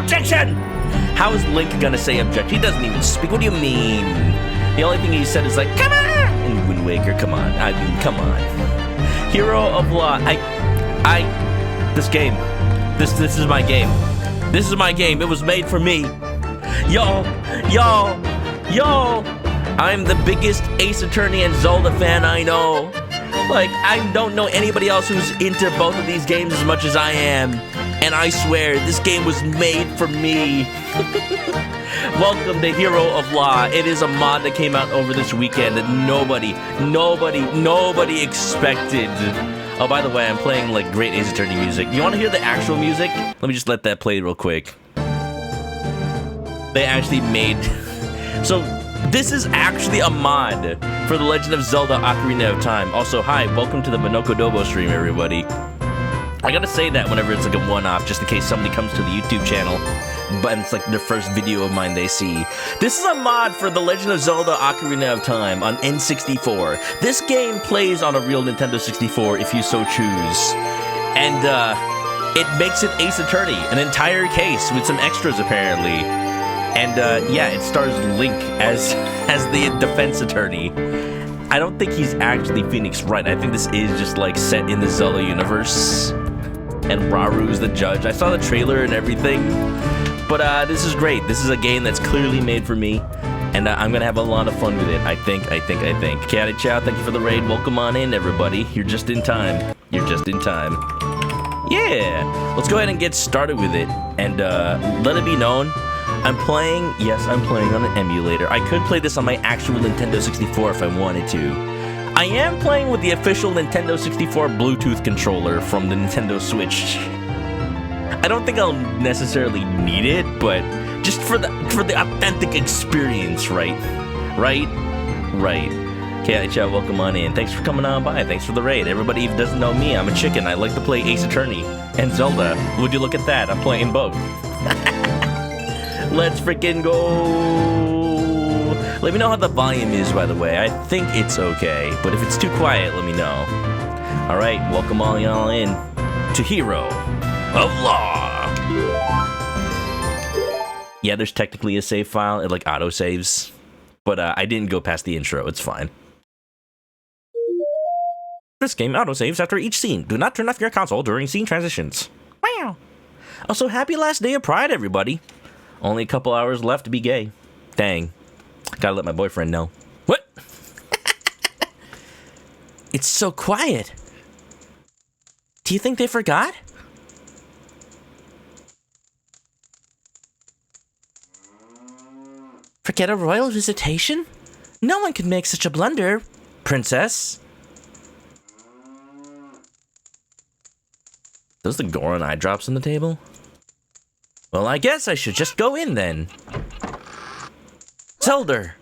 Objection! How is Link gonna say objection? He doesn't even speak. What do you mean? The only thing he said is like, come on! And Wind Waker, come on. I mean, come on. Hero of Law. This game. This is my game. This is my game. It was made for me. Yo! I'm the biggest Ace Attorney and Zelda fan I know. Like, I don't know anybody else who's into both of these games as much as I am. And I swear, this game was made for me. Welcome to Hero of Law. It is a mod that came out over this weekend that nobody expected. Oh, by the way, I'm playing, like, great Ace Attorney music. You want to hear the actual music? Let me just let that play real quick. They actually made... So, this is actually a mod for The Legend of Zelda Ocarina of Time. Also, hi, welcome to the ManokAdobo stream, everybody. I gotta say that whenever it's like a one-off, just in case somebody comes to the YouTube channel, but it's like their first video of mine they see. This is a mod for The Legend of Zelda Ocarina of Time on N64. This game plays on a real Nintendo 64 if you so choose. And, it makes it Ace Attorney, an entire case with some extras apparently. And, yeah, it stars Link as the defense attorney. I don't think he's actually Phoenix Wright. I think this is just, like, set in the Zelda universe. And Raru's the judge. I saw the trailer and everything. But, this is great. This is a game that's clearly made for me. And, I'm gonna have a lot of fun with it. I think. Catty Chow, thank you for the raid. Welcome on in, everybody. You're just in time. Yeah! Let's go ahead and get started with it. And, let it be known, I'm playing on an emulator. I could play this on my actual Nintendo 64 if I wanted to. I am playing with the official Nintendo 64 Bluetooth controller from the Nintendo Switch. I don't think I'll necessarily need it, but just for the authentic experience, right? Right. Okay, chat, welcome on in. Thanks for coming on by. Thanks for the raid. Everybody who doesn't know me, I'm a chicken. I like to play Ace Attorney and Zelda. Would you look at that? I'm playing both. Let's freaking go! Let me know how the volume is, by the way. I think it's okay, but if it's too quiet, let me know. Alright, welcome all y'all in to Hero of Law! Yeah, there's technically a save file. It, like, auto-saves. But, I didn't go past the intro. It's fine. This game auto-saves after each scene. Do not turn off your console during scene transitions. Wow! Also, happy last day of Pride, everybody. Only a couple hours left to be gay. Dang. Gotta let my boyfriend know. What? It's so quiet. Do you think they forgot? Forget a royal visitation? No one could make such a blunder, princess. Those the Goron eye drops on the table? Well, I guess I should just go in then. Zelda!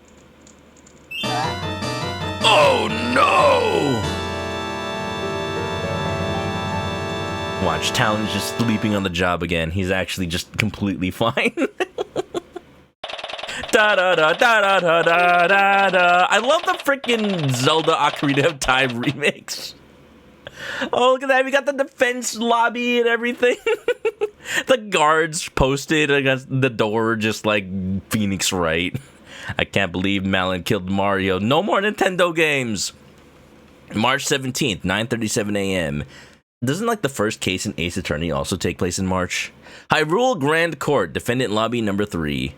Oh no! Watch, Talon's just sleeping on the job again. He's actually just completely fine. Da da da da da da da da da. I love the freaking Zelda Ocarina of Time remix. Oh, look at that. We got the defense lobby and everything. The guards posted against the door just like Phoenix Wright. I can't believe Malin killed Mario. No more Nintendo games. March 17th, 9:37 a.m. Doesn't like the first case in Ace Attorney also take place in March? Hyrule Grand Court, defendant lobby number 3.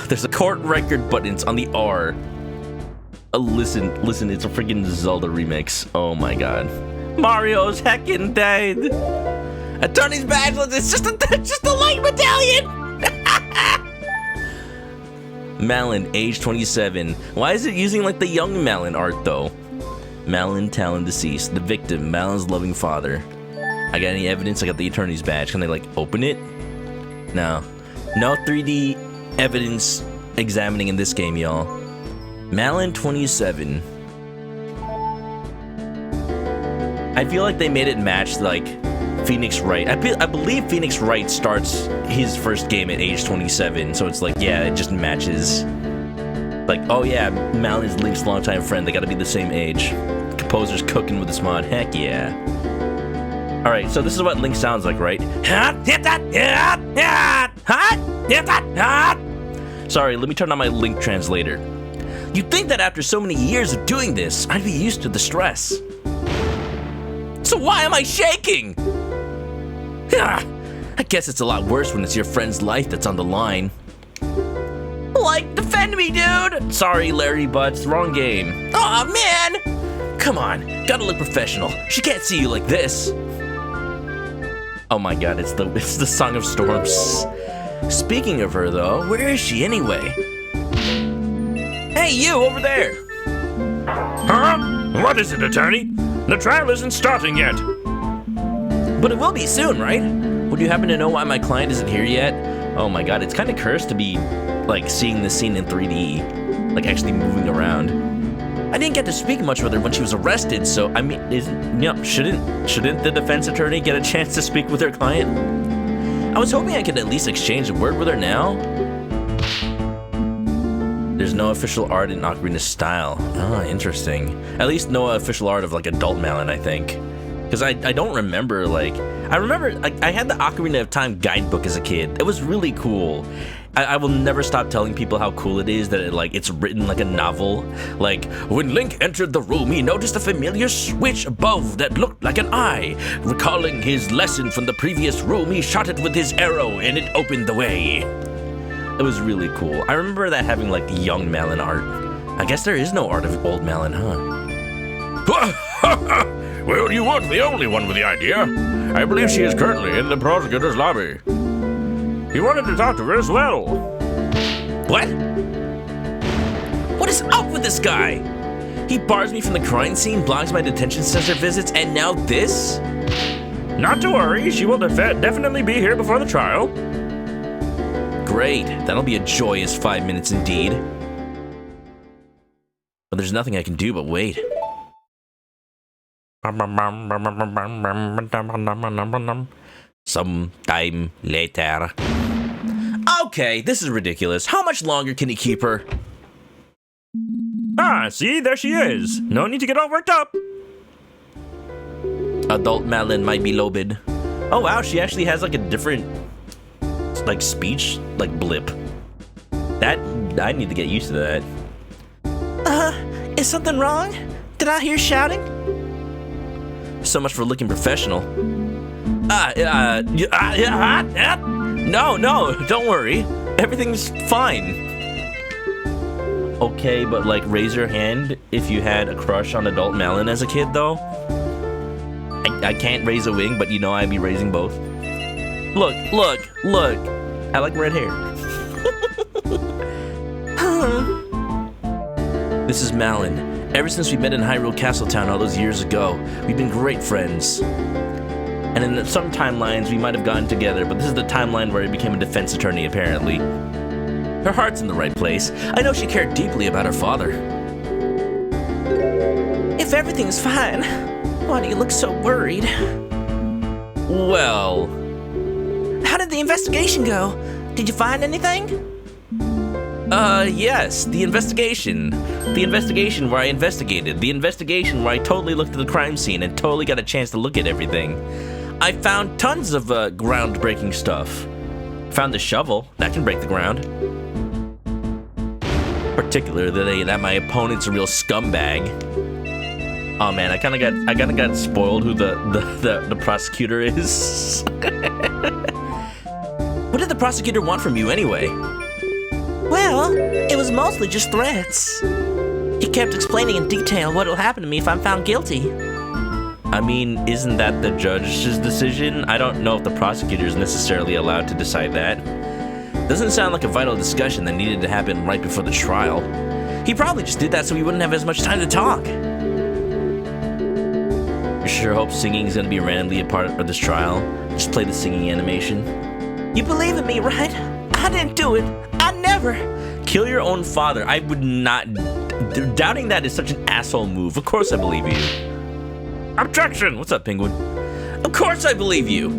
There's a court record button. It's on the R. Listen, it's a freaking Zelda remix. Oh my god. Mario's heckin' dead. Attorney's badge, it's just a light medallion. Malin, age 27. Why is it using like the young Malin art though? Malin, Talon deceased. The victim, Malin's loving father. I got any evidence? I got the attorney's badge. Can I like open it? No. No 3D evidence examining in this game, y'all. Malin 27. I feel like they made it match like Phoenix Wright. I believe Phoenix Wright starts his first game at age 27, so it's like, yeah, it just matches. Like, oh yeah, Malin's Link's longtime friend. They gotta be the same age. Composer's cooking with this mod. Heck yeah. Alright, so this is what Link sounds like, right? Sorry, let me turn on my Link translator. You'd think that after so many years of doing this, I'd be used to the stress. So why am I shaking? I guess it's a lot worse when it's your friend's life that's on the line. Like, defend me, dude! Sorry, Larry Butts, wrong game. Aw, man! Come on, gotta look professional. She can't see you like this. Oh my god, it's the Song of Storms. Speaking of her, though, where is she anyway? Hey, you over there! Huh? What is it, attorney? The trial isn't starting yet. But it will be soon, right? Would you happen to know why my client isn't here yet? Oh my god, it's kind of cursed to be, like, seeing this scene in 3D. Like, actually moving around. I didn't get to speak much with her when she was arrested, so, I mean, shouldn't the defense attorney get a chance to speak with her client? I was hoping I could at least exchange a word with her now. There's no official art in Ocarina's style. Oh, interesting. At least no official art of, like, Adult Malon, I think. Because I don't remember, like... I remember, I had the Ocarina of Time guidebook as a kid. It was really cool. I will never stop telling people how cool it is that it's written like a novel. Like, when Link entered the room, he noticed a familiar switch above that looked like an eye. Recalling his lesson from the previous room, he shot it with his arrow, and it opened the way. It was really cool. I remember that having, like, young Malon art. I guess there is no art of old Malon, huh? Well, you weren't the only one with the idea. I believe she is currently in the prosecutor's lobby. He wanted to talk to her as well. What? What is up with this guy? He bars me from the crime scene, blocks my detention center visits, and now this? Not to worry, she will definitely be here before the trial. Great, that'll be a joyous 5 minutes indeed. But there's nothing I can do but wait. Sometime later. Okay, this is ridiculous. How much longer can he keep her? Ah, see, there she is. No need to get all worked up. Adult Malon might be lobed. Oh wow, she actually has like a different, like, speech, like, blip. That, I need to get used to that. Is something wrong? Did I hear shouting? So much for looking professional. No, don't worry. Everything's fine. Okay, but, like, raise your hand if you had a crush on Adult Malon as a kid, though. I can't raise a wing, but you know I'd be raising both. Look. I like red hair. This is Malon. Ever since we met in Hyrule Castletown all those years ago, we've been great friends. And in some timelines, we might have gotten together, but this is the timeline where I became a defense attorney, apparently. Her heart's in the right place. I know she cared deeply about her father. If everything's fine, why do you look so worried? Well... How did the investigation go? Did you find anything? Yes, the investigation. The investigation where I investigated. The investigation where I totally looked at the crime scene and totally got a chance to look at everything. I found tons of, groundbreaking stuff. Found the shovel. That can break the ground. Particularly that my opponent's a real scumbag. Oh man, I kinda got spoiled who the prosecutor is. What did the prosecutor want from you anyway? Well, it was mostly just threats. He kept explaining in detail what'll happen to me if I'm found guilty. I mean, isn't that the judge's decision? I don't know if the prosecutor is necessarily allowed to decide that. Doesn't sound like a vital discussion that needed to happen right before the trial. He probably just did that so we wouldn't have as much time to talk. You sure hope singing is gonna be randomly a part of this trial? Just play the singing animation. You believe in me, right? I didn't do it. I never. Kill your own father. I would not. Doubting that is such an asshole move. Of course I believe you. Objection! What's up, Penguin? Of course I believe you.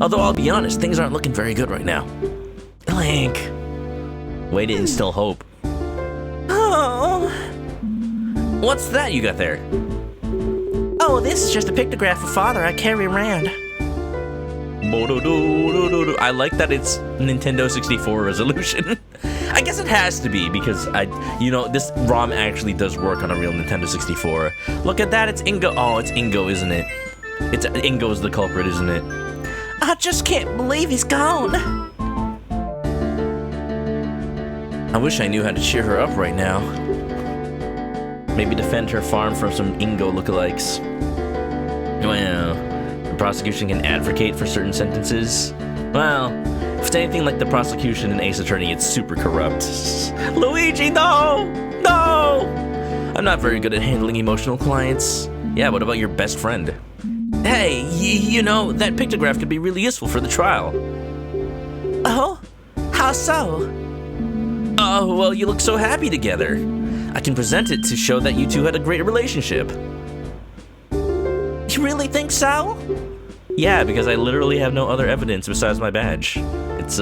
Although I'll be honest, things aren't looking very good right now. Link. Way to instill hope. Oh. What's that you got there? Oh, this is just a pictograph of father I carry around. I like that it's Nintendo 64 resolution. I guess it has to be because this ROM actually does work on a real Nintendo 64. Look at that, it's Ingo. Oh, it's Ingo, isn't it? It's Ingo's the culprit, isn't it? I just can't believe he's gone. I wish I knew how to cheer her up right now. Maybe defend her farm from some Ingo lookalikes. Well, the prosecution can advocate for certain sentences. Well, if it's anything like the prosecution in Ace Attorney, it's super corrupt. Luigi, no! No! I'm not very good at handling emotional clients. Yeah, what about your best friend? Hey, you know, that pictograph could be really useful for the trial. Oh? How so? Oh, well, you look so happy together. I can present it to show that you two had a great relationship. You really think so? Yeah, because I literally have no other evidence besides my badge. It's,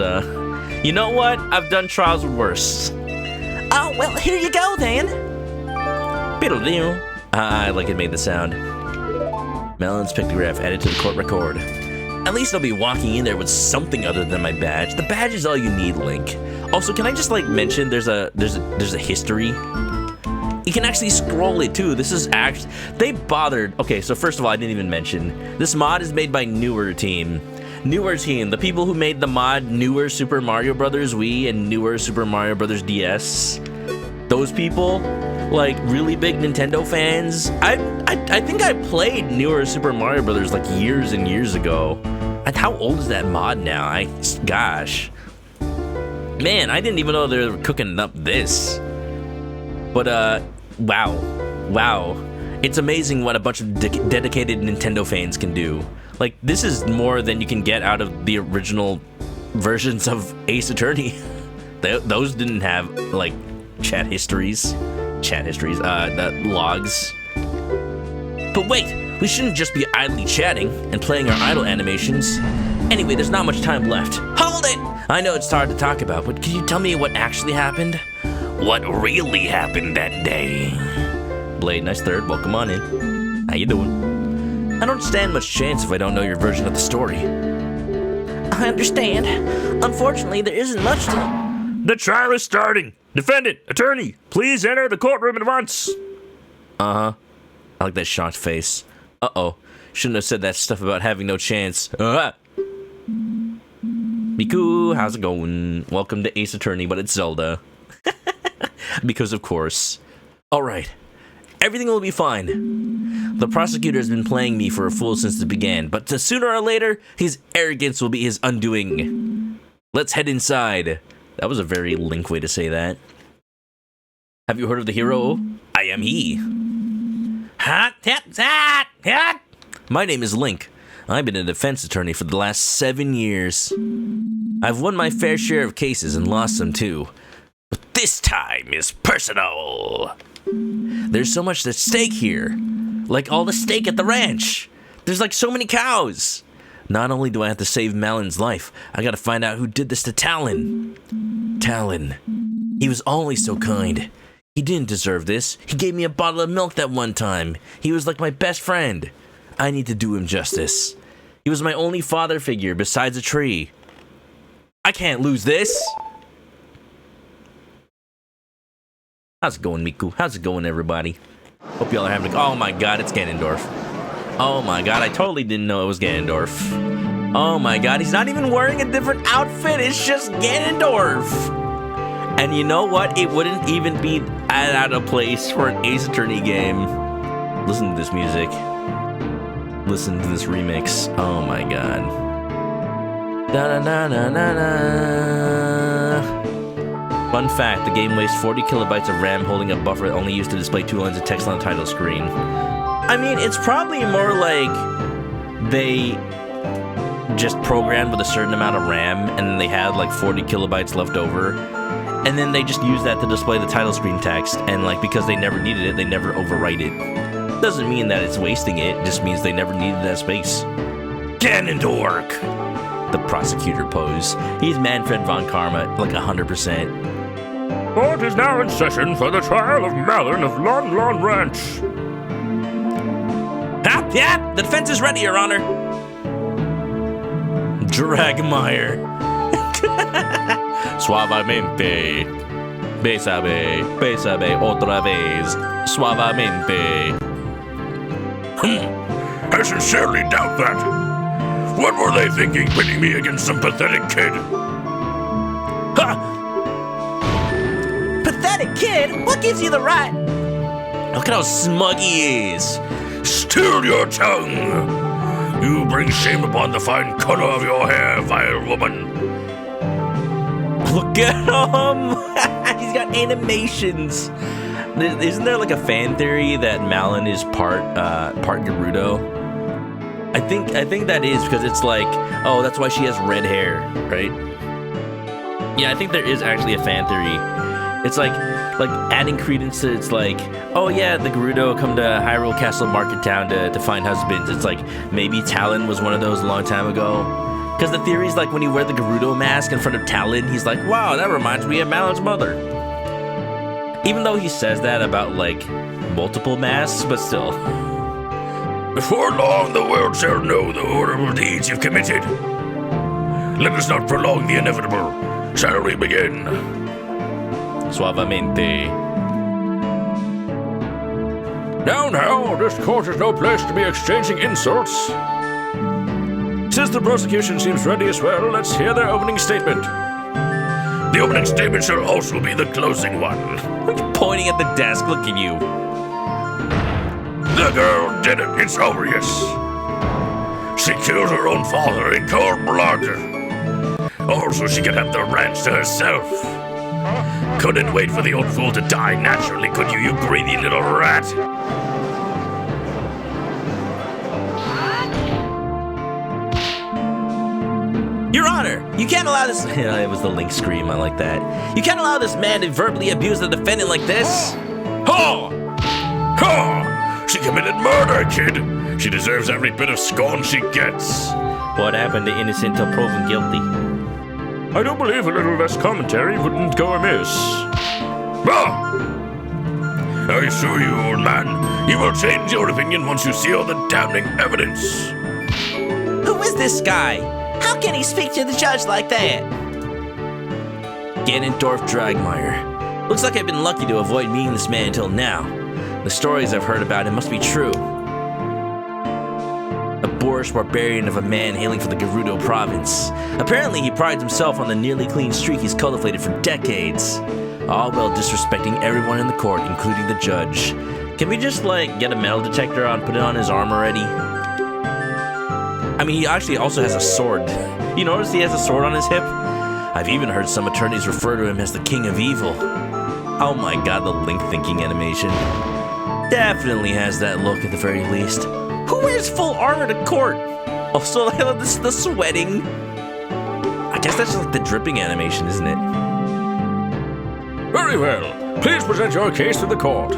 you know what? I've done trials worse. Oh, well, here you go, then. Biddle-doo. I like it made the sound. Melon's pictograph added to the court record. At least I'll be walking in there with something other than my badge. The badge is all you need, Link. Also, can I just, like, mention there's a history? You can actually scroll it too. This is actually, they bothered. Okay, so first of all, I didn't even mention, this mod is made by Newer Team. Newer Team, the people who made the mod Newer Super Mario Bros. Wii and Newer Super Mario Bros. DS. Those people, like really big Nintendo fans. I think I played Newer Super Mario Bros. Like years and years ago. And how old is that mod now? Gosh. Man, I didn't even know they were cooking up this. But, wow. It's amazing what a bunch of dedicated Nintendo fans can do. Like, this is more than you can get out of the original versions of Ace Attorney. Those didn't have, like, the logs. But wait, we shouldn't just be idly chatting and playing our idle animations. Anyway, there's not much time left. Hold it! I know it's hard to talk about, but can you tell me what actually happened? What really happened that day? Blade, nice third. Welcome on in. How you doing? I don't stand much chance if I don't know your version of the story. I understand. Unfortunately, there isn't much to... The trial is starting. Defendant, attorney, please enter the courtroom at once. Uh-huh. I like that shocked face. Uh-oh. Shouldn't have said that stuff about having no chance. Miku, how's it going? Welcome to Ace Attorney, but it's Zelda. Because of course. Alright. Everything will be fine. The prosecutor has been playing me for a fool since it began, but sooner or later, his arrogance will be his undoing. Let's head inside. That was a very Link way to say that. Have you heard of the hero? I am he. My name is Link. I've been a defense attorney for the last 7 years. I've won my fair share of cases and lost some too. But this time is personal. There's so much at stake here. Like all the steak at the ranch. There's like so many cows. Not only do I have to save Malon's life, I gotta find out who did this to Talon. Talon. He was always so kind. He didn't deserve this. He gave me a bottle of milk that one time. He was like my best friend. I need to do him justice. He was my only father figure besides a tree. I can't lose this. How's it going, Miku? How's it going, everybody? Hope y'all are having a... Oh my god, it's Ganondorf. Oh my god, I totally didn't know it was Ganondorf. Oh my god, he's not even wearing a different outfit. It's just Ganondorf. And you know what? It wouldn't even be out of place for an Ace Attorney game. Listen to this music. Listen to this remix. Oh my god. Da-na-na-na-na-na. Fun fact, the game wastes 40 kilobytes of RAM holding a buffer only used to display 2 lines of text on the title screen. I mean, it's probably more like they just programmed with a certain amount of RAM and then they had like 40 kilobytes left over. And then they just use that to display the title screen text. And like, because they never needed it, they never overwrite it. Doesn't mean that it's wasting it, just means they never needed that space. Ganondorf! The prosecutor pose. He's Manfred von Karma, like 100%. Court is now in session for the trial of Malon of Lon Lon Ranch. Yeah, the defense is ready, Your Honor. Dragmire. Suavemente. Bésame, bésame otra vez. Suavemente. I sincerely doubt that. What were they thinking, pitting me against some pathetic kid? Ha! Pathetic kid? What gives you the right? Look at how smug he is. Still your tongue! You bring shame upon the fine color of your hair, vile woman. Look at him! He's got animations. Isn't there like a fan theory that Malin is part Gerudo? I think that is because it's like, oh, that's why she has red hair, right? Yeah, I think there is actually a fan theory. It's like adding credence to it's like, oh yeah, the Gerudo come to Hyrule Castle Market Town to find husbands. It's like maybe Talon was one of those a long time ago. Because the theory is like when you wear the Gerudo mask in front of Talon, he's like, wow, that reminds me of Malin's mother. Even though he says that about like multiple masks, but still. Before long, the world shall know the horrible deeds you've committed. Let us not prolong the inevitable. Shall we begin? Suavemente. Now, this court is no place to be exchanging insults. Since the prosecution seems ready as well, let's hear their opening statement. The opening statement shall also be the closing one. Pointing at the desk, look at you. The girl did it, it's obvious. She killed her own father in cold blood. Also, she could have the ranch to herself. Couldn't wait for the old fool to die naturally, could you greedy little rat? Your Honor, you can't allow this. Yeah, it was the Link scream. I like that. You can't allow this man to verbally abuse the defendant like this. Ha! Ha! She committed murder, kid. She deserves every bit of scorn she gets. What happened to innocent till proven guilty? I don't believe a little less commentary wouldn't go amiss. Ah! I assure you, old man, you will change your opinion once you see all the damning evidence. Who is this guy? How can he speak to the judge like that? Ganondorf Dragmire. Looks like I've been lucky to avoid meeting this man until now. The stories I've heard about him must be true. A boorish barbarian of a man hailing from the Gerudo province. Apparently he prides himself on the nearly clean streak he's cultivated for decades. All while disrespecting everyone in the court, including the judge. Can we just, like, get a metal detector on, put it on his arm already? I mean, he actually also has a sword. You notice he has a sword on his hip? I've even heard some attorneys refer to him as the King of Evil. Oh my god, the Link thinking animation. Definitely has that look at the very least. Who wears full armor to court? Also, this is the sweating. I guess that's just like the dripping animation, isn't it? Very well. Please present your case to the court.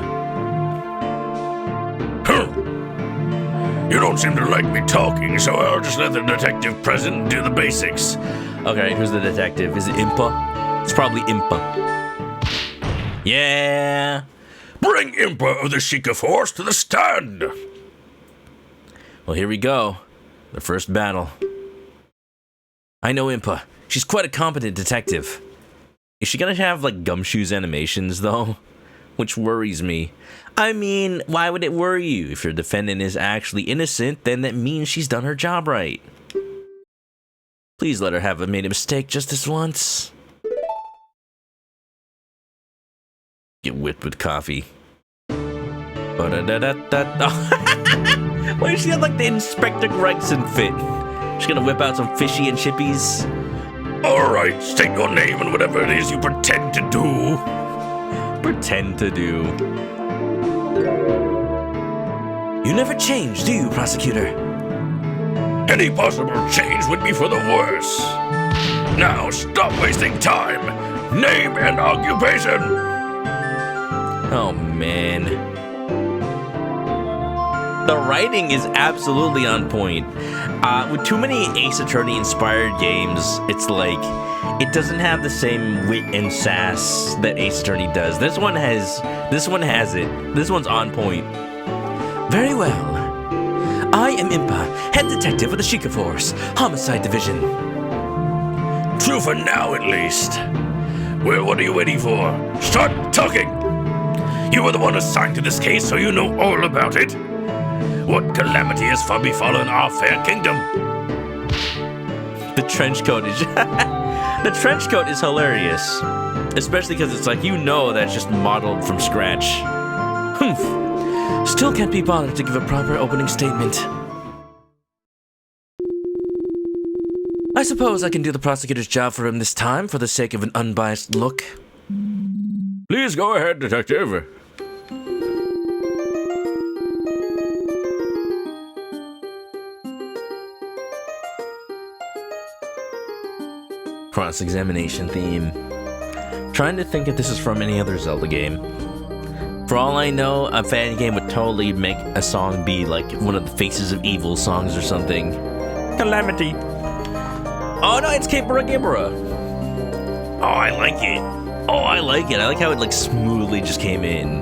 You don't seem to like me talking, so I'll just let the detective present do the basics. Okay, who's the detective? Is it Impa? It's probably Impa. Yeah. Bring Impa of the Sheikah Force to the stand. Well, here we go. The first battle. I know Impa. She's quite a competent detective. Is she gonna have, like, gumshoes animations, though? Which worries me. I mean, why would it worry you? If your defendant is actually innocent, then that means she's done her job right. Please let her have made a mistake just this once. Get whipped with coffee. Why does she have, like, the Inspector Gregson fit? She's gonna whip out some fishy and chippies. Alright, state your name and whatever it is you pretend to do. Pretend to do. You never change, do you, prosecutor? Any possible change would be for the worse. Now, stop wasting time. Name and occupation. Oh, man. The writing is absolutely on point. With too many Ace Attorney-inspired games, it's like, it doesn't have the same wit and sass that Ace Attorney does. This one has it. This one's on point. Very well. I am Impa, head detective of the Sheikah Force, Homicide Division. True for now, at least. Well, what are you waiting for? Start talking! You were the one assigned to this case, so you know all about it. What calamity has befallen our fair kingdom? The trench coat is... the trench coat is hilarious. Especially because it's like, you know that's just modeled from scratch. Humph. Still can't be bothered to give a proper opening statement. I suppose I can do the prosecutor's job for him this time for the sake of an unbiased look. Please go ahead, detective. Cross-examination theme. Trying to think if this is from any other Zelda game. For all I know, a fan game would totally make a song be like one of the Faces of Evil songs or something. Calamity. Oh no, it's Capera Gibera. Oh, I like it. I like how it like smoothly just came in.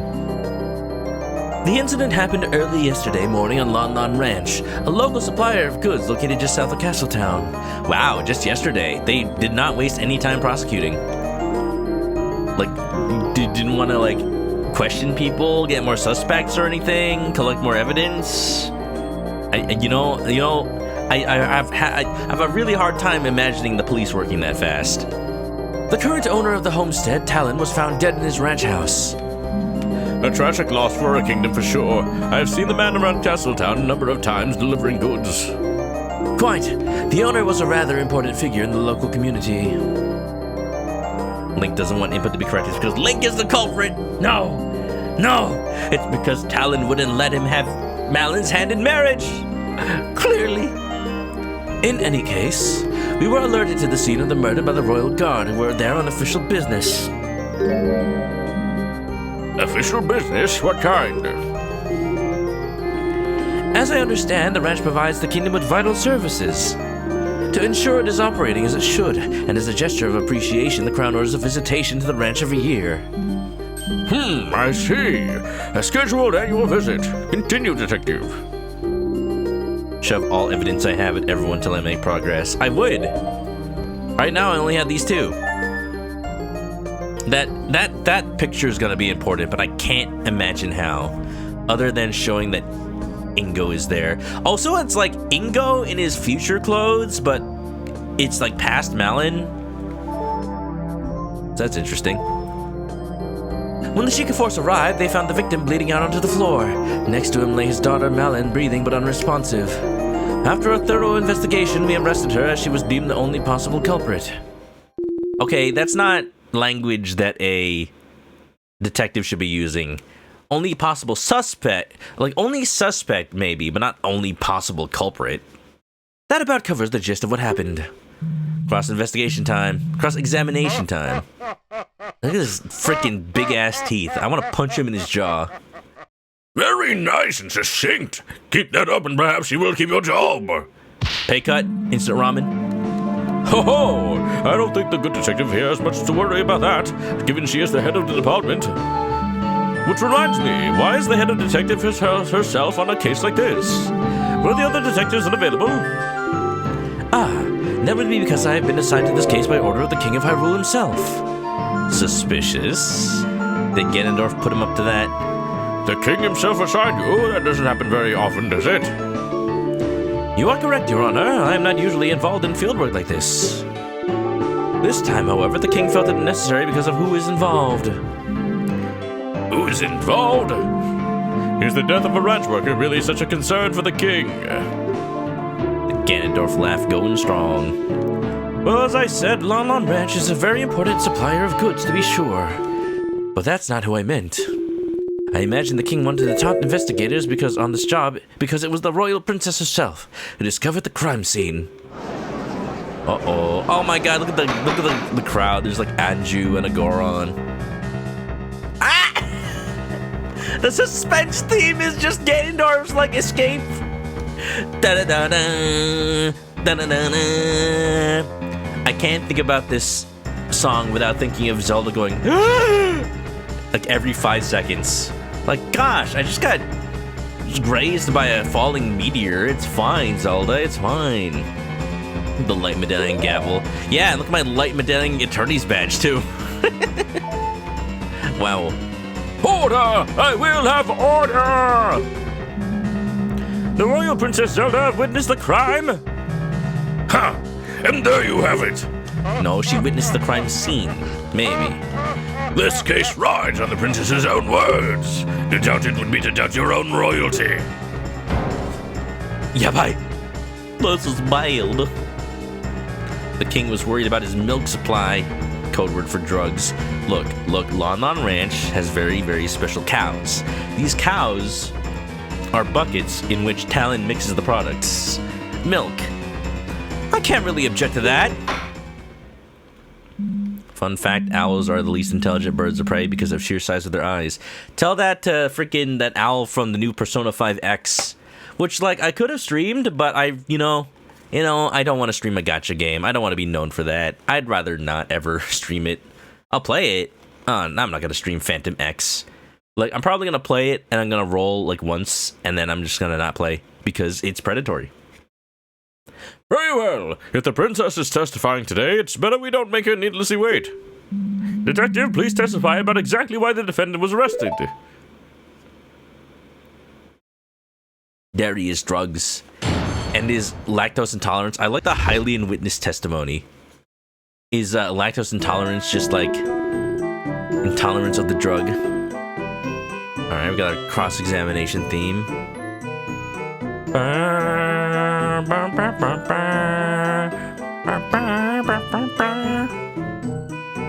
The incident happened early yesterday morning on Lon Lon Ranch, a local supplier of goods located just south of Castletown. Wow, just yesterday. They did not waste any time prosecuting. Like, didn't want to like question people, get more suspects or anything, collect more evidence. I have a really hard time imagining the police working that fast. The current owner of the homestead, Talon, was found dead in his ranch house. A tragic loss for a kingdom for sure. I have seen the man around Castletown a number of times delivering goods. Quite. The owner was a rather important figure in the local community. Link doesn't want input to be correct. It's because Link is the culprit. No. It's because Talon wouldn't let him have Malon's hand in marriage. Clearly. In any case, we were alerted to the scene of the murder by the Royal Guard who were there on official business. Official business? What kind? As I understand, the ranch provides the kingdom with vital services. To ensure it is operating as it should, and as a gesture of appreciation, the Crown orders a visitation to the ranch every year. I see. A scheduled annual visit. Continue, detective. Shove all evidence I have at everyone till I make progress. I would. Right now, I only have these two. That picture is gonna be important, but I can't imagine how, other than showing that Ingo is there. Also, it's like Ingo in his future clothes, but it's like past Malon. So that's interesting. When the Sheikah Force arrived, they found the victim bleeding out onto the floor. Next to him lay his daughter Malon, breathing but unresponsive. After a thorough investigation, we arrested her as she was deemed the only possible culprit. Okay, that's not language that a detective should be using. Only possible suspect. Like, only suspect, maybe, but not only possible culprit. That about covers the gist of what happened. Cross-investigation time. Cross-examination time. Look at his freaking big-ass teeth. I want to punch him in his jaw. Very nice and succinct. Keep that up and perhaps you will keep your job. Pay cut. Instant ramen. Ho! I don't think the good detective here has much to worry about that, given she is the head of the department. Which reminds me, why is the head of detective herself on a case like this? Were the other detectives unavailable? That would be because I have been assigned to this case by order of the King of Hyrule himself. Suspicious. Did Ganondorf put him up to that? The king himself assigned you? That doesn't happen very often, does it? You are correct, Your Honor. I am not usually involved in fieldwork like this. This time, however, the king felt it necessary because of who is involved. Who is involved? Is the death of a ranch worker really such a concern for the king? The Ganondorf laugh going strong. Well, as I said, Lon Lon Ranch is a very important supplier of goods, to be sure. But that's not who I meant. I imagine the king wanted the top investigators on this job because it was the royal princess herself who discovered the crime scene. Uh-oh. Oh my god, look at the crowd. There's like Anju and a Goron. Ah! The suspense theme is just Ganondorf's like escape. Da-da-da-da. Da-da-da-da. I can't think about this song without thinking of Zelda going like every 5 seconds. Like, gosh, I just got was grazed by a falling meteor. It's fine, Zelda. It's fine. The light medallion gavel. Yeah, look at my light medallion attorney's badge, too. Wow. Order! I will have order! The royal Princess Zelda witnessed the crime? Ha! And there you have it. No, she witnessed the crime scene. Maybe. This case rides on the princess's own words. To doubt it would be to doubt your own royalty. Yeah, bye. This is mild. The king was worried about his milk supply. Code word for drugs. Look, Lon Lon Ranch has very, very special cows. These cows are buckets in which Talon mixes the products. Milk. I can't really object to that. Fun fact, owls are the least intelligent birds of prey because of sheer size of their eyes. Tell that to freaking that owl from the new Persona 5 X. Which, like, I could have streamed, but I don't want to stream a gacha game. I don't want to be known for that. I'd rather not ever stream it. I'll play it. I'm not going to stream Phantom X. Like, I'm probably going to play it, and I'm going to roll, like, once, and then I'm just going to not play, because it's predatory. Very well. If the princess is testifying today, it's better we don't make her needlessly wait. Detective, please testify about exactly why the defendant was arrested. Dairy is drugs. And is lactose intolerance. I like the highly in witness testimony. Is lactose intolerance just like intolerance of the drug? Alright, we got a cross-examination theme.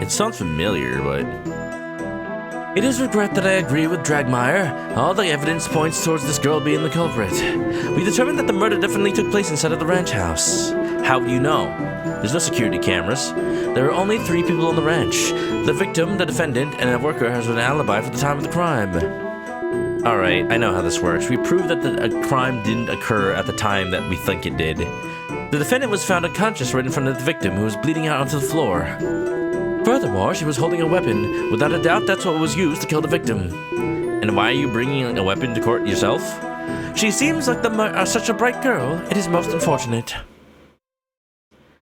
It sounds familiar, but... It is regret that I agree with Dragmire. All the evidence points towards this girl being the culprit. We determined that the murder definitely took place inside of the ranch house. How do you know? There's no security cameras. There are only 3 people on the ranch. The victim, the defendant, and a worker has an alibi for the time of the crime. Alright, I know how this works. We proved that a crime didn't occur at the time that we think it did. The defendant was found unconscious right in front of the victim, who was bleeding out onto the floor. Furthermore, she was holding a weapon. Without a doubt, that's what was used to kill the victim. And why are you bringing a weapon to court yourself? She seems like such a bright girl. It is most unfortunate.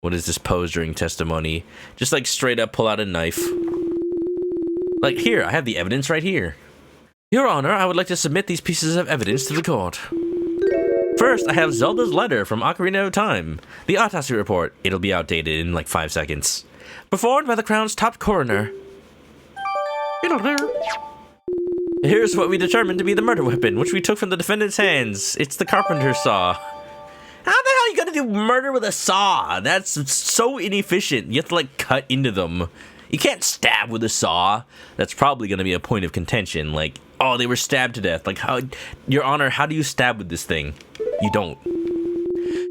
What is this pose during testimony? Just like straight up pull out a knife. Like, here, I have the evidence right here. Your Honor, I would like to submit these pieces of evidence to the court. First, I have Zelda's letter from Ocarina of Time. The autopsy report. It'll be outdated in like 5 seconds. Performed by the Crown's top coroner. Here's what we determined to be the murder weapon, which we took from the defendant's hands. It's the carpenter's saw. How the hell are you gonna do murder with a saw? That's so inefficient. You have to, like, cut into them. You can't stab with a saw. That's probably gonna be a point of contention. Like, oh, they were stabbed to death. Like, how, Your Honor, how do you stab with this thing? You don't.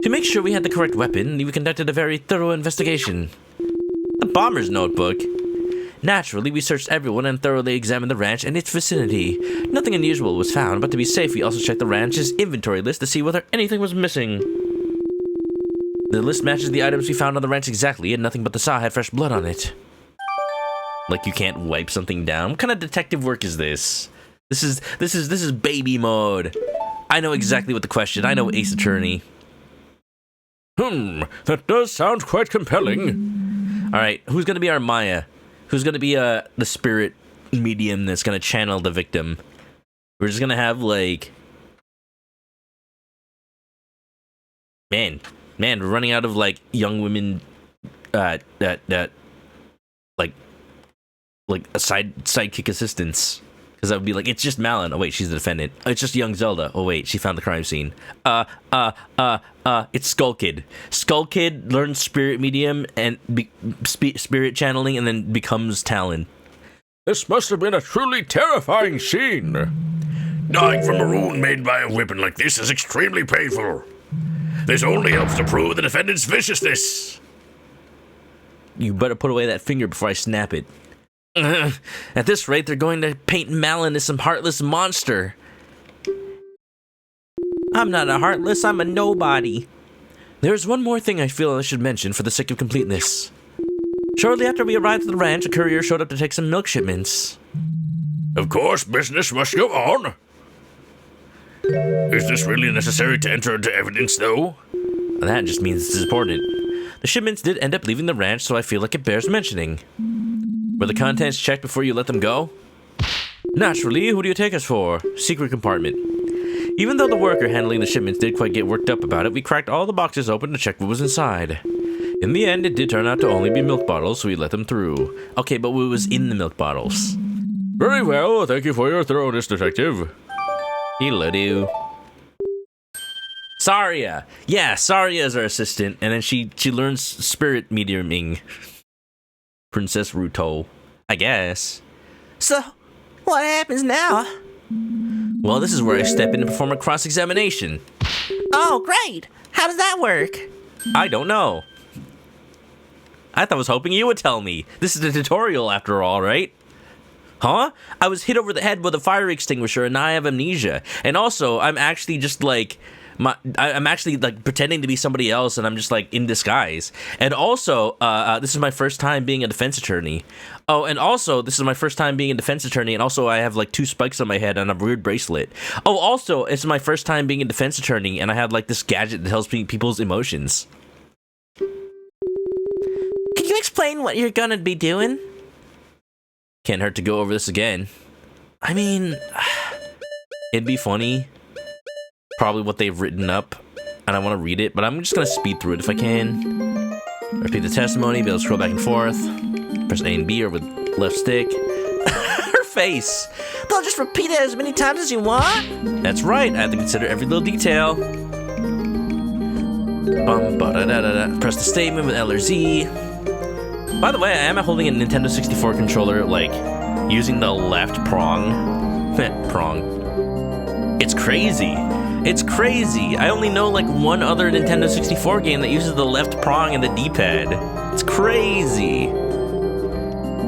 To make sure we had the correct weapon, we conducted a very thorough investigation. The bomber's notebook. Naturally, we searched everyone and thoroughly examined the ranch and its vicinity. Nothing unusual was found, but to be safe, we also checked the ranch's inventory list to see whether anything was missing. The list matches the items we found on the ranch exactly, and nothing but the saw had fresh blood on it. Like you can't wipe something down? What kind of detective work is this? This is baby mode. I know exactly what the question. I know Ace Attorney. That does sound quite compelling. Alright, who's gonna be our Maya? Who's gonna be the spirit medium that's gonna channel the victim? We're just gonna have, like... Man, we're running out of, like, young women, like a sidekick assistants. Because that would be like, it's just Malin. Oh, wait, she's the defendant. Oh, it's just young Zelda. Oh, wait, she found the crime scene. It's Skull Kid. Skull Kid learns spirit medium and spirit channeling and then becomes Talon. This must have been a truly terrifying scene. Dying from a wound made by a weapon like this is extremely painful. This only helps to prove the defendant's viciousness. You better put away that finger before I snap it. At this rate, they're going to paint Malin as some heartless monster. I'm not a heartless, I'm a nobody. There's one more thing I feel I should mention for the sake of completeness. Shortly after we arrived at the ranch, a courier showed up to take some milk shipments. Of course, business must go on. Is this really necessary to enter into evidence, though? That just means it's important. The shipments did end up leaving the ranch, so I feel like it bears mentioning. Were the contents checked before you let them go? Naturally, who do you take us for? Secret compartment. Even though the worker handling the shipments did quite get worked up about it, we cracked all the boxes open to check what was inside. In the end, it did turn out to only be milk bottles, so we let them through. Okay, but what was in the milk bottles? Very well, thank you for your thoroughness, Detective. Hello. Saria. Yeah, Saria is our assistant, and then she learns spirit mediuming. Princess Ruto, I guess. So, what happens now? Well, this is where I step in and perform a cross-examination. Oh, great. How does that work? I don't know. I was hoping you would tell me. This is a tutorial after all, right? Huh? I was hit over the head with a fire extinguisher and now I have amnesia. And also, I'm actually just like... I'm actually like pretending to be somebody else and I'm just like in disguise. And also, this is my first time being a defense attorney. Oh, and also, this is my first time being a defense attorney, and also I have like 2 spikes on my head and a weird bracelet. Oh, also, it's my first time being a defense attorney, and I have like this gadget that tells me people's emotions. Can you explain what you're gonna be doing? Can't hurt to go over this again. I mean, it'd be funny. Probably what they've written up, and I want to read it, but I'm just gonna speed through it if I can. Repeat the testimony, be able to scroll back and forth. Press A and B or with left stick. Her face! They'll just repeat it as many times as you want? That's right, I have to consider every little detail. Press the statement with L or Z. By the way, I am holding a Nintendo 64 controller, like, using the left prong. Prong. It's crazy. It's crazy. I only know like one other Nintendo 64 game that uses the left prong and the D-pad. It's crazy.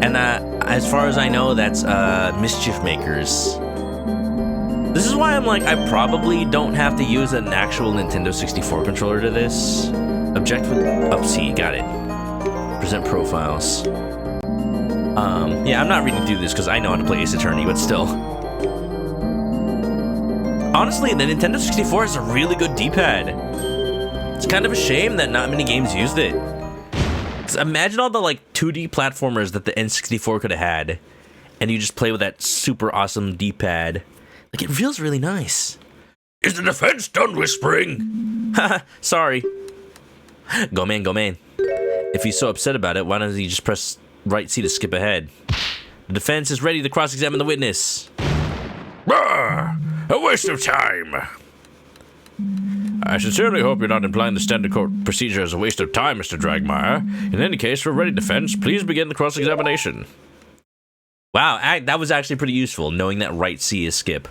And as far as I know, that's Mischief Makers. This is why I'm like, I probably don't have to use an actual Nintendo 64 controller to this. Object with up C, got it. Present profiles. Yeah, I'm not reading through this because I know how to play Ace Attorney, but still. Honestly, the Nintendo 64 has a really good D-pad. It's kind of a shame that not many games used it. 'Cause imagine all the like 2D platformers that the N64 could have had, and you just play with that super awesome D-pad. Like, it feels really nice. Is the defense done whispering? Haha, sorry. Go man, go man. If he's so upset about it, why doesn't he just press right C to skip ahead? The defense is ready to cross-examine the witness. Brr, a waste of time. I sincerely hope you're not implying the standard court procedure as a waste of time, Mr. Dragmire. In any case, for ready defense, please begin the cross-examination. Wow, that was actually pretty useful, knowing that right C is skip.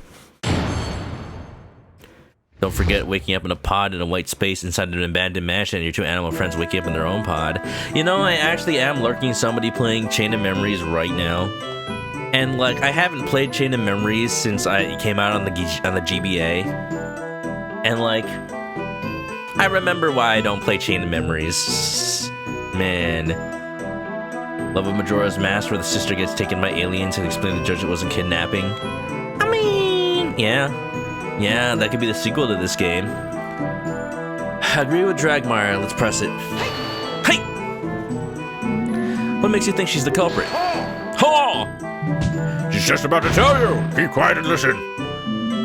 Don't forget waking up in a pod in a white space inside an abandoned mansion and your 2 animal friends waking up in their own pod. You know, I actually am lurking somebody playing Chain of Memories right now. And, like, I haven't played Chain of Memories since it came out on the GBA. And, like, I remember why I don't play Chain of Memories. Man. Love of Majora's Mask where the sister gets taken by aliens and explain to the judge it wasn't kidnapping. I mean... Yeah, that could be the sequel to this game. I agree with Dragmire. Let's press it. Hey! What makes you think she's the culprit? Ha! She's just about to tell you. Keep quiet and listen.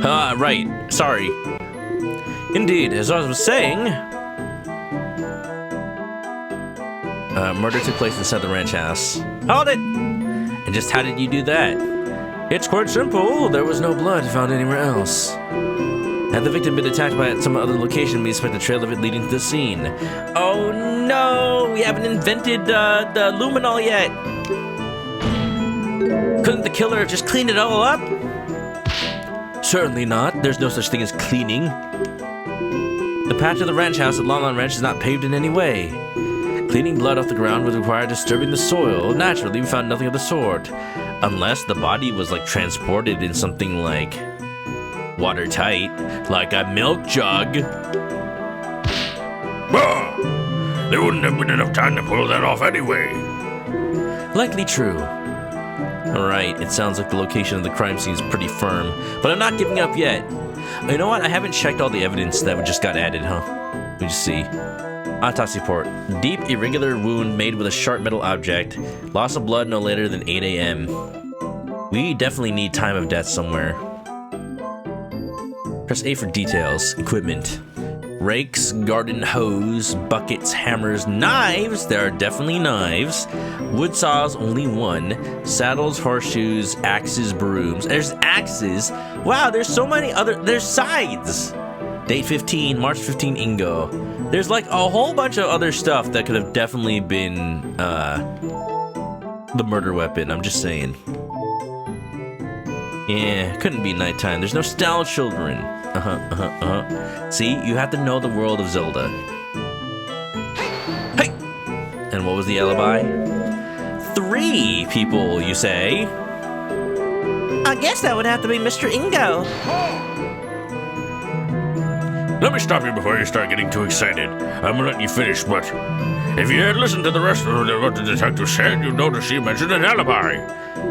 Right. Sorry. Indeed, as I was saying... murder took place inside the ranch house. Hold it! And just how did you do that? It's quite simple. There was no blood found anywhere else. Had the victim been attacked by some other location, we expect the trail of it leading to the scene. Oh no! We haven't invented the luminol yet! Couldn't the killer have just cleaned it all up? Certainly not. There's no such thing as cleaning. The path to the ranch house at Long Island Ranch is not paved in any way. Cleaning blood off the ground would require disturbing the soil. Naturally, we found nothing of the sort. Unless the body was, like, transported in something, like, watertight. Like a milk jug. Bah! There wouldn't have been enough time to pull that off anyway. Likely true. Alright, it sounds like the location of the crime scene is pretty firm. But I'm not giving up yet. You know what? I haven't checked all the evidence that just got added, huh? Let me just see. Autopsy report. Deep, irregular wound made with a sharp metal object. Loss of blood no later than 8 a.m. We definitely need time of death somewhere. Press A for details. Equipment. Rakes, garden hose, buckets, hammers, knives. There are definitely knives. Wood saws, only one. Saddles, horseshoes, axes, brooms. There's axes. Wow, there's so many other. There's sides. Date 15, March 15, Ingo. There's like a whole bunch of other stuff that could have definitely been the murder weapon. I'm just saying. Yeah, couldn't be nighttime. There's no stall children. See, you have to know the world of Zelda. Hey! And what was the alibi? 3 people, you say? I guess that would have to be Mr. Ingo. Let me stop you before you start getting too excited. I'm gonna let you finish, but if you had listened to the rest of what the detective said, you'd notice she mentioned an alibi.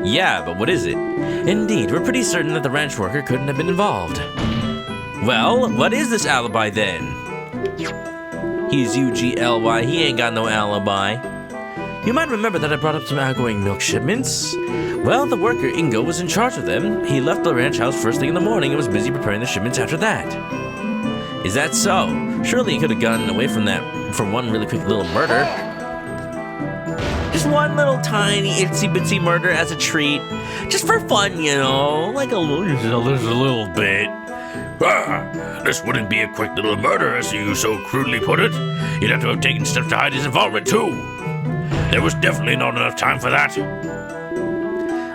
Yeah, but what is it? Indeed, we're pretty certain that the ranch worker couldn't have been involved. Well, what is this alibi then? He's UGLY, he ain't got no alibi. You might remember that I brought up some outgoing milk shipments. Well, the worker, Ingo, was in charge of them. He left the ranch house first thing in the morning and was busy preparing the shipments after that. Is that so? Surely he could have gotten away from that for one really quick little murder. Just one little tiny itsy-bitsy murder as a treat. Just for fun, you know? Like a little bit. Ah, this wouldn't be a quick little murder, as you so crudely put it. You'd have to have taken steps to hide his involvement, too. There was definitely not enough time for that.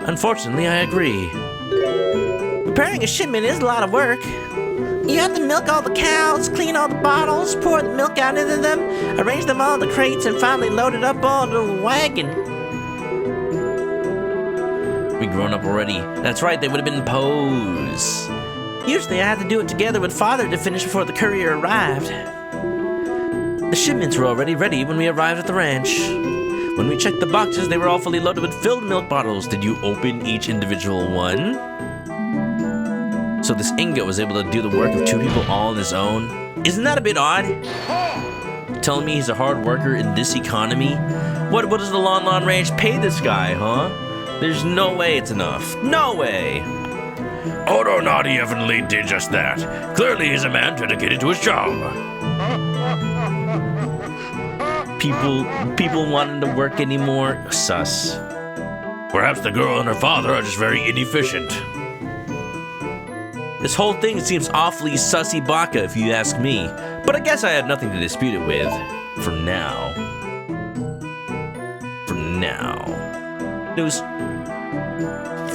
Unfortunately, I agree. Preparing a shipment is a lot of work. You have to milk all the cows, clean all the bottles, pour the milk out into them, arrange them all in the crates, and finally load it up onto the wagon. We grown up already. That's right, they would have been pose. Usually I had to do it together with Father to finish before the courier arrived. The shipments were already ready when we arrived at the ranch. When we checked the boxes, they were all fully loaded with filled milk bottles. Did you open each individual one? So this Ingo was able to do the work of 2 people all on his own? Isn't that a bit odd? Telling me he's a hard worker in this economy? What does the Lon Lon Ranch pay this guy, huh? There's no way it's enough. No way! Odo Naughty evidently did just that. Clearly he's a man dedicated to his job. People wanting to work anymore? Sus. Perhaps the girl and her father are just very inefficient. This whole thing seems awfully sussy baka if you ask me, but I guess I have nothing to dispute it with. For now. News.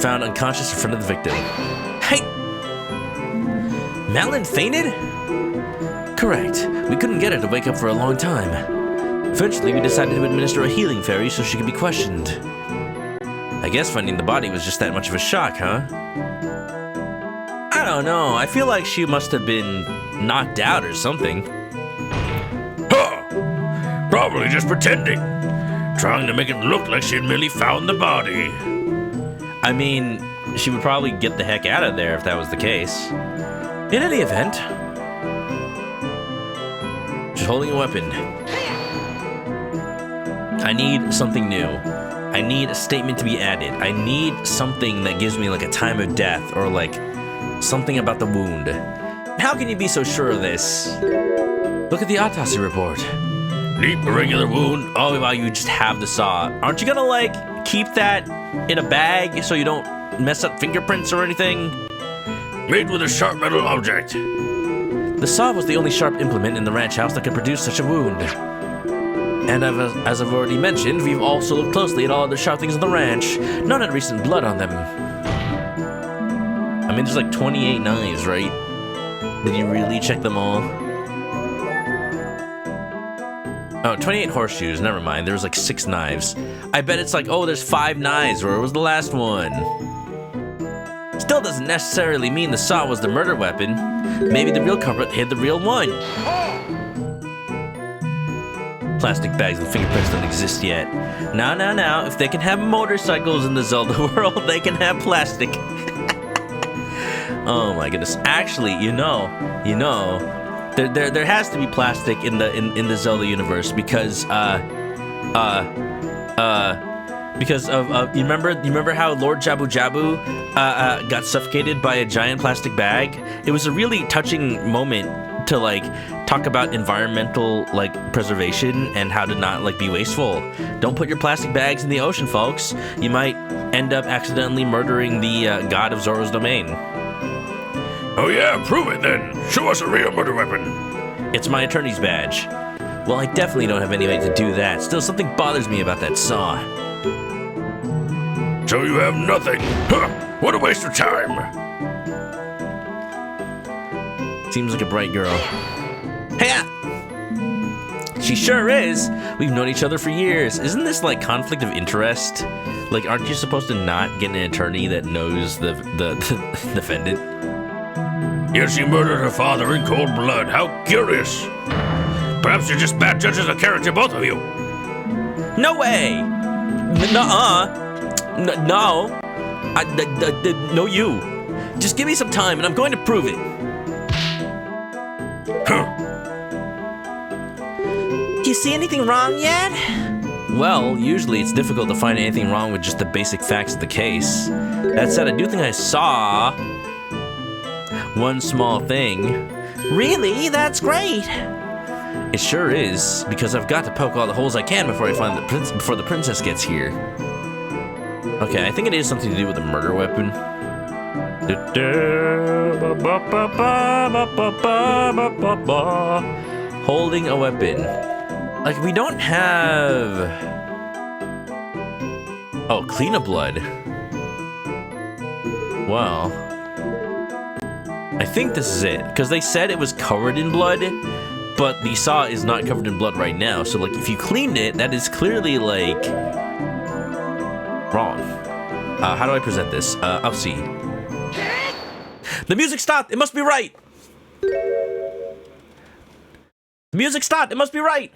Found unconscious in front of the victim. Hey! Malin fainted? Correct. We couldn't get her to wake up for a long time. Eventually, we decided to administer a healing fairy so she could be questioned. I guess finding the body was just that much of a shock, huh? I don't know. I feel like she must have been knocked out or something. Huh! Probably just pretending. Trying to make it look like she had merely found the body. I mean, she would probably get the heck out of there if that was the case. In any event, she's holding a weapon. I need something new. I need a statement to be added. I need something that gives me like a time of death or like something about the wound. How can you be so sure of this? Look at the autopsy report. Deep irregular wound. Oh, wow, you just have the saw. Aren't you gonna like keep that in a bag so you don't mess up fingerprints or anything? Made with a sharp metal object. The saw was the only sharp implement in the ranch house that could produce such a wound. And as I've already mentioned, we've also looked closely at all other sharp things in the ranch. None had recent blood on them. I mean, there's like 28 knives, right? Did you really check them all? Oh, 28 horseshoes, never mind. There was like 6 knives. I bet it's like, oh, there's 5 knives. Where was the last one? Still doesn't necessarily mean the saw was the murder weapon. Maybe the real culprit hid the real one. Plastic bags and fingerprints don't exist yet. Now, if they can have motorcycles in the Zelda world, they can have plastic. Oh my goodness. Actually, there has to be plastic in the Zelda universe because of you remember how Lord Jabu Jabu got suffocated by a giant plastic bag? It was a really touching moment to like talk about environmental like preservation and how to not like be wasteful. Don't put your plastic bags in the ocean, folks. You might end up accidentally murdering the god of Zoro's domain. Oh yeah, prove it then. Show us a real murder weapon. It's my attorney's badge. Well, I definitely don't have any way to do that. Still, something bothers me about that saw. So you have nothing? Huh, what a waste of time. Seems like a bright girl. Hey! She sure is. We've known each other for years. Isn't this like conflict of interest? Like, aren't you supposed to not get an attorney that knows the defendant? Yes, you murdered her father in cold blood. How curious. Perhaps you're just bad judges of character, both of you. No way! Nuh-uh. No. No you. Just give me some time and I'm going to prove it. Huh. Do you see anything wrong yet? Well, usually it's difficult to find anything wrong with just the basic facts of the case. That said, I do think I saw one small thing. Really? That's great. It sure is, because I've got to poke all the holes I can before before the princess gets here. Okay, I think it is something to do with a murder weapon. Holding a weapon. Like, we don't have... Oh, clean of blood. Well... I think this is it, because they said it was covered in blood, but the saw is not covered in blood right now, so, like, if you cleaned it, that is clearly, like... wrong. How do I present this? I'll see. The music stopped! It must be right! The music stopped! It must be right!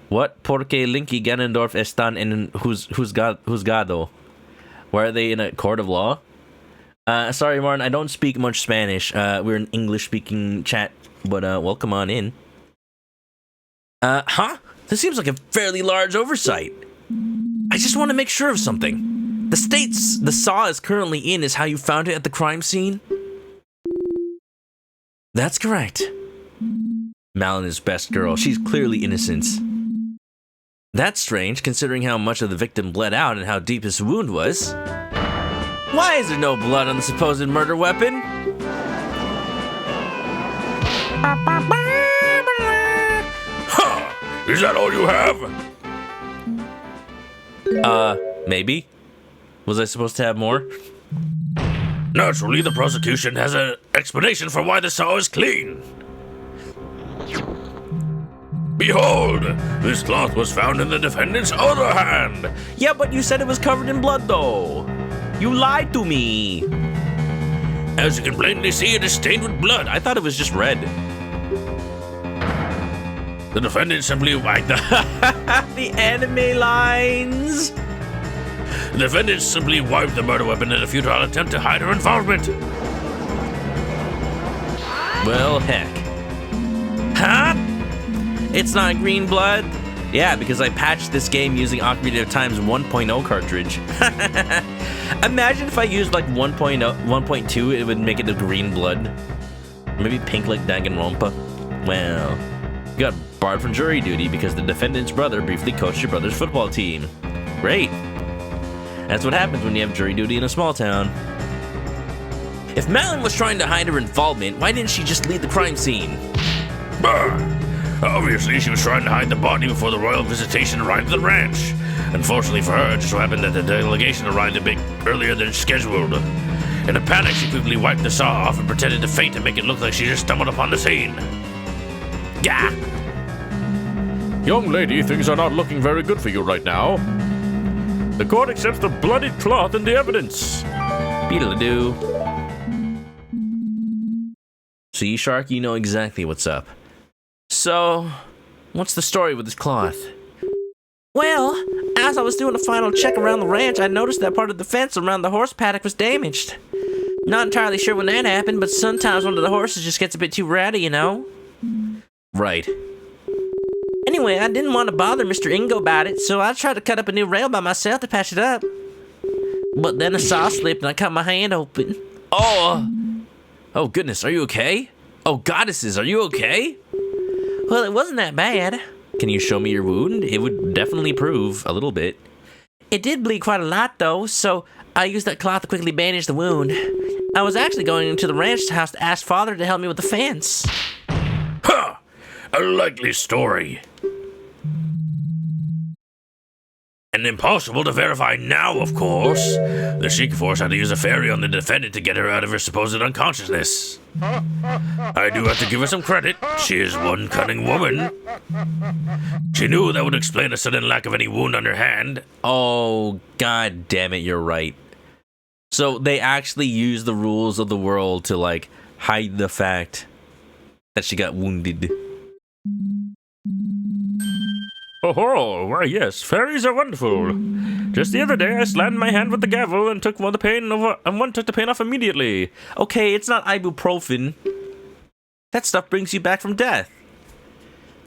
What? Porque Linky Ganondorf están en juzgado? Why are they in a court of law? Sorry, Martin, I don't speak much Spanish. We're an English-speaking chat, but, welcome on in. Huh? This seems like a fairly large oversight. I just want to make sure of something. The states the saw is currently in is how you found it at the crime scene? That's correct. Malin is best girl. She's clearly innocent. That's strange, considering how much of the victim bled out and how deep his wound was. Why is there no blood on the supposed murder weapon? Huh! Is that all you have? Maybe? Was I supposed to have more? Naturally, the prosecution has an explanation for why the saw is clean. Behold! This cloth was found in the defendant's other hand! Yeah, but you said it was covered in blood, though. You lied to me. As you can plainly see, it is stained with blood. I thought it was just red. The defendant simply wiped The anime lines. The defendant simply wiped the murder weapon in a futile attempt to hide her involvement. Well, heck. Huh? It's not green blood? Yeah, because I patched this game using Ocarina of Time's 1.0 cartridge. Imagine if I used like 1.2, it would make it a green blood. Maybe pink like Danganronpa. Well, you got barred from jury duty because the defendant's brother briefly coached your brother's football team. Great. That's what happens when you have jury duty in a small town. If Malin was trying to hide her involvement, why didn't she just leave the crime scene? Bah! Obviously, she was trying to hide the body before the royal visitation arrived at the ranch. Unfortunately for her, it just so happened that the delegation arrived a bit earlier than scheduled. In a panic, she quickly wiped the saw off and pretended to faint to make it look like she just stumbled upon the scene. Gah! Young lady, things are not looking very good for you right now. The court accepts the bloodied cloth and the evidence. Beedle-a-doo. See, Shark, you know exactly what's up. So, what's the story with this cloth? Well, as I was doing a final check around the ranch, I noticed that part of the fence around the horse paddock was damaged. Not entirely sure when that happened, but sometimes one of the horses just gets a bit too rowdy, you know? Right. Anyway, I didn't want to bother Mr. Ingo about it, so I tried to cut up a new rail by myself to patch it up. But then a saw slipped and I cut my hand open. Oh! Oh, goodness, are you okay? Oh, goddesses, are you okay? Well, it wasn't that bad. Can you show me your wound? It would definitely prove a little bit. It did bleed quite a lot, though, so I used that cloth to quickly bandage the wound. I was actually going into the ranch house to ask Father to help me with the fence. Ha! A likely story. And impossible to verify now, of course. The Sheik Force had to use a fairy on the defendant to get her out of her supposed unconsciousness. I do have to give her some credit. She is one cunning woman. She knew that would explain a sudden lack of any wound on her hand. Oh, god damn it, you're right. So they actually use the rules of the world to, like, hide the fact that she got wounded. Oh, why yes, fairies are wonderful. Just the other day, I slammed my hand with the gavel and took one took the pain off immediately. Okay, it's not ibuprofen. That stuff brings you back from death.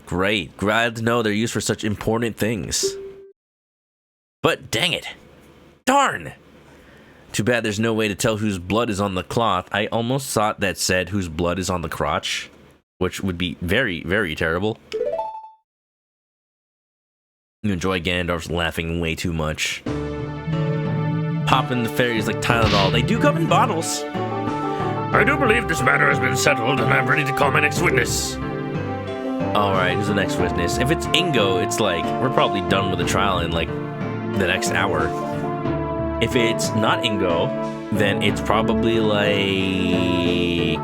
Great, glad to know they're used for such important things. But dang it. Darn! Too bad there's no way to tell whose blood is on the cloth. I almost thought that said whose blood is on the crotch, which would be very, very terrible. You enjoy Gandalf's laughing way too much. Popping the fairies like Tylenol. They do come in bottles. I do believe this matter has been settled, and I'm ready to call my next witness. Alright, who's the next witness? If it's Ingo, it's like, we're probably done with the trial in like the next hour. If it's not Ingo, then it's probably like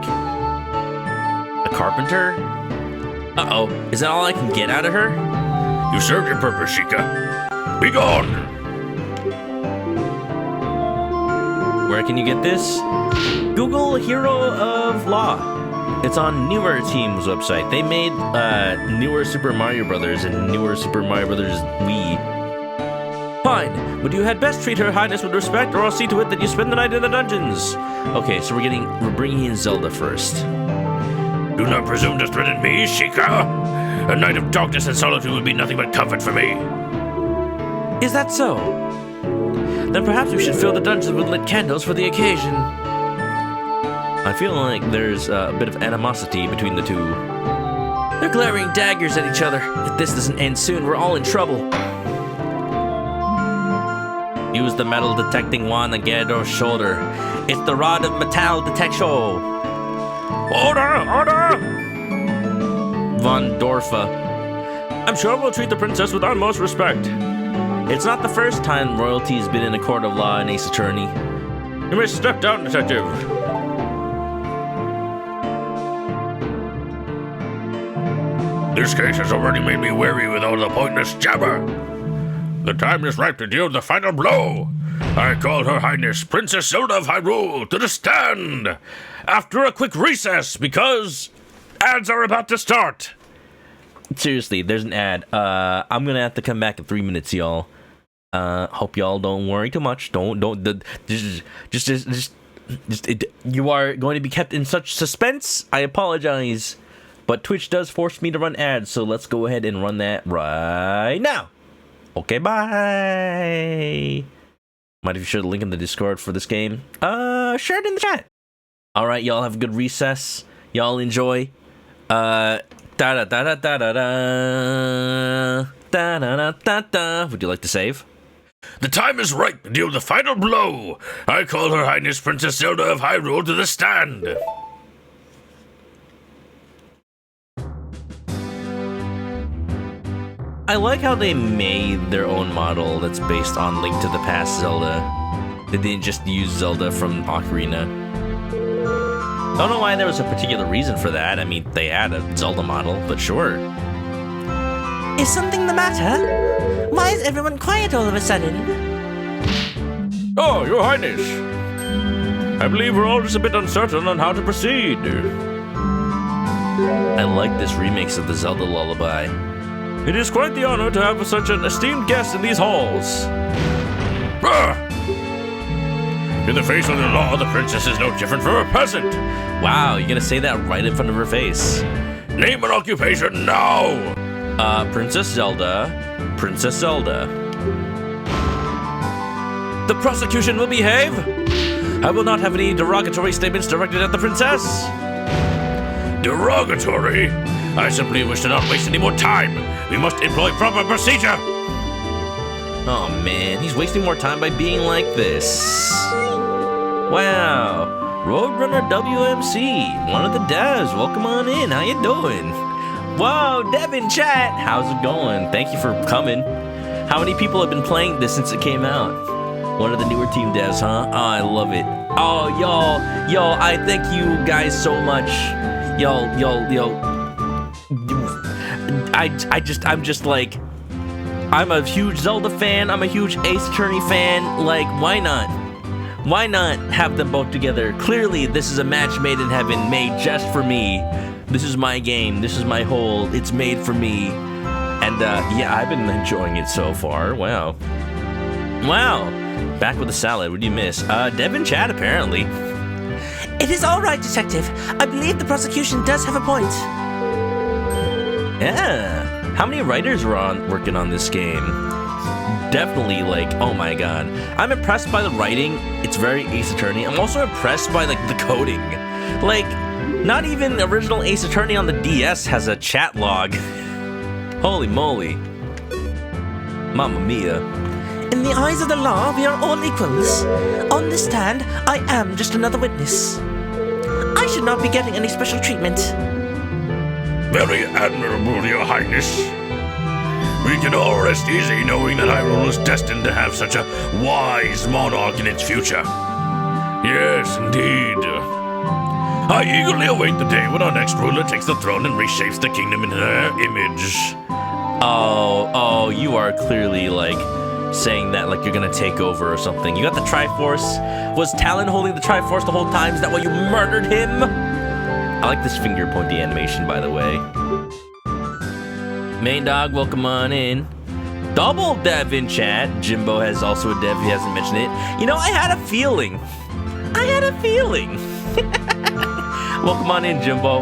a carpenter? Uh-oh, is that all I can get out of her? You served your purpose, Sheikah. Be gone! Where can you get this? Google Hero of Law. It's on Newer Team's website. They made Newer Super Mario Brothers and Newer Super Mario Brothers Wii. Fine, but you had best treat Her Highness with respect, or I'll see to it that you spend the night in the dungeons. Okay, so we're bringing in Zelda first. Do not presume to threaten me, Sheikah. A night of darkness and solitude would be nothing but comfort for me. Is that so? Then perhaps we should fill the dungeons with lit candles for the occasion. I feel like there's a bit of animosity between the two. They're glaring daggers at each other. If this doesn't end soon, we're all in trouble. Use the metal detecting wand on Ganondorf's shoulder. It's the rod of metal detection. Order! Order! Von Dorfa. I'm sure we'll treat the princess with utmost respect. It's not the first time royalty's been in a court of law in Ace Attorney. You may step down, detective. This case has already made me weary with all the pointless jabber. The time is ripe to deal the final blow. I call Her Highness Princess ZELDA of Hyrule to the stand after a quick recess because ads are about to start. Seriously, there's an ad. I'm gonna have to come back in 3 minutes, y'all. Hope y'all don't worry too much. You are going to be kept in such suspense. I apologize, but Twitch does force me to run ads, so let's go ahead and run that right now. Okay, bye. Might have shared the link in the Discord for this game. Share it in the chat. All right, y'all have a good recess. Y'all enjoy. Da da da da da da da da da da. Would you like to save? The time is ripe to deal the final blow. I call Her Highness Princess ZELDA of Hyrule to the stand. I like how they made their own model that's based on Link to the Past Zelda. They didn't just use Zelda from Ocarina. I don't know why there was a particular reason for that. I mean, they had a Zelda model, but sure. Is something the matter? Why is everyone quiet all of a sudden? Oh, Your Highness. I believe we're all just a bit uncertain on how to proceed. I like this remix of the Zelda lullaby. It is quite the honor to have such an esteemed guest in these halls. In the face of the law, the princess is no different from a peasant. Wow, you're gonna say that right in front of her face. Name an occupation now. Princess Zelda. Princess Zelda. The prosecution will behave. I will not have any derogatory statements directed at the princess. Derogatory? I simply wish to not waste any more time. We must employ proper procedure. Oh man, he's wasting more time by being like this. Wow. Roadrunner WMC, one of the devs. Welcome on in. How you doing? Whoa, Devin chat. How's it going? Thank you for coming. How many people have been playing this since it came out? One of the newer team devs, huh? Oh, I love it. Oh, yo, I thank you guys so much. Yo. I'm just like, I'm a huge Zelda fan. I'm a huge Ace Attorney fan. Like, why not? Why not have them both together? Clearly, this is a match made in heaven, made just for me. This is my game. This is my whole. It's made for me. And yeah, I've been enjoying it so far. Wow. Back with the salad. What do you miss? Devin Chad, apparently. It is all right, Detective. I believe the prosecution does have a point. Yeah. How many writers were working on this game? Definitely, like, oh my god. I'm impressed by the writing. It's very Ace Attorney. I'm also impressed by, like, the coding. Like, not even the original Ace Attorney on the DS has a chat log. Holy moly. Mamma mia. In the eyes of the law, we are all equals. On this stand, I am just another witness. I should not be getting any special treatment. Very admirable, Your Highness. We can all rest easy knowing that Hyrule is destined to have such a wise monarch in its future. Yes, indeed. I eagerly await the day when our next ruler takes the throne and reshapes the kingdom in their image. Oh, you are clearly, like, saying that like you're gonna take over or something. You got the Triforce. Was Talon holding the Triforce the whole time? Is that why you murdered him? I like this finger pointy animation, by the way. Main Dog, welcome on in. Double dev in chat. Jimbo has also a dev, he hasn't mentioned it. You know, I had a feeling. Welcome on in, Jimbo.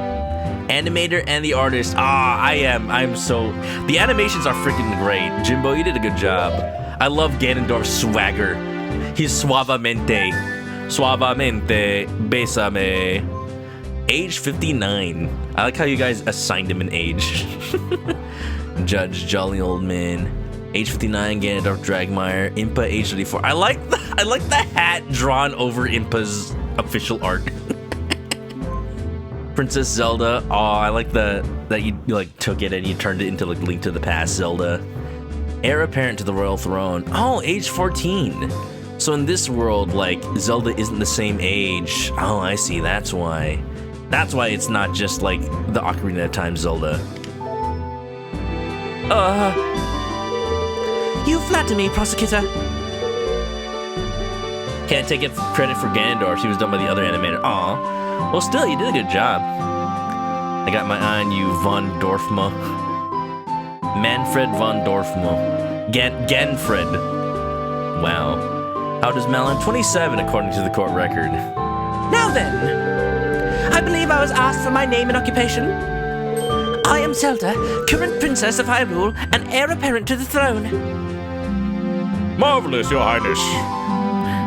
Animator and the artist. I'm so... The animations are freaking great. Jimbo, you did a good job. I love Ganondorf's swagger. He's suavemente, besame. Age 59. I like how you guys assigned him an age. Judge, jolly old man. Age 59, Ganondorf Dragmire. Impa, age 34. I like the hat drawn over Impa's official art. Princess Zelda. Oh, I like that you like took it and you turned it into like Link to the Past Zelda. Heir apparent to the royal throne. Oh, age 14. So in this world, like, Zelda isn't the same age. Oh, I see. That's why. That's why it's not just like the Ocarina of Time Zelda. You flatter me, prosecutor. Can't take credit for Ganondorf. She was done by the other animator. Aw. Well, still, you did a good job. I got my eye on you, Von Dorfma. Manfred von Dorfma. Ganfred. Wow. How does Malin? 27, according to the court record. Now then, I believe I was asked for my name and occupation. I am Zelda, current princess of Hyrule and heir apparent to the throne. Marvelous, Your Highness.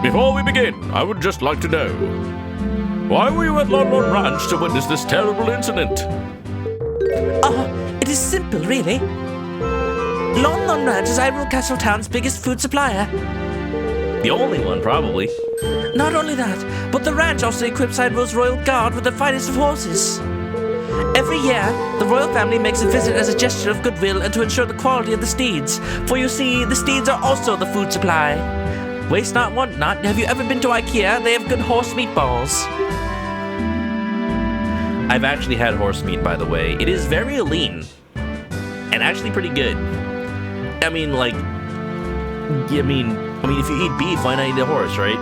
Before we begin, I would just like to know, why were you at Lon Lon Ranch to witness this terrible incident? It is simple, really. Lon Lon Ranch is Hyrule Castle Town's biggest food supplier. The only one, probably. Not only that, but the ranch also equips Hyrule's royal guard with the finest of horses. Every year, the royal family makes a visit as a gesture of goodwill and to ensure the quality of the steeds. For you see, the steeds are also the food supply. Waste not, want not. Have you ever been to IKEA? They have good horse meatballs. I've actually had horse meat, by the way. It is very lean. And actually pretty good. I mean, like... I mean, if you eat beef, why not eat a horse, right?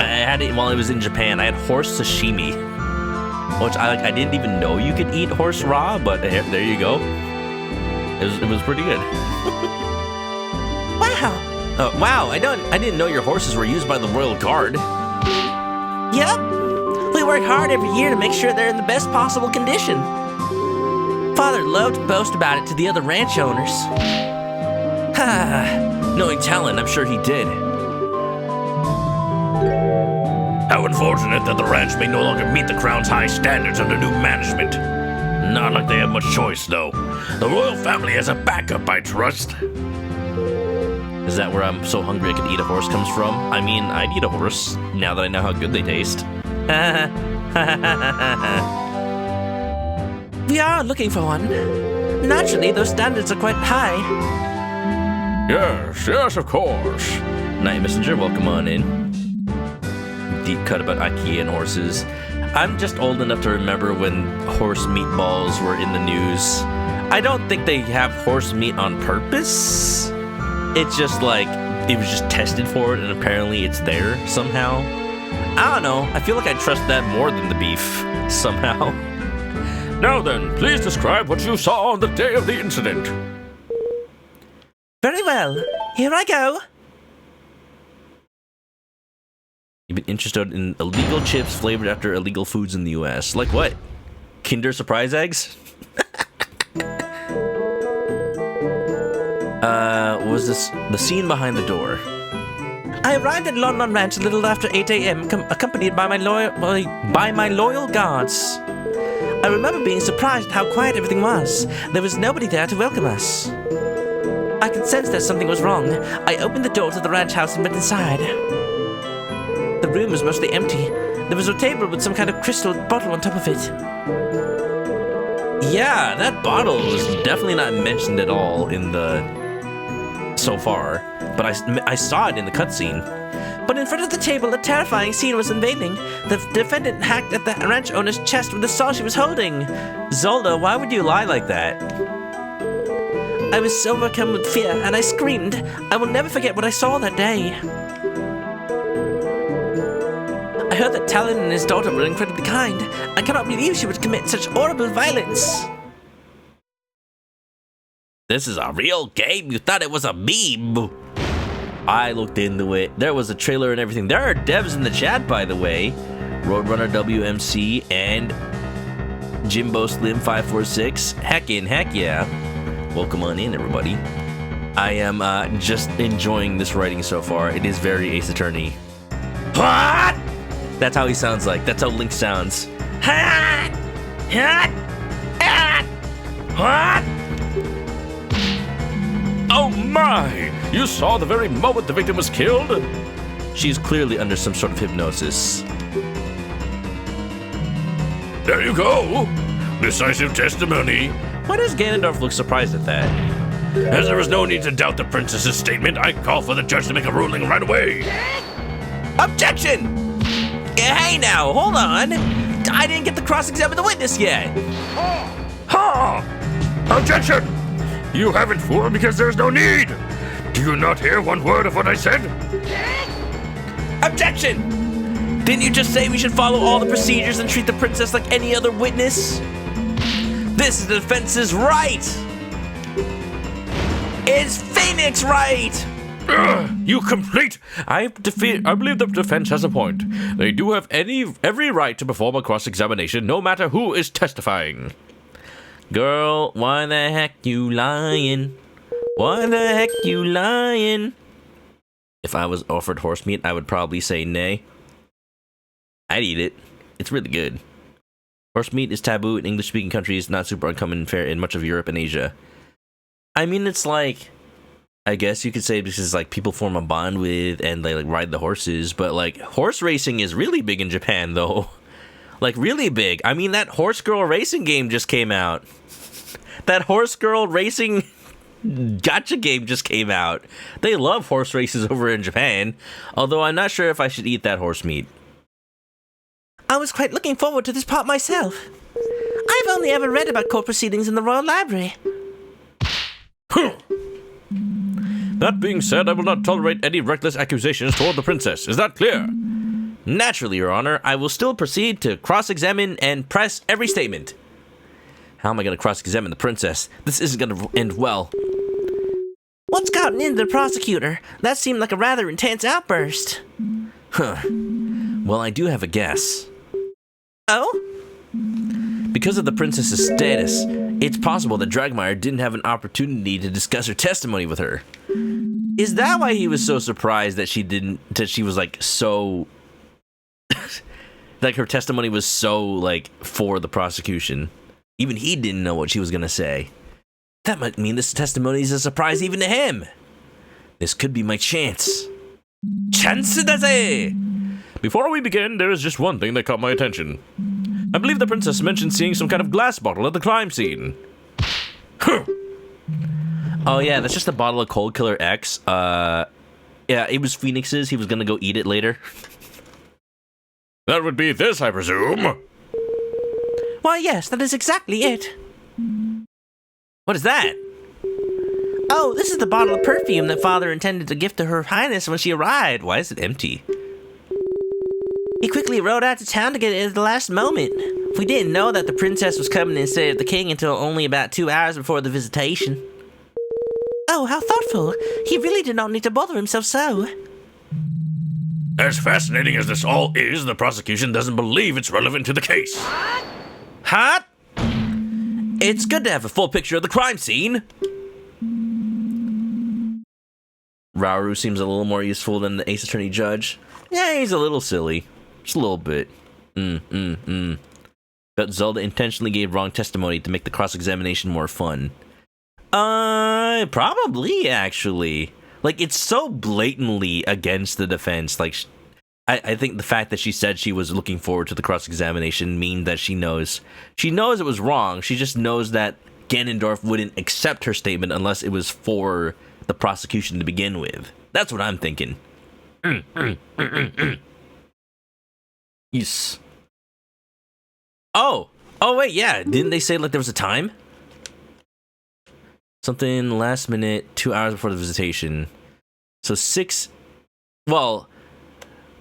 I had it while I was in Japan. I had horse sashimi. Which I didn't even know you could eat horse raw, but there you go. It was pretty good. Wow! Wow, I didn't know your horses were used by the Royal Guard. Yep. We work hard every year to make sure they're in the best possible condition. Father loved to boast about it to the other ranch owners. Knowing Talon, I'm sure he did. How unfortunate that the ranch may no longer meet the Crown's high standards under new management. Not like they have much choice, though. The royal family has a backup, I trust. Is that where I'm so hungry I could eat a horse comes from? I mean, I'd eat a horse, now that I know how good they taste. We are looking for one. Naturally, those standards are quite high. Yes, of course. Night Messenger, welcome on in. Deep cut about IKEA and horses. I'm just old enough to remember when horse meatballs were in the news. I don't think they have horse meat on purpose. It's just like, it was just tested for it and apparently it's there somehow. I don't know, I feel like I trust that more than the beef, somehow. Now then, please describe what you saw on the day of the incident. Very well. Here I go. You've been interested in illegal chips flavored after illegal foods in the US. Like what? Kinder Surprise eggs? Was this the scene behind the door? I arrived at London Ranch a little after 8 a.m., accompanied by my loyal guards. I remember being surprised at how quiet everything was. There was nobody there to welcome us. I could sense that something was wrong. I opened the door to the ranch house and went inside. The room was mostly empty. There was a table with some kind of crystal bottle on top of it. Yeah, that bottle was definitely not mentioned at all in the... so far, but I saw it in the cutscene. But in front of the table, a terrifying scene was unveiling. The defendant hacked at the ranch owner's chest with the saw she was holding. ZELDA, why would you lie like that? I was so overcome with fear, and I screamed. I will never forget what I saw that day. I heard that Talon and his daughter were incredibly kind. I cannot believe she would commit such horrible violence. This is a real game? You thought it was a meme? I looked into it. There was a trailer and everything. There are devs in the chat, by the way. Roadrunner WMC and Jimbo Slim 546. Heck yeah. Welcome on in, everybody. I am just enjoying this writing so far. It is very Ace Attorney. What? That's how he sounds like. That's how Link sounds. What? Oh my! You saw the very moment the victim was killed? She's clearly under some sort of hypnosis. There you go! Decisive testimony. Why does Ganondorf look surprised at that? As there was no need to doubt the princess's statement, I call for the judge to make a ruling right away. Objection! Hey now, hold on. I didn't get to cross-examine the witness yet. Ha! Objection! You haven't for because there's no need. Do you not hear one word of what I said? Objection! Didn't you just say we should follow all the procedures and treat the princess like any other witness? This is the defense's right! Is Phoenix right? You complete! I believe the defense has a point. They do have every right to perform a cross-examination, no matter who is testifying. Girl, why the heck you lying? Why the heck you lying? If I was offered horse meat, I would probably say nay. I'd eat it. It's really good. Horse meat is taboo in English-speaking countries, not super uncommon fare in much of Europe and Asia. I mean, it's like, I guess you could say because like people form a bond with and they like ride the horses, but like horse racing is really big in Japan though. Like really big. I mean, that Horse Girl racing game just came out. That Horse Girl racing gacha game just came out. They love horse races over in Japan, although I'm not sure if I should eat that horse meat. I was quite looking forward to this part myself. I've only ever read about court proceedings in the Royal Library. That being said, I will not tolerate any reckless accusations toward the princess. Is that clear? Naturally, Your Honor, I will still proceed to cross-examine and press every statement. How am I going to cross-examine the princess? This isn't going to end well. What's got shouting into the prosecutor. That seemed like a rather intense outburst. Huh. Well, I do have a guess. Oh? Because of the princess's status, it's possible that Dragmire didn't have an opportunity to discuss her testimony with her. Is that why he was so surprised that she was like so like her testimony was so like for the prosecution? Even he didn't know what she was gonna say. That might mean this testimony is a surprise even to him. This could be my chance. Chance daze! Before we begin, there is just one thing that caught my attention. I believe the princess mentioned seeing some kind of glass bottle at the crime scene. Oh yeah, that's just a bottle of Cold Killer X. Yeah, it was Phoenix's. He was gonna go eat it later. That would be this, I presume. Why, yes, that is exactly it. What is that? Oh, this is the bottle of perfume that Father intended to gift to Her Highness when she arrived. Why is it empty? He quickly rode out to town to get it at the last moment. We didn't know that the princess was coming instead of the king until only about 2 hours before the visitation. Oh, how thoughtful. He really did not need to bother himself so. As fascinating as this all is, the prosecution doesn't believe it's relevant to the case. Hot? It's good to have a full picture of the crime scene. Raoru seems a little more useful than the Ace Attorney Judge. Yeah, he's a little silly. Just a little bit. But Zelda intentionally gave wrong testimony to make the cross-examination more fun. Probably, actually. Like, it's so blatantly against the defense. Like, I think the fact that she said she was looking forward to the cross-examination means that she knows. She knows it was wrong. She just knows that Ganondorf wouldn't accept her statement unless it was for the prosecution to begin with. That's what I'm thinking. Yes. Oh, wait, yeah. Didn't they say, like, there was a time? Something last minute, 2 hours before the visitation. So 6... Well,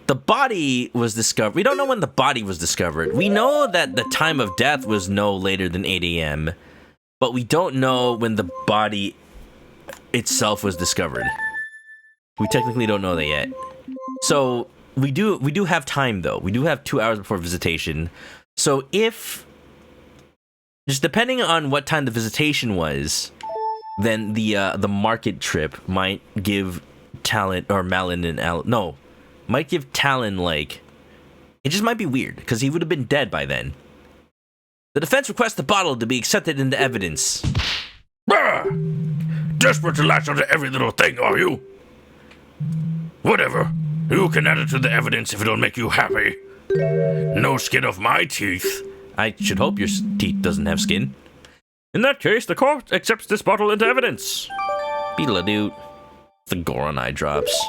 the body was discovered. We don't know when the body was discovered. We know that the time of death was no later than 8 a.m., but we don't know when the body itself was discovered. We technically don't know that yet. So we do have time, though. We do have 2 hours before visitation. So if... Just depending on what time the visitation was, then the market trip might give Talon, or Malin and Al... No, might give Talon, like... It just might be weird, because he would have been dead by then. The defense requests the bottle to be accepted into evidence. Ah! Desperate to latch onto every little thing, are you? Whatever. You can add it to the evidence if it'll make you happy. No skin off my teeth. I should hope your teeth doesn't have skin. In that case, the court accepts this bottle into evidence. Beetledoot. The Goron eye drops.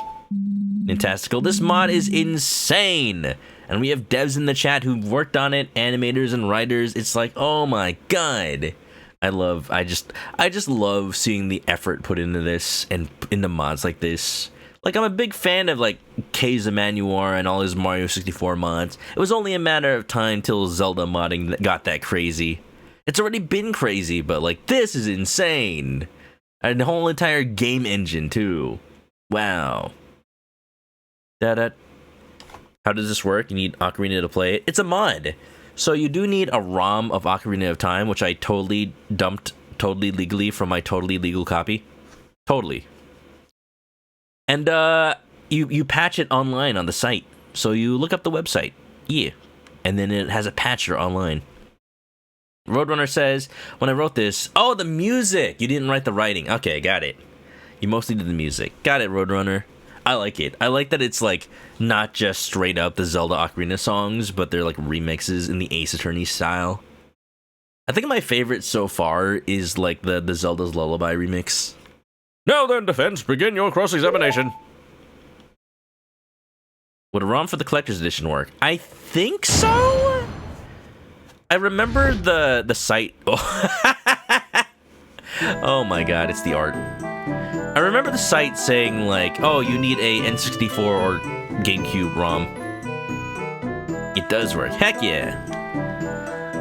Fantastical. This mod is insane. And we have devs in the chat who've worked on it, animators and writers. It's like, oh my god. I just love seeing the effort put into this and into mods like this. Like, I'm a big fan of, like, Kei's Emanuar and all his Mario 64 mods. It was only a matter of time till Zelda modding got that crazy. It's already been crazy, but, like, this is insane. And the whole entire game engine, too. Wow. Da-da. How does this work? You need Ocarina to play it. It's a mod. So you do need a ROM of Ocarina of Time, which I totally dumped totally legally from my totally legal copy. Totally. And you patch it online on the site. So you look up the website. Yeah. And then it has a patcher online. Roadrunner says, when I wrote this... Oh, the music! You didn't write the writing. Okay, got it. You mostly did the music. Got it, Roadrunner. I like it. I like that it's, like, not just straight up the Zelda Ocarina songs, but they're, like, remixes in the Ace Attorney style. I think my favorite so far is, like, the Zelda's Lullaby remix. Now then, defense, begin your cross-examination. Would a ROM for the Collector's Edition work? I think so? I remember the site... Oh my god, it's the art. I remember the site saying, like, oh, you need a N64 or GameCube ROM. It does work. Heck yeah.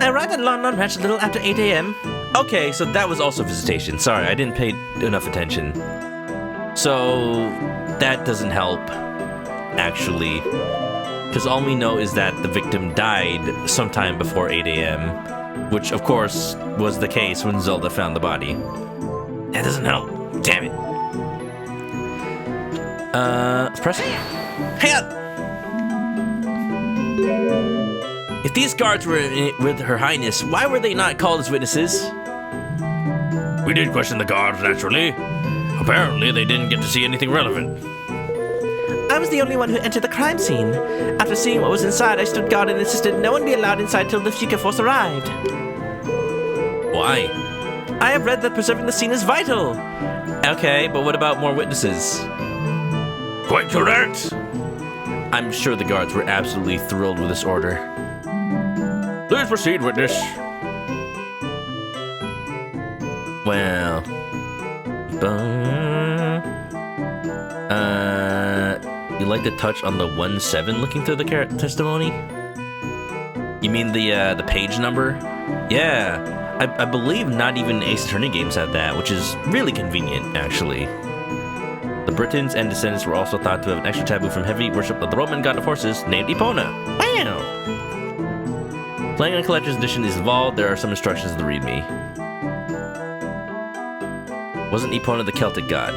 I arrived at London Ranch a little after 8 a.m. Okay, so that was also visitation. Sorry, I didn't pay enough attention. So that doesn't help, actually. Because all we know is that the victim died sometime before 8 a.m., which, of course, was the case when Zelda found the body. That doesn't help. Damn it. Let's press it. Hang on! If these guards were with Her Highness, why were they not called as witnesses? We did question the guards, naturally. Apparently, they didn't get to see anything relevant. I was the only one who entered the crime scene. After seeing what was inside, I stood guard and insisted no one be allowed inside till the Sheikah force arrived. Why? I have read that preserving the scene is vital. Okay, but what about more witnesses? Quite correct. I'm sure the guards were absolutely thrilled with this order. Please proceed, witness. Well... you like to touch on the 1-7 looking through the testimony? You mean the page number? Yeah, I believe not even Ace Attorney games have that, which is really convenient, actually. The Britons and descendants were also thought to have an extra taboo from heavy worship of the Roman god of horses named Epona. Wow! Playing on Collector's Edition is involved. There are some instructions in the README. Wasn't Epona the Celtic god?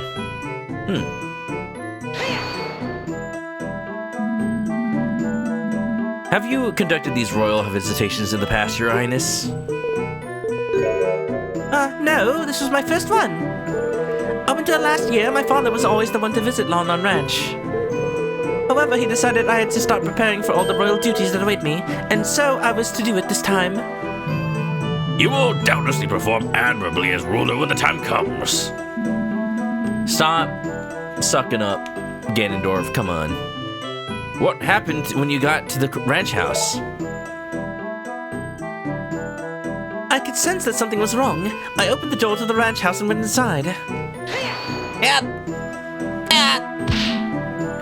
Have you conducted these royal visitations in the past, Your Highness? No, this was my first one. Up until last year, my father was always the one to visit Lon Ranch. However, he decided I had to start preparing for all the royal duties that await me, and so I was to do it this time. You will doubtlessly perform admirably as ruler when the time comes. Stop sucking up, Ganondorf, come on. What happened when you got to the ranch house? I could sense that something was wrong. I opened the door to the ranch house and went inside.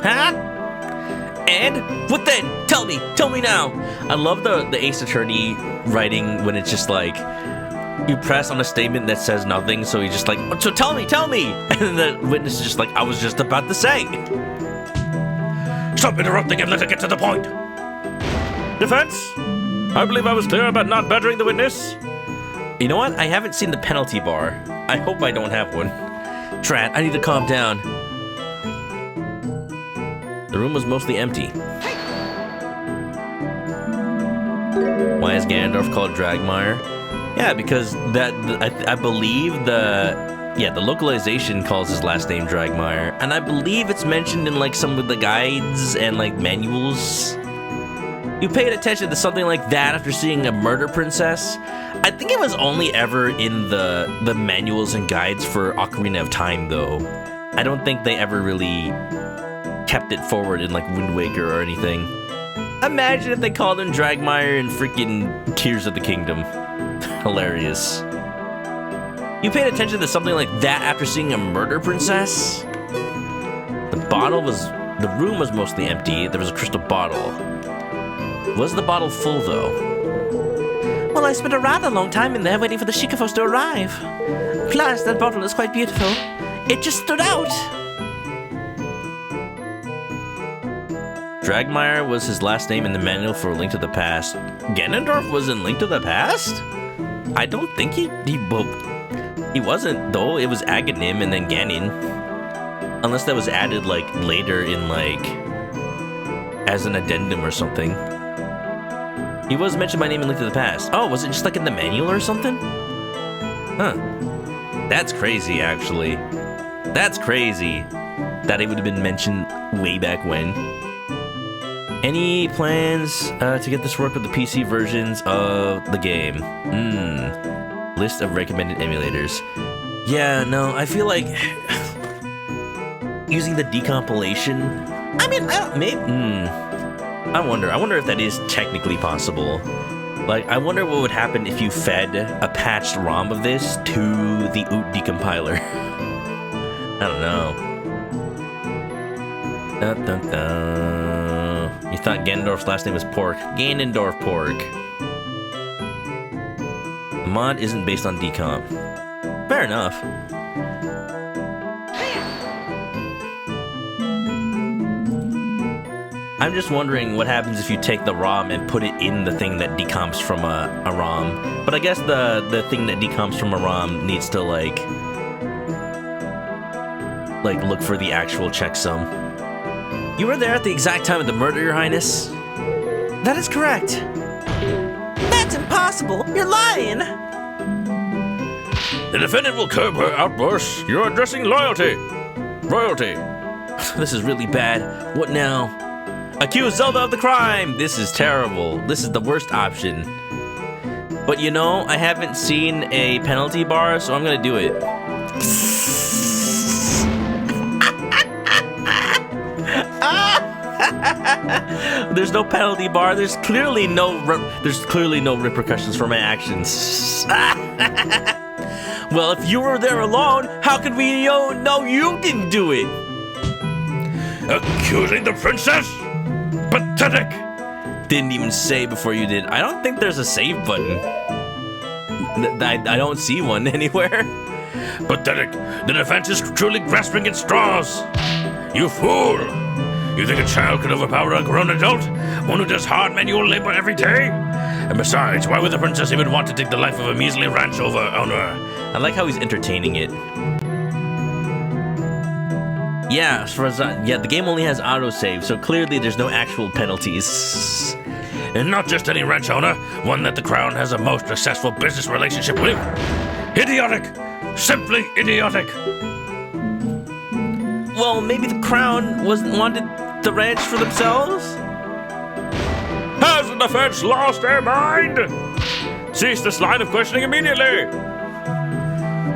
Huh? And? What then? Tell me now. I love the Ace Attorney writing when it's just like, you press on a statement that says nothing, so he's just like, so tell me! And then the witness is just like, I was just about to say. Stop interrupting and let it get to the point. Defense? I believe I was clear about not badgering the witness. You know what? I haven't seen the penalty bar. I hope I don't have one. Trat, I need to calm down. The room was mostly empty. Why is Ganondorf called Dragmire? Yeah, because I believe the localization calls his last name Dragmire, and I believe it's mentioned in like some of the guides and like manuals. You paid attention to something like that after seeing a murder princess? I think it was only ever in the manuals and guides for Ocarina of Time, though. I don't think they ever really kept it forward in like Wind Waker or anything. Imagine if they called him Dragmire in freaking Tears of the Kingdom. Hilarious. You paid attention to something like that after seeing a murder princess? The room was mostly empty. There was a crystal bottle. Was the bottle full, though? Well, I spent a rather long time in there waiting for the Sheikah force to arrive. Plus, that bottle is quite beautiful. It just stood out. Dragmire was his last name in the manual for Link to the Past. Ganondorf was in Link to the Past? I don't think he wasn't, though. It was Aghanim and then Ganon. Unless that was added, like, later in, like, as an addendum or something. He was mentioned by name in Link to the Past. Oh, was it just, like, in the manual or something? Huh. That's crazy, actually. That's crazy. That it would have been mentioned way back when. Any plans to get this work with the PC versions of the game? List of recommended emulators. Yeah, no, I feel like using the decompilation. I mean, I wonder if that is technically possible. Like, I wonder what would happen if you fed a patched ROM of this to the OOT decompiler. I don't know. Dun, dun, dun. You thought Ganondorf's last name was Pork. Ganondorf Pork. The mod isn't based on decomp. Fair enough. I'm just wondering what happens if you take the ROM and put it in the thing that decomps from a ROM. But I guess the thing that decomps from a ROM needs to like look for the actual checksum. You were there at the exact time of the murder, Your Highness? That is correct. That's impossible! You're lying! The defendant will curb her outbursts. You're addressing loyalty. Royalty. This is really bad. What now? Accuse Zelda of the crime! This is terrible. This is the worst option. But you know, I haven't seen a penalty bar, so I'm gonna do it. There's no penalty bar. There's clearly no repercussions for my actions. Well, if you were there alone, how could we know you didn't do it? Accusing the princess? Pathetic! Didn't even say before you did. I don't think there's a save button. I don't see one anywhere. Pathetic. The defense is truly grasping at straws. You fool! You think a child could overpower a grown adult? One who does hard manual labor every day? And besides, why would the princess even want to take the life of a measly ranch owner? I like how he's entertaining it. Yeah, as far as the game only has autosave, so clearly there's no actual penalties. And not just any ranch owner, one that the crown has a most successful business relationship with. Idiotic! Simply idiotic! Well, maybe the crown wanted the ranch for themselves? Has the defense lost their mind? Cease this line of questioning immediately.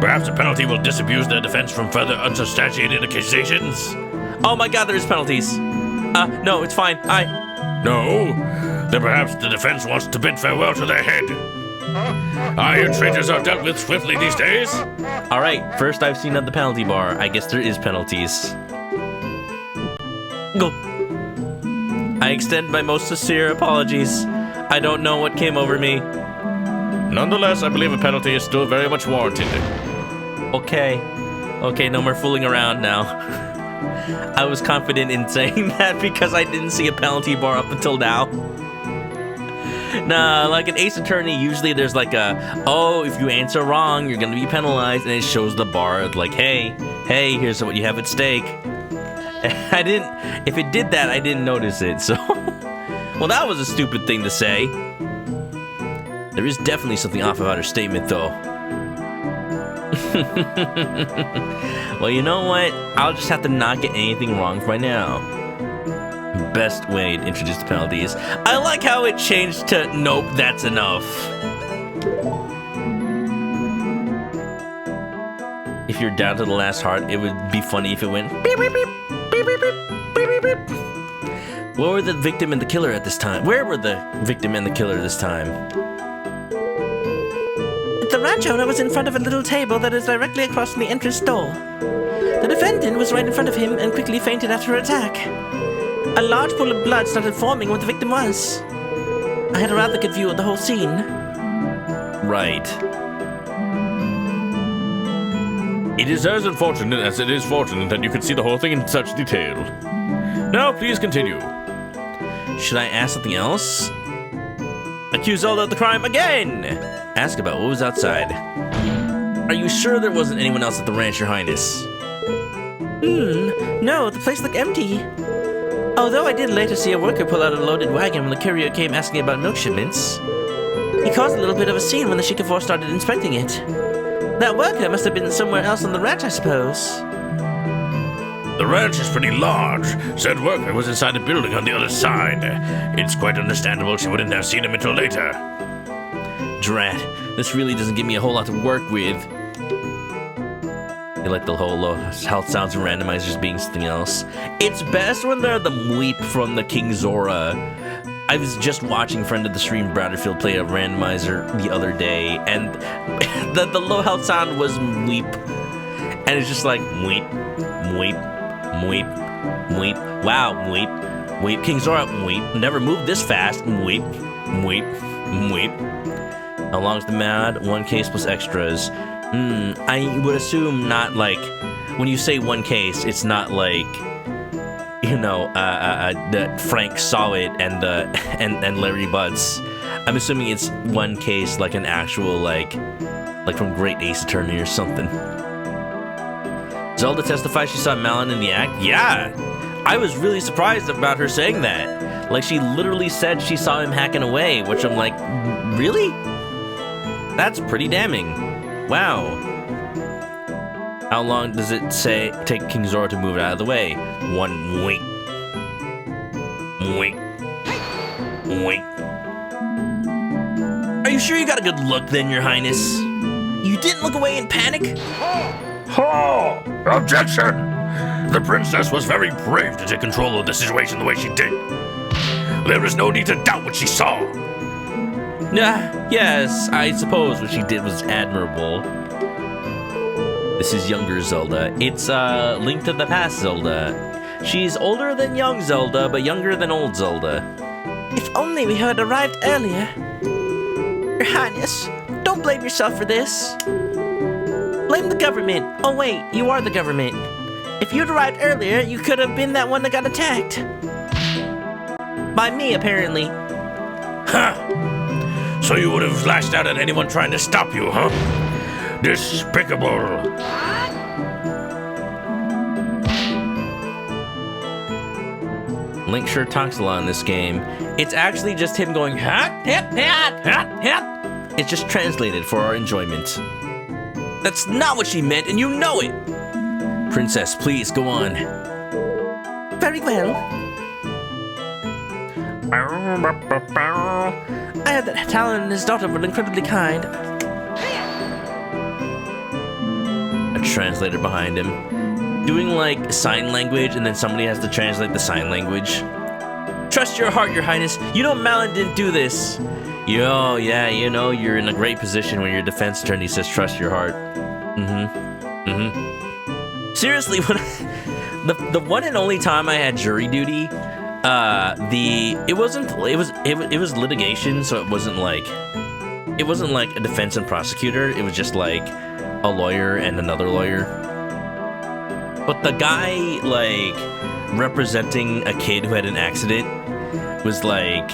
Perhaps the penalty will disabuse the defense from further unsubstantiated accusations. Oh my god, there's penalties. No, it's fine. No, then perhaps the defense wants to bid farewell to their head. Iron traitors are dealt with swiftly these days. Alright, first I've seen at the penalty bar. I guess there is penalties. Go. I extend my most sincere apologies. I don't know what came over me. Nonetheless, I believe a penalty is still very much warranted. Okay, no more fooling around now. I was confident in saying that because I didn't see a penalty bar up until now. Nah, like an Ace Attorney, usually there's like if you answer wrong, you're gonna be penalized, and it shows the bar like, hey, here's what you have at stake. If it did that, I didn't notice it, so. Well, that was a stupid thing to say. There is definitely something off about her statement, though. Well, you know what? I'll just have to not get anything wrong right now. Best way to introduce the penalties. I like how it changed to, nope, that's enough. If you're down to the last heart, it would be funny if it went beep, beep, beep, beep, beep, beep, beep, beep, beep. Where were the victim and the killer at this time? Where were the victim and the killer this time? The ranch owner was in front of a little table that is directly across from the entrance door. The defendant was right in front of him and quickly fainted after her attack. A large pool of blood started forming where the victim was. I had a rather good view of the whole scene. Right. It is as unfortunate as it is fortunate that you could see the whole thing in such detail. Now, please continue. Should I ask something else? Accuse Zelda of the crime again! Ask about what was outside. Are you sure there wasn't anyone else at the ranch, Your Highness? No, the place looked empty. Although I did later see a worker pull out a loaded wagon when the courier came asking about milk shipments. He caused a little bit of a scene when the Shikavore started inspecting it. That worker must have been somewhere else on the ranch, I suppose. The ranch is pretty large. Said worker was inside the building on the other side. It's quite understandable she wouldn't have seen him until later. Drat, this really doesn't give me a whole lot to work with. You like the whole health sounds and randomizers being something else. It's best when they're the Mweep from the King Zora. I was just watching friend of the stream Bradderfield play a randomizer the other day, and the low health sound was Mweep. And it's just like Mweep, Mweep, Mweep, Mweep. Wow, Mweep, Mweep. King Zora, Mweep. Never moved this fast. Mweep, Mweep, Mweep. How long's the mod? 1 case plus extras. I would assume not like, when you say 1 case, it's not like that Frank saw it and Larry Butts. I'm assuming it's one case, like an actual, like from Great Ace Attorney or something. Zelda testifies she saw Malin in the act. Yeah, I was really surprised about her saying that. Like, she literally said she saw him hacking away, which I'm like, really? That's pretty damning. Wow. How long does it take King Zora to move out of the way? 1 wink. Wink. Wink. Are you sure you got a good look then, Your Highness? You didn't look away in panic? Oh! Objection! The princess was very brave to take control of the situation the way she did. There is no need to doubt what she saw. Yes, I suppose what she did was admirable. This is younger Zelda. It's Link to the Past Zelda. She's older than young Zelda, but younger than old Zelda. If only we had arrived earlier. Your Highness, don't blame yourself for this. Blame the government. Oh wait, you are the government. If you'd arrived earlier, you could have been that one that got attacked. By me, apparently. Huh! So you would have lashed out at anyone trying to stop you, huh? Despicable! Link sure talks a lot in this game. It's actually just him going, hat, hat, hat, hat, hat. It's just translated for our enjoyment. That's not what she meant, and you know it! Princess, please, go on. Very well. I heard that Talon and his daughter were incredibly kind. A translator behind him, doing like sign language, and then somebody has to translate the sign language. Trust your heart, Your Highness. You know Malin didn't do this. Yo, yeah, you know you're in a great position when your defense attorney says trust your heart. Seriously, when the one and only time I had jury duty, it was litigation, so it wasn't like a defense and prosecutor. It was just like a lawyer and another lawyer. But the guy like representing a kid who had an accident was like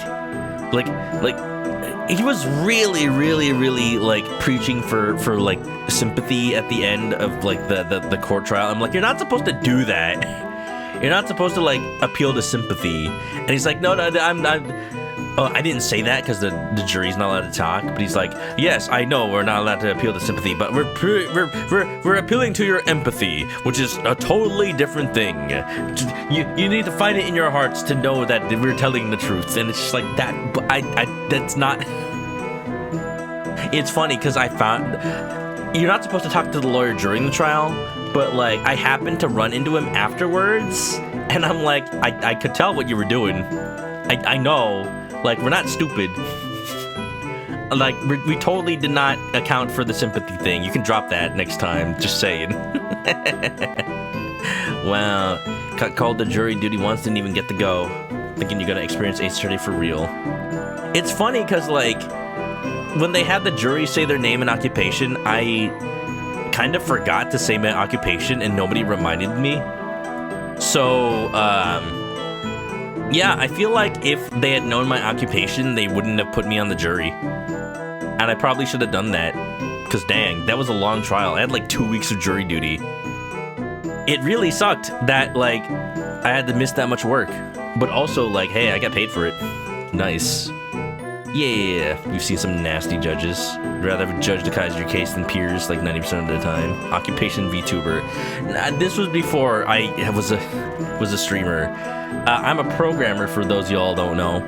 he was really like preaching for like sympathy at the end of like the court trial. I'm like, you're not supposed to do that. You're not supposed to like appeal to sympathy. And he's like, no, I didn't say that because the jury's not allowed to talk. But he's like, yes, I know we're not allowed to appeal to sympathy, but we're appealing to your empathy, which is a totally different thing. You need to find it in your hearts to know that we're telling the truth. And it's just like that. But that's not. It's funny because I found you're not supposed to talk to the lawyer during the trial, but like I happened to run into him afterwards, and I'm like, I could tell what you were doing. I know. Like, we're not stupid. Like, we totally did not account for the sympathy thing. You can drop that next time. Just saying. Wow. Called the jury duty once, didn't even get to go. Thinking you're gonna experience Ace Attorney for real. It's funny, because, like, when they had the jury say their name and occupation, I kind of forgot to say my occupation, and nobody reminded me. So, yeah, I feel like if they had known my occupation, they wouldn't have put me on the jury. And I probably should have done that. Because dang, that was a long trial. I had like 2 weeks of jury duty. It really sucked that like I had to miss that much work. But also like, hey, I got paid for it. Nice. Yeah, we've seen some nasty judges. I'd rather have a judge decide your case than peers like 90% of the time. Occupation VTuber. Nah, this was before I was a streamer. I'm a programmer, for those of y'all don't know.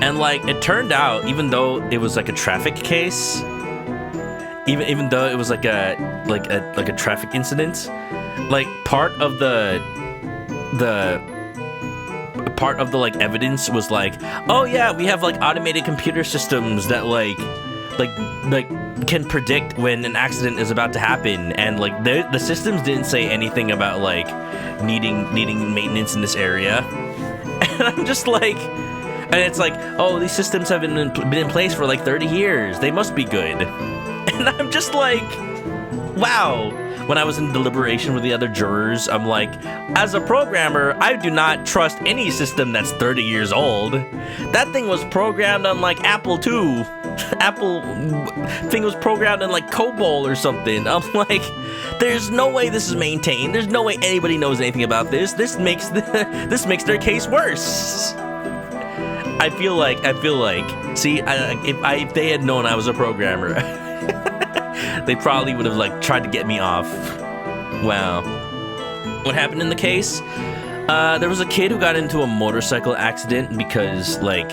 And like it turned out, even though it was like a traffic case, even though it was like a traffic incident, like part of the like evidence was like, oh yeah, we have like automated computer systems that like can predict when an accident is about to happen, and like the systems didn't say anything about like needing maintenance in this area. And I'm just like, and it's like, oh, these systems have been in place for like 30 years, they must be good. And I'm just like, wow, when I was in deliberation with the other jurors, I'm like, as a programmer, I do not trust any system that's 30 years old. That thing was programmed on like Apple II. Apple thing was programmed in like COBOL or something. I'm like, there's no way this is maintained. There's no way anybody knows anything about this. This makes their case worse. I feel like, see, if they had known I was a programmer, they probably would have like tried to get me off. Wow. What happened in the case? There was a kid who got into a motorcycle accident because like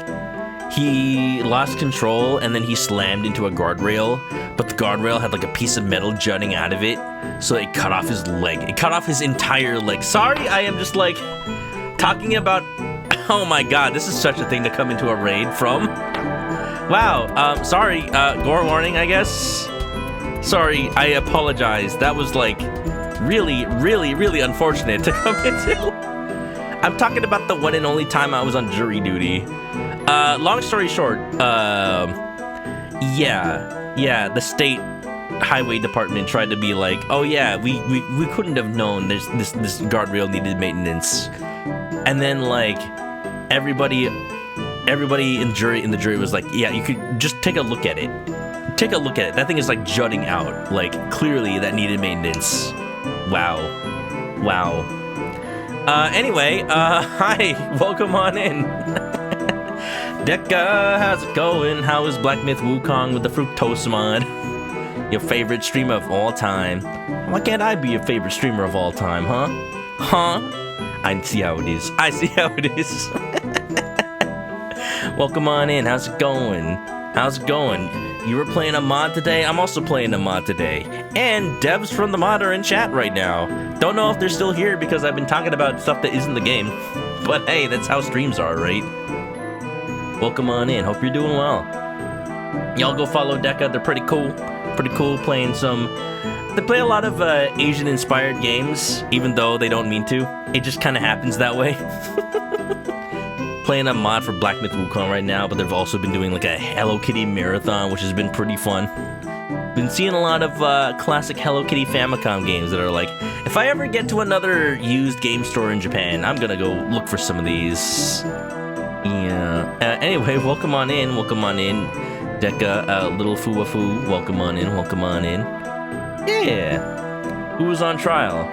he lost control and then he slammed into a guardrail, but the guardrail had like a piece of metal jutting out of it, so it cut off his leg. It cut off his entire leg. Sorry, I am just like talking about. Oh my god, this is such a thing to come into a raid from. Wow, sorry, gore warning, I guess. Sorry, I apologize. That was like really, really, really unfortunate to come into. I'm talking about the one and only time I was on jury duty. Long story short, yeah, the state highway department tried to be like, oh yeah, we couldn't have known this guardrail needed maintenance. And then like everybody in the jury was like, yeah, you could just take a look at it. Take a look at it. That thing is like jutting out. Like clearly that needed maintenance. Wow. Anyway, hi, welcome on in. Deca, how's it going? How is Black Myth Wukong with the Fructose mod? Your favorite streamer of all time. Why can't I be your favorite streamer of all time, huh? I see how it is. Welcome on in. How's it going? You were playing a mod today? I'm also playing a mod today. And devs from the mod are in chat right now. Don't know if they're still here because I've been talking about stuff that isn't the game. But hey, that's how streams are, right? Welcome on in. Hope you're doing well. Y'all go follow Deca. They're pretty cool. Playing some... They play a lot of Asian-inspired games, even though they don't mean to. It just kind of happens that way. Playing a mod for Black Myth Wukong right now, but they've also been doing like a Hello Kitty marathon, which has been pretty fun. Been seeing a lot of classic Hello Kitty Famicom games that are like, if I ever get to another used game store in Japan, I'm gonna go look for some of these. Yeah. Anyway, welcome on in. Deca, little Fuwafu, welcome on in. Yeah. Who was on trial?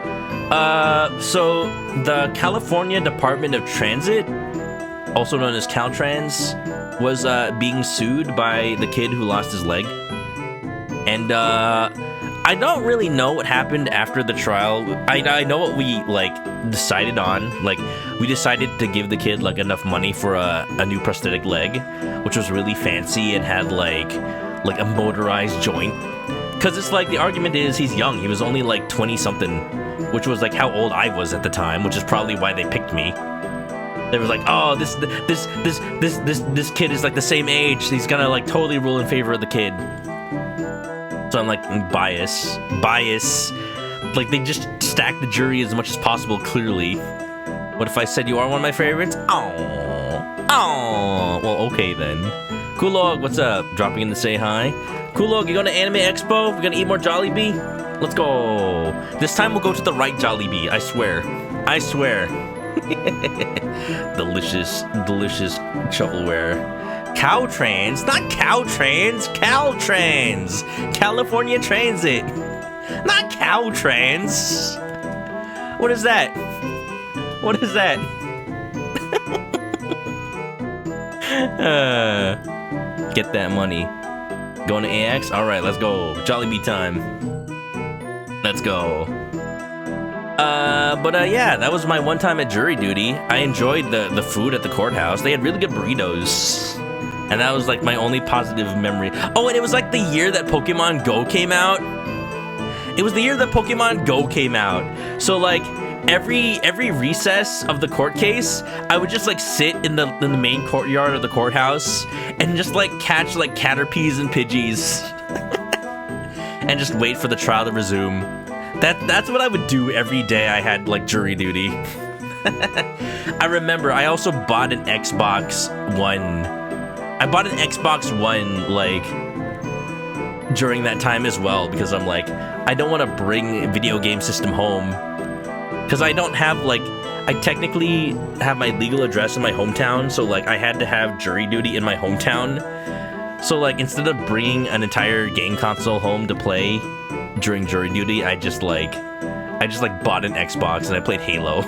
So the California Department of Transit, also known as Caltrans, was being sued by the kid who lost his leg. And I don't really know what happened after the trial. I know what we like decided on. Like we decided to give the kid like enough money for a new prosthetic leg, which was really fancy and had like a motorized joint. Because it's like the argument is he's young. He was only like 20 something, which was like how old I was at the time, which is probably why they picked me. They was like, oh, this kid is like the same age. He's gonna like totally rule in favor of the kid. So I'm like, bias. Like they just stack the jury as much as possible, clearly. What if I said you are one of my favorites? Oh. Well, okay then. Kulog, what's up? Dropping in to say hi. Kulog, you going to Anime Expo? We're gonna eat more Jollibee? Let's go. This time we'll go to the right Jollibee. I swear. Delicious shovelware. Caltrans, not Caltrans, Caltrans, California Transit, not Caltrans. What is that? Get that money. Going to AX? All right, let's go. Jollibee time. Let's go. Yeah, that was my one time at jury duty. I enjoyed the food at the courthouse. They had really good burritos. And that was like my only positive memory. Oh, and it was like the year that Pokemon Go came out. So like every recess of the court case, I would just like sit in the main courtyard of the courthouse and just like catch like Caterpies and Pidgeys. And just wait for the trial to resume. That's what I would do every day I had like jury duty. I remember I also bought an Xbox One. I bought an Xbox One like during that time as well, because I'm like, I don't want to bring a video game system home, because I don't have, like, I technically have my legal address in my hometown, so, like, I had to have jury duty in my hometown. So, like, instead of bringing an entire game console home to play during jury duty, I just bought an Xbox and I played Halo.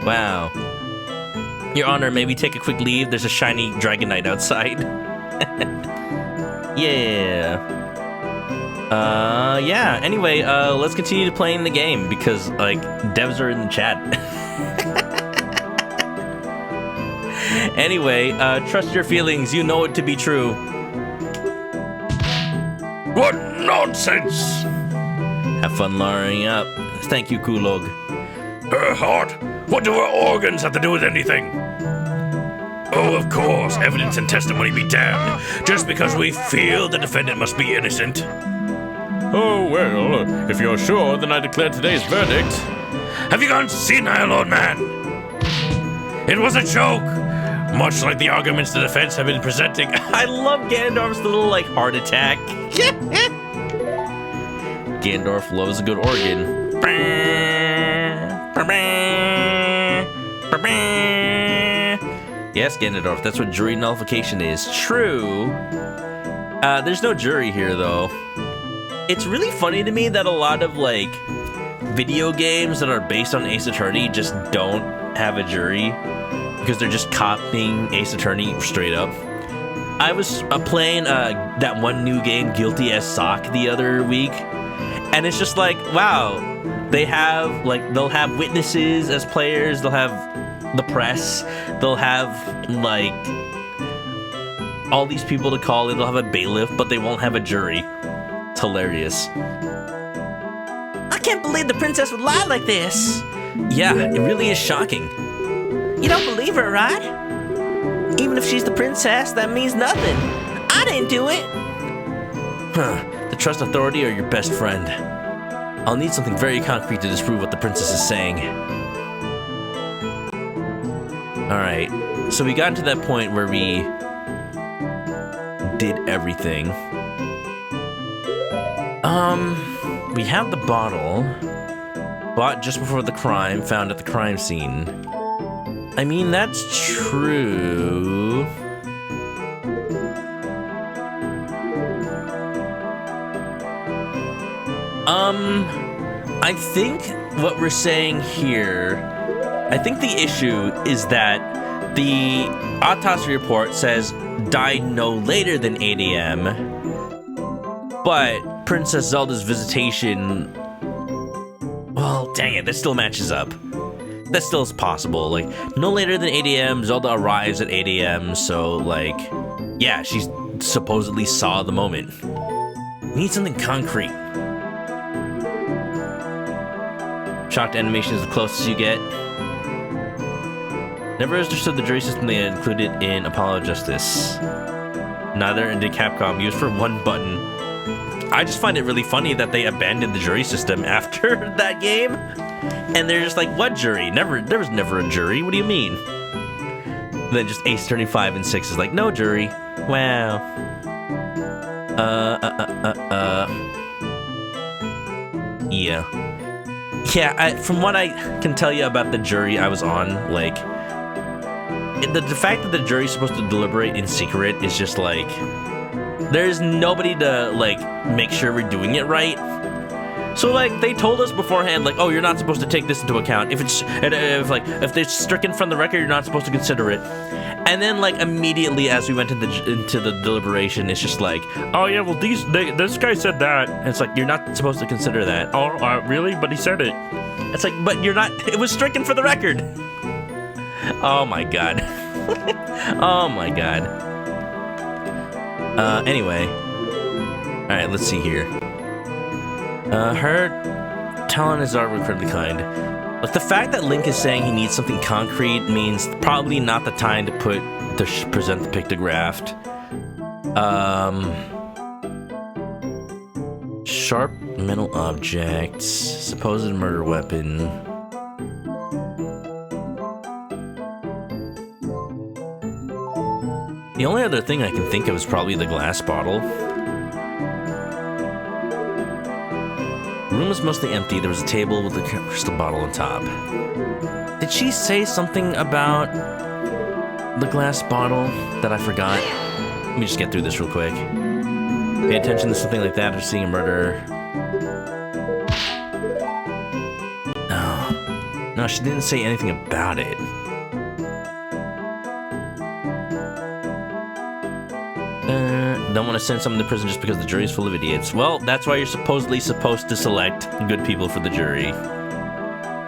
Wow. Your Honor, maybe take a quick leave. There's a shiny Dragon Knight outside. Yeah. Yeah. Anyway, let's continue playing the game because, like, devs are in the chat. Anyway, trust your feelings. You know it to be true. What nonsense! Have fun lowering up. Thank you, Kulog. Her heart? What do her organs have to do with anything? Oh, of course, evidence and testimony be damned. Just because we feel the defendant must be innocent. Oh, well, if you're sure, then I declare today's verdict. Have you gone senile, old man? It was a joke, much like the arguments the defense have been presenting. I love Ganondorf's little, like, heart attack. Ganondorf loves a good organ. Yes, Ganondorf, that's what jury nullification is. True. There's no jury here, though. It's really funny to me that a lot of, like, video games that are based on Ace Attorney just don't have a jury because they're just copying Ace Attorney straight up. I was playing that one new game, Guilty as Sock, the other week, and it's just like, wow, they have, like, they'll have witnesses as players, they'll have the press, they'll have, like, all these people to call in, they'll have a bailiff, but they won't have a jury. It's hilarious. I can't believe the princess would lie like this. Yeah, it really is shocking. You don't believe her, right? Even if she's the princess, that means nothing. I didn't do it. Huh. The trust authority or your best friend? I'll need something very concrete to disprove what the princess is saying. Alright, so we got to that point where we did everything. We have the bottle bought just before the crime, found at the crime scene. I mean, that's true. I think what we're saying here, I think the issue is that the autopsy report says died no later than 8 a.m., but Princess Zelda's visitation, well, dang it, that still matches up. That still is possible. Like, no later than 8 a.m., Zelda arrives at 8 a.m., so, like, yeah, she supposedly saw the moment. We need something concrete. Shocked animation is the closest you get. Never understood the jury system they included in Apollo Justice. Neither did Capcom, used for one button. I just find it really funny that they abandoned the jury system after that game. And they're just like, what jury? There was never a jury. What do you mean? And then just Ace Attorney 5 and 6 is like, no jury. Wow. Yeah. Yeah, from what I can tell you about the jury I was on, like, the fact that the jury's supposed to deliberate in secret is just like, there's nobody to, like, make sure we're doing it right. So, like, they told us beforehand, like, oh, you're not supposed to take this into account. If they're stricken from the record, you're not supposed to consider it. And then, like, immediately as we went into the deliberation, it's just like, Oh yeah, well this guy said that. and it's like, you're not supposed to consider that. Oh, really? But he said it. It's like, but you're not, it was stricken for the record. Oh my god. Oh my god. Anyway. Alright, let's see here. Her talent is art incredibly kind. Like, the fact that Link is saying he needs something concrete means probably not the time to present the pictograph. Sharp metal objects, supposed murder weapon. The only other thing I can think of is probably the glass bottle. room was mostly empty. There was a table with a crystal bottle on top. Did she say something about the glass bottle that I forgot? Let me just get through this real quick. Pay attention to something like that or seeing a murder. No, she didn't say anything about it. Don't want to send someone to prison just because the jury's full of idiots. Well, that's why you're supposedly supposed to select good people for the jury.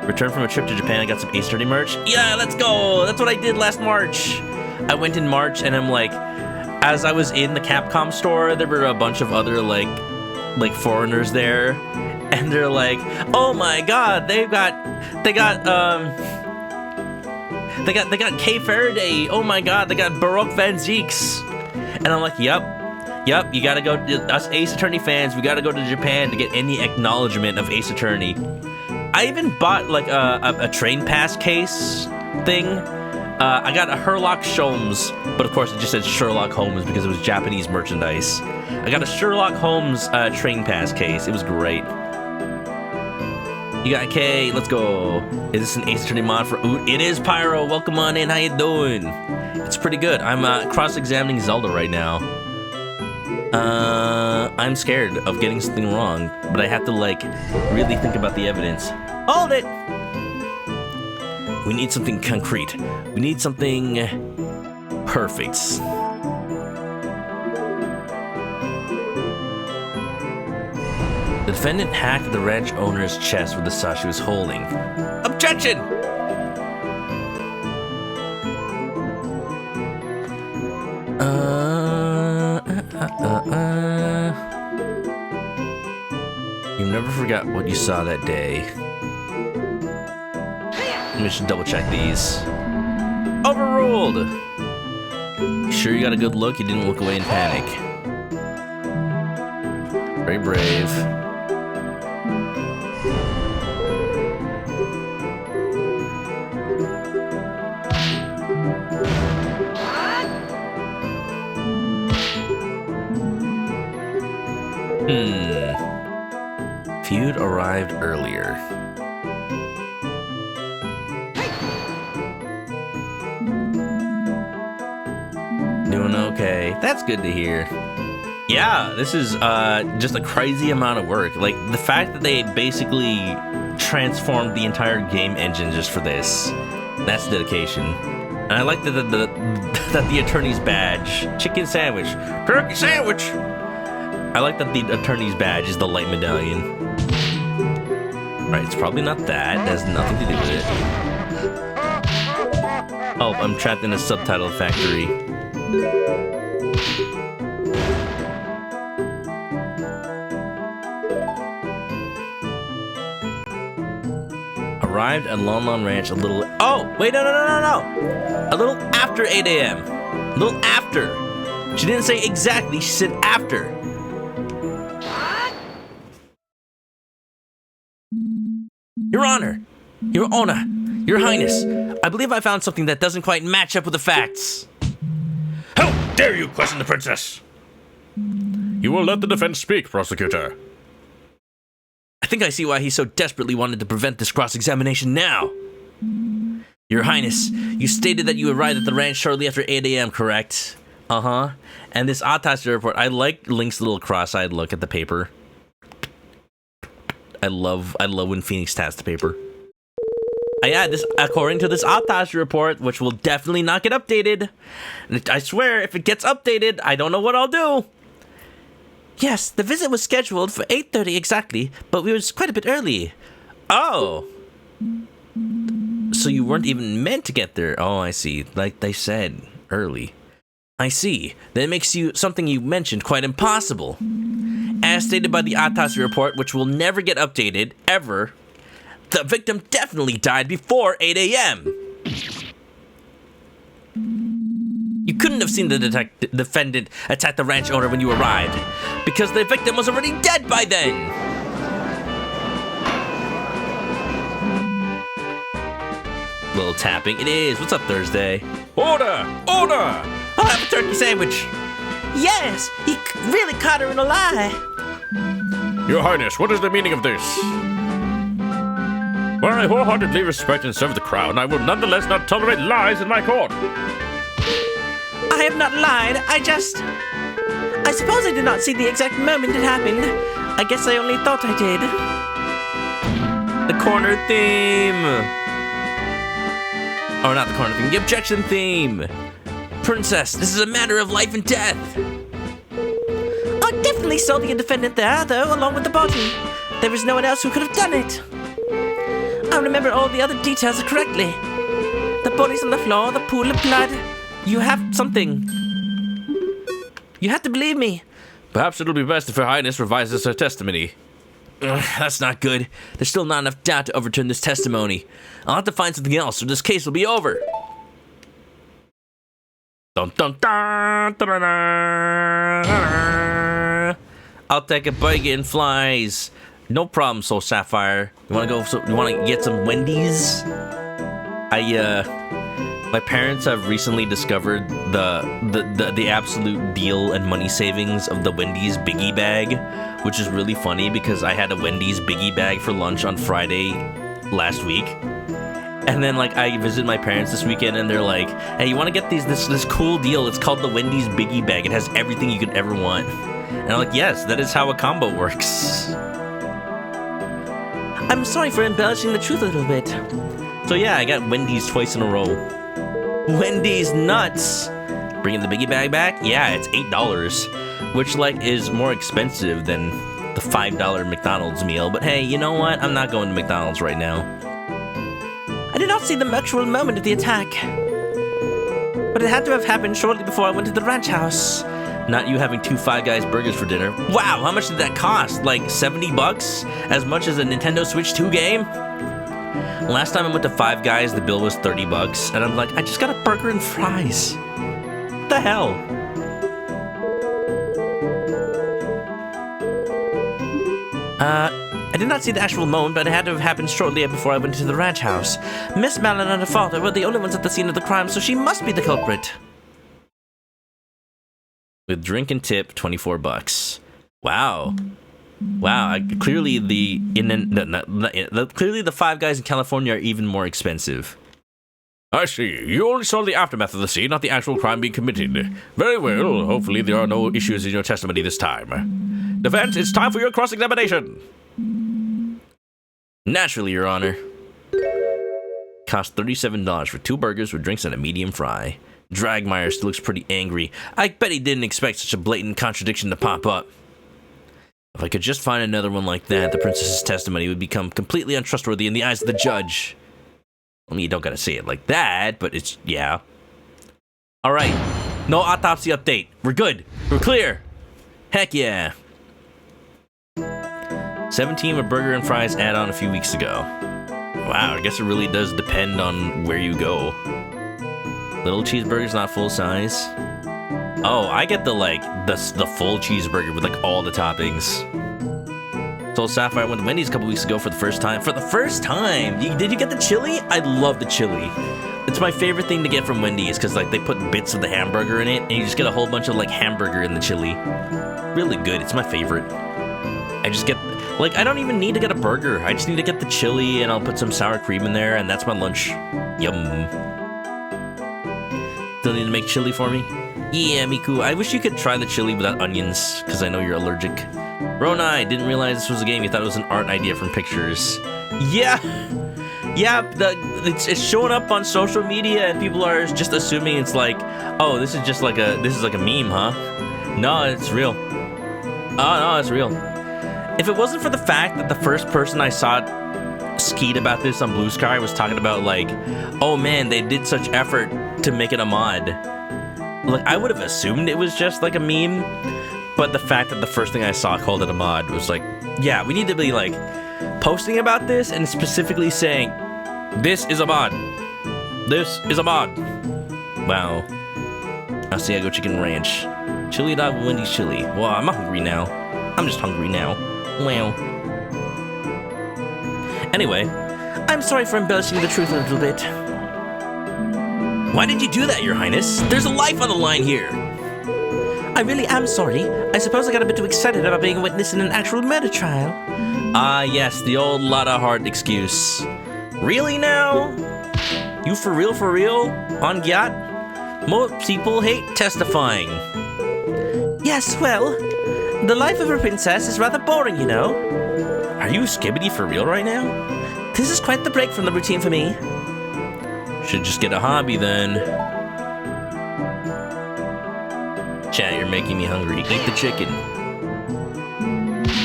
Returned from a trip to Japan, I got some Ace Attorney merch. Yeah, let's go! That's what I did last March. I went in March and I'm like, as I was in the Capcom store, there were a bunch of other like foreigners there. And they're like, oh my god, they got Kay Faraday. Oh my god, they got Baroque Van Zeeks. And I'm like, yep, you gotta go, us Ace Attorney fans, we gotta go to Japan to get any acknowledgement of Ace Attorney. I even bought like a train pass case thing. I got a Sherlock Sholmes, but of course it just said Sherlock Holmes because it was Japanese merchandise. I got a Sherlock Holmes train pass case. It was great. You got K, let's go. Is this an Ace Attorney mod for Oot? It is, Pyro. Welcome on in. How you doing? It's pretty good. I'm cross-examining Zelda right now. I'm scared of getting something wrong, but I have to like really think about the evidence. Hold it! We need something concrete. We need something perfect. The defendant hacked the ranch owner's chest with the saw she was holding. Objection! You never forgot what you saw that day. Let me just double check these. Overruled! You sure you got a good look? You didn't look away in panic. Very brave. Feud arrived earlier. Doing okay. That's good to hear. Yeah, this is just a crazy amount of work. Like, the fact that they basically transformed the entire game engine just for this. That's dedication. And I like that the attorney's badge. Chicken sandwich. Turkey sandwich! I like that the attorney's badge is the light medallion. Right, it's probably not that. It has nothing to do with it. Oh, I'm trapped in a subtitle factory. Arrived at Lon Lon Ranch a little... Oh, wait, no. A little after 8 a.m. A little after. She didn't say exactly, she said after. Your Honor, Your Honor, Your Highness, I believe I found something that doesn't quite match up with the facts. How dare you question the princess? You will let the defense speak, prosecutor. I think I see why he so desperately wanted to prevent this cross-examination now. Your Highness, you stated that you arrived at the ranch shortly after 8 a.m., correct? Uh-huh. And this autopsy report, I like Link's little cross-eyed look at the paper. I love when Phoenix taps the paper. Yeah, this according to this autopsy report, which will definitely not get updated. I swear, if it gets updated, I don't know what I'll do. Yes, the visit was scheduled for 8:30 exactly, but we was quite a bit early. Oh. So you weren't even meant to get there. Oh, I see. Like they said, early. I see. That makes you something you mentioned quite impossible. As stated by the autopsy report, which will never get updated, ever, the victim definitely died before 8 a.m. You couldn't have seen the defendant attack the ranch owner when you arrived, because the victim was already dead by then. Little tapping. It is. What's up, Thursday? Order! Order! I'll have a turkey sandwich. Yes, he really caught her in a lie. Your Highness, what is the meaning of this? While I wholeheartedly respect and serve the crown, I will nonetheless not tolerate lies in my court. I have not lied. I suppose I did not see the exact moment it happened. I guess I only thought I did. The corner theme. Oh, not the corner theme. The objection theme. Princess, this is a matter of life and death. I definitely saw the defendant there, though, along with the body. There was no one else who could have done it. I remember all the other details correctly. The body's on the floor, the pool of blood. You have something. You have to believe me. Perhaps it'll be best if Her Highness revises her testimony. Ugh, that's not good. There's still not enough doubt to overturn this testimony. I'll have to find something else, or this case will be over. Dun, dun, dun, dun, dun, dun, dun. I'll take a bite getting flies. No problem, Soul Sapphire. You wanna go? You wanna get some Wendy's? My parents have recently discovered the absolute deal and money savings of the Wendy's Biggie Bag, which is really funny because I had a Wendy's Biggie Bag for lunch on Friday last week. And then like I visited my parents this weekend and they're like, hey, you want to get this cool deal? It's called the Wendy's Biggie Bag. It has everything you could ever want. And I'm like, yes, that is how a combo works. I'm sorry for embellishing the truth a little bit. So yeah, I got Wendy's twice in a row. Wendy's nuts. Bringing the Biggie Bag back? Yeah, it's $8, which like is more expensive than the $5 McDonald's meal. But hey, you know what? I'm not going to McDonald's right now. I did not see the actual moment of the attack, but it had to have happened shortly before I went to the ranch house. Not you having 2 Five Guys burgers for dinner. Wow, how much did that cost? Like $70? As much as a Nintendo Switch 2 game? Last time I went to Five Guys, the bill was $30, and I'm like, I just got a burger and fries. What the hell? I did not see the actual moment, but it had to have happened shortly before I went to the ranch house. Miss Malin and her father were the only ones at the scene of the crime, so she must be the culprit. With drink and tip, $24. Wow. Wow, clearly clearly the Five Guys in California are even more expensive. I see. You only saw the aftermath of the scene, not the actual crime being committed. Very well. Hopefully there are no issues in your testimony this time. Defense, it's time for your cross-examination. Naturally, Your Honor. Cost $37 for 2 burgers with drinks and a medium fry. Dragmeyer still looks pretty angry. I bet he didn't expect such a blatant contradiction to pop up. If I could just find another one like that, the princess's testimony would become completely untrustworthy in the eyes of the judge. I mean, you don't gotta say it like that, but it's, yeah. Alright, no autopsy update. We're good. We're clear. Heck yeah. 17 with burger and fries add-on a few weeks ago. Wow, I guess it really does depend on where you go. Little cheeseburger's not full size. Oh, I get the full cheeseburger with like all the toppings. Soul Sapphire went to Wendy's a couple weeks ago for the first time. For the first time! Did you get the chili? I love the chili. It's my favorite thing to get from Wendy's because like they put bits of the hamburger in it and you just get a whole bunch of like hamburger in the chili. Really good. It's my favorite. I just get, like, I don't even need to get a burger. I just need to get the chili and I'll put some sour cream in there and that's my lunch. Yum. Still need to make chili for me? Yeah, Miku. I wish you could try the chili without onions, because I know you're allergic. Ronai, didn't realize this was a game. You thought it was an art idea from pictures. Yeah! Yeah, it's showing up on social media and people are just assuming it's like, oh, this is like a meme, huh? No, it's real. Oh, no, it's real. If it wasn't for the fact that the first person I saw skeet about this on Blue Sky was talking about like, oh man, they did such effort to make it a mod. Like, I would have assumed it was just like a meme, but the fact that the first thing I saw called it a mod was like, yeah, we need to be like posting about this and specifically saying, this is a mod. This is a mod. Wow. Asiago Chicken Ranch. Chili dog with Wendy's chili. Well, I'm hungry now. I'm just hungry now. Wow. Anyway, I'm sorry for embellishing the truth a little bit. Why did you do that, Your Highness? There's a life on the line here. I really am sorry. I suppose I got a bit too excited about being a witness in an actual murder trial. Ah, yes, the old lotta heart excuse. Really now? You for real? On Gyat? Most people hate testifying. Yes, well, the life of a princess is rather boring, you know. Are you skibbity for real right now? This is quite the break from the routine for me. Should just get a hobby then. Chat, you're making me hungry. Eat the chicken.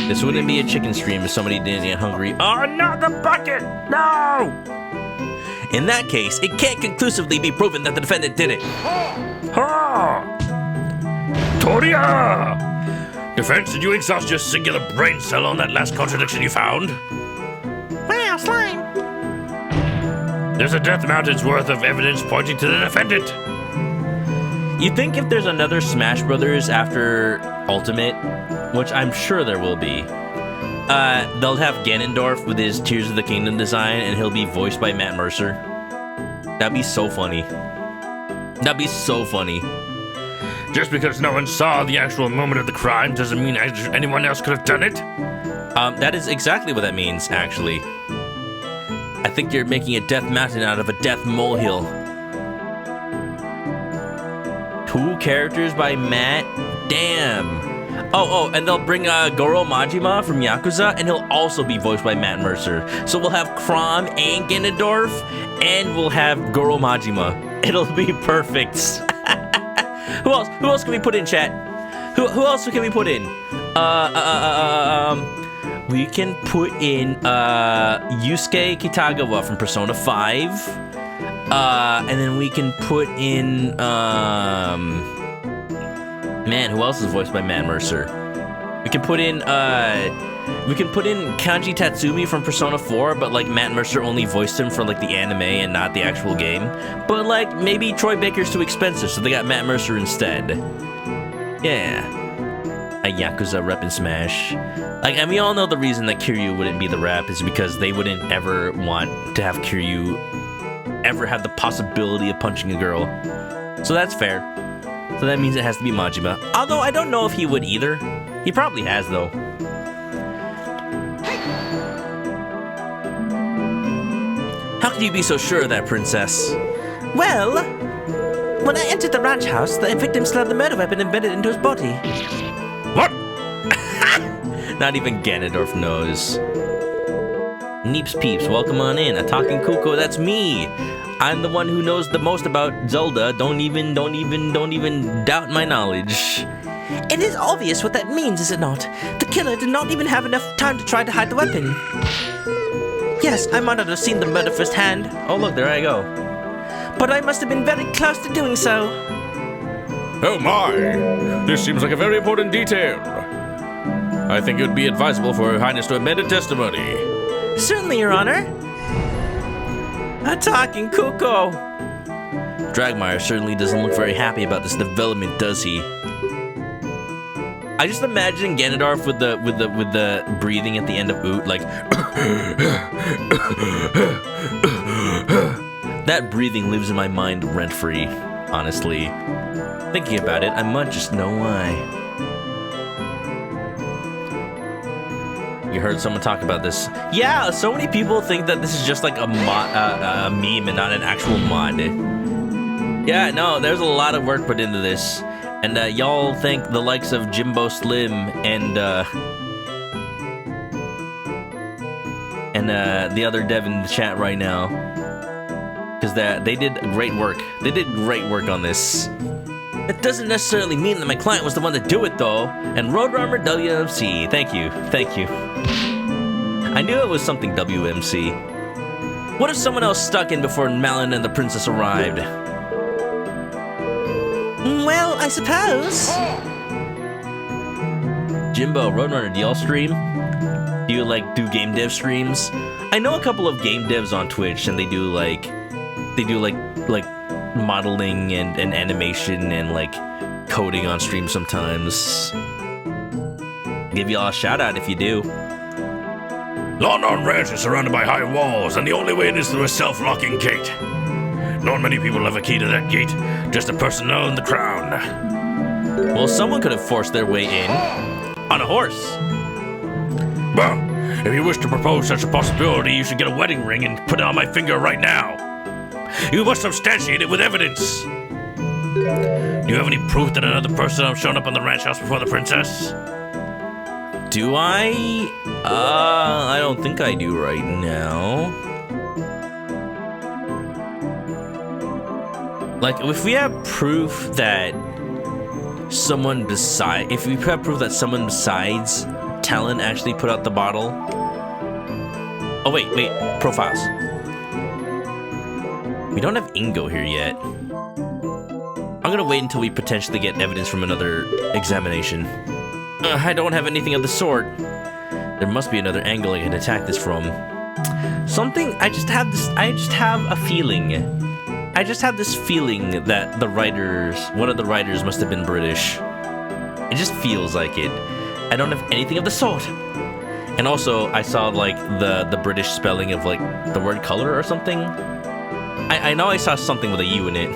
This wouldn't be a chicken stream if somebody didn't get hungry. Oh, not the bucket! No! In that case, it can't conclusively be proven that the defendant did it. Toria! Defense, did you exhaust your singular brain cell on that last contradiction you found? Wow, slime! There's a Death Mountain's worth of evidence pointing to the defendant. You think if there's another Smash Brothers after Ultimate, which I'm sure there will be, they'll have Ganondorf with his Tears of the Kingdom design and he'll be voiced by Matt Mercer? That'd be so funny. That'd be so funny. Just because no one saw the actual moment of the crime doesn't mean anyone else could have done it? That is exactly what that means, actually. I think you're making a Death Mountain out of a Death Molehill. 2 characters by Matt? Damn. Oh, and they'll bring Goro Majima from Yakuza, and he'll also be voiced by Matt Mercer. So we'll have Chrom and Ganondorf, and we'll have Goro Majima. It'll be perfect. Who else can we put in, chat? Who else can we put in? We can put in Yusuke Kitagawa from Persona 5. And then we can put in man, who else is voiced by Matt Mercer? We can put in Kanji Tatsumi from Persona 4, but like Matt Mercer only voiced him for like the anime and not the actual game. But like maybe Troy Baker's too expensive, so they got Matt Mercer instead. Yeah. A Yakuza rep in Smash. Like, and we all know the reason that Kiryu wouldn't be the rep is because they wouldn't ever want to have Kiryu ever have the possibility of punching a girl. So that's fair. So that means it has to be Majima. Although I don't know if he would either. He probably has though. How can you be so sure of that, princess? Well, when I entered the ranch house, the victim still had the murder weapon embedded into his body. What? Not even Ganondorf knows. Neeps peeps, welcome on in. A talking Kuko, that's me. I'm the one who knows the most about Zelda. Don't even doubt my knowledge. It is obvious what that means, is it not? The killer did not even have enough time to try to hide the weapon. Yes, I might not have seen the murder firsthand. Oh look, there I go. But I must have been very close to doing so. Oh my! This seems like a very important detail. I think it would be advisable for Her Highness to amend a testimony. Certainly, Your Honor. A talking Kuko. Dragmire certainly doesn't look very happy about this development, does he? I just imagine Ganondorf with the breathing at the end of oot, like that breathing lives in my mind rent-free, honestly. Thinking about it, I might just know why. You heard someone talk about this. Yeah, so many people think that this is just like a meme and not an actual mod. Yeah, no, there's a lot of work put into this. And y'all thank the likes of Jimbo Slim and the other dev in the chat right now. Because they did great work. They did great work on this. That doesn't necessarily mean that my client was the one to do it, though. And Roadrunner WMC, thank you. I knew it was something WMC. What if someone else stuck in before Malin and the princess arrived? Well, I suppose. Jimbo, Roadrunner, do y'all stream? Do you do game dev streams? I know a couple of game devs on Twitch, and they do like modeling and animation and coding on stream sometimes. Give y'all a shout out if you do. London Ranch is surrounded by high walls, and the only way in is through a self-locking gate. Not many people have a key to that gate, just the personnel and the crown. Well, someone could have forced their way in on a horse. Well, if you wish to propose such a possibility, you should get a wedding ring and put it on my finger right now. You must substantiate it with evidence. Do you have any proof that another person has shown up on the ranch house before the princess? Do I? I don't think I do right now. Like, if we have proof that someone besides Talon actually put out the bottle. Oh, wait, profiles. We don't have Ingo here yet. I'm gonna wait until we potentially get evidence from another examination. I don't have anything of the sort. There must be another angle I can attack this from. I just have a feeling. I just have this feeling that one of the writers must have been British. It just feels like it. I don't have anything of the sort. And also, I saw like the British spelling of like the word color or something. I know I saw something with a U in it.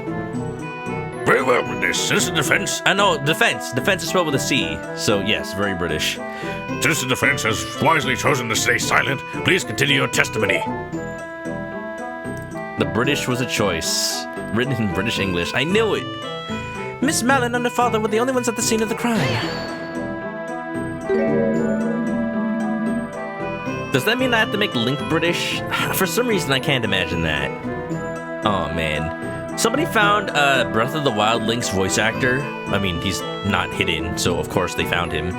Very well, Citizen Defense. I know, defense. Defense is spelled with a C. So yes, very British. Citizen Defense has wisely chosen to stay silent. Please continue your testimony. The British was a choice. Written in British English. I knew it. Miss Malin and her father were the only ones at the scene of the crime. Does that mean I have to make Link British? For some reason, I can't imagine that. Oh, man. Somebody found Breath of the Wild Link's voice actor. I mean, he's not hidden, so of course they found him.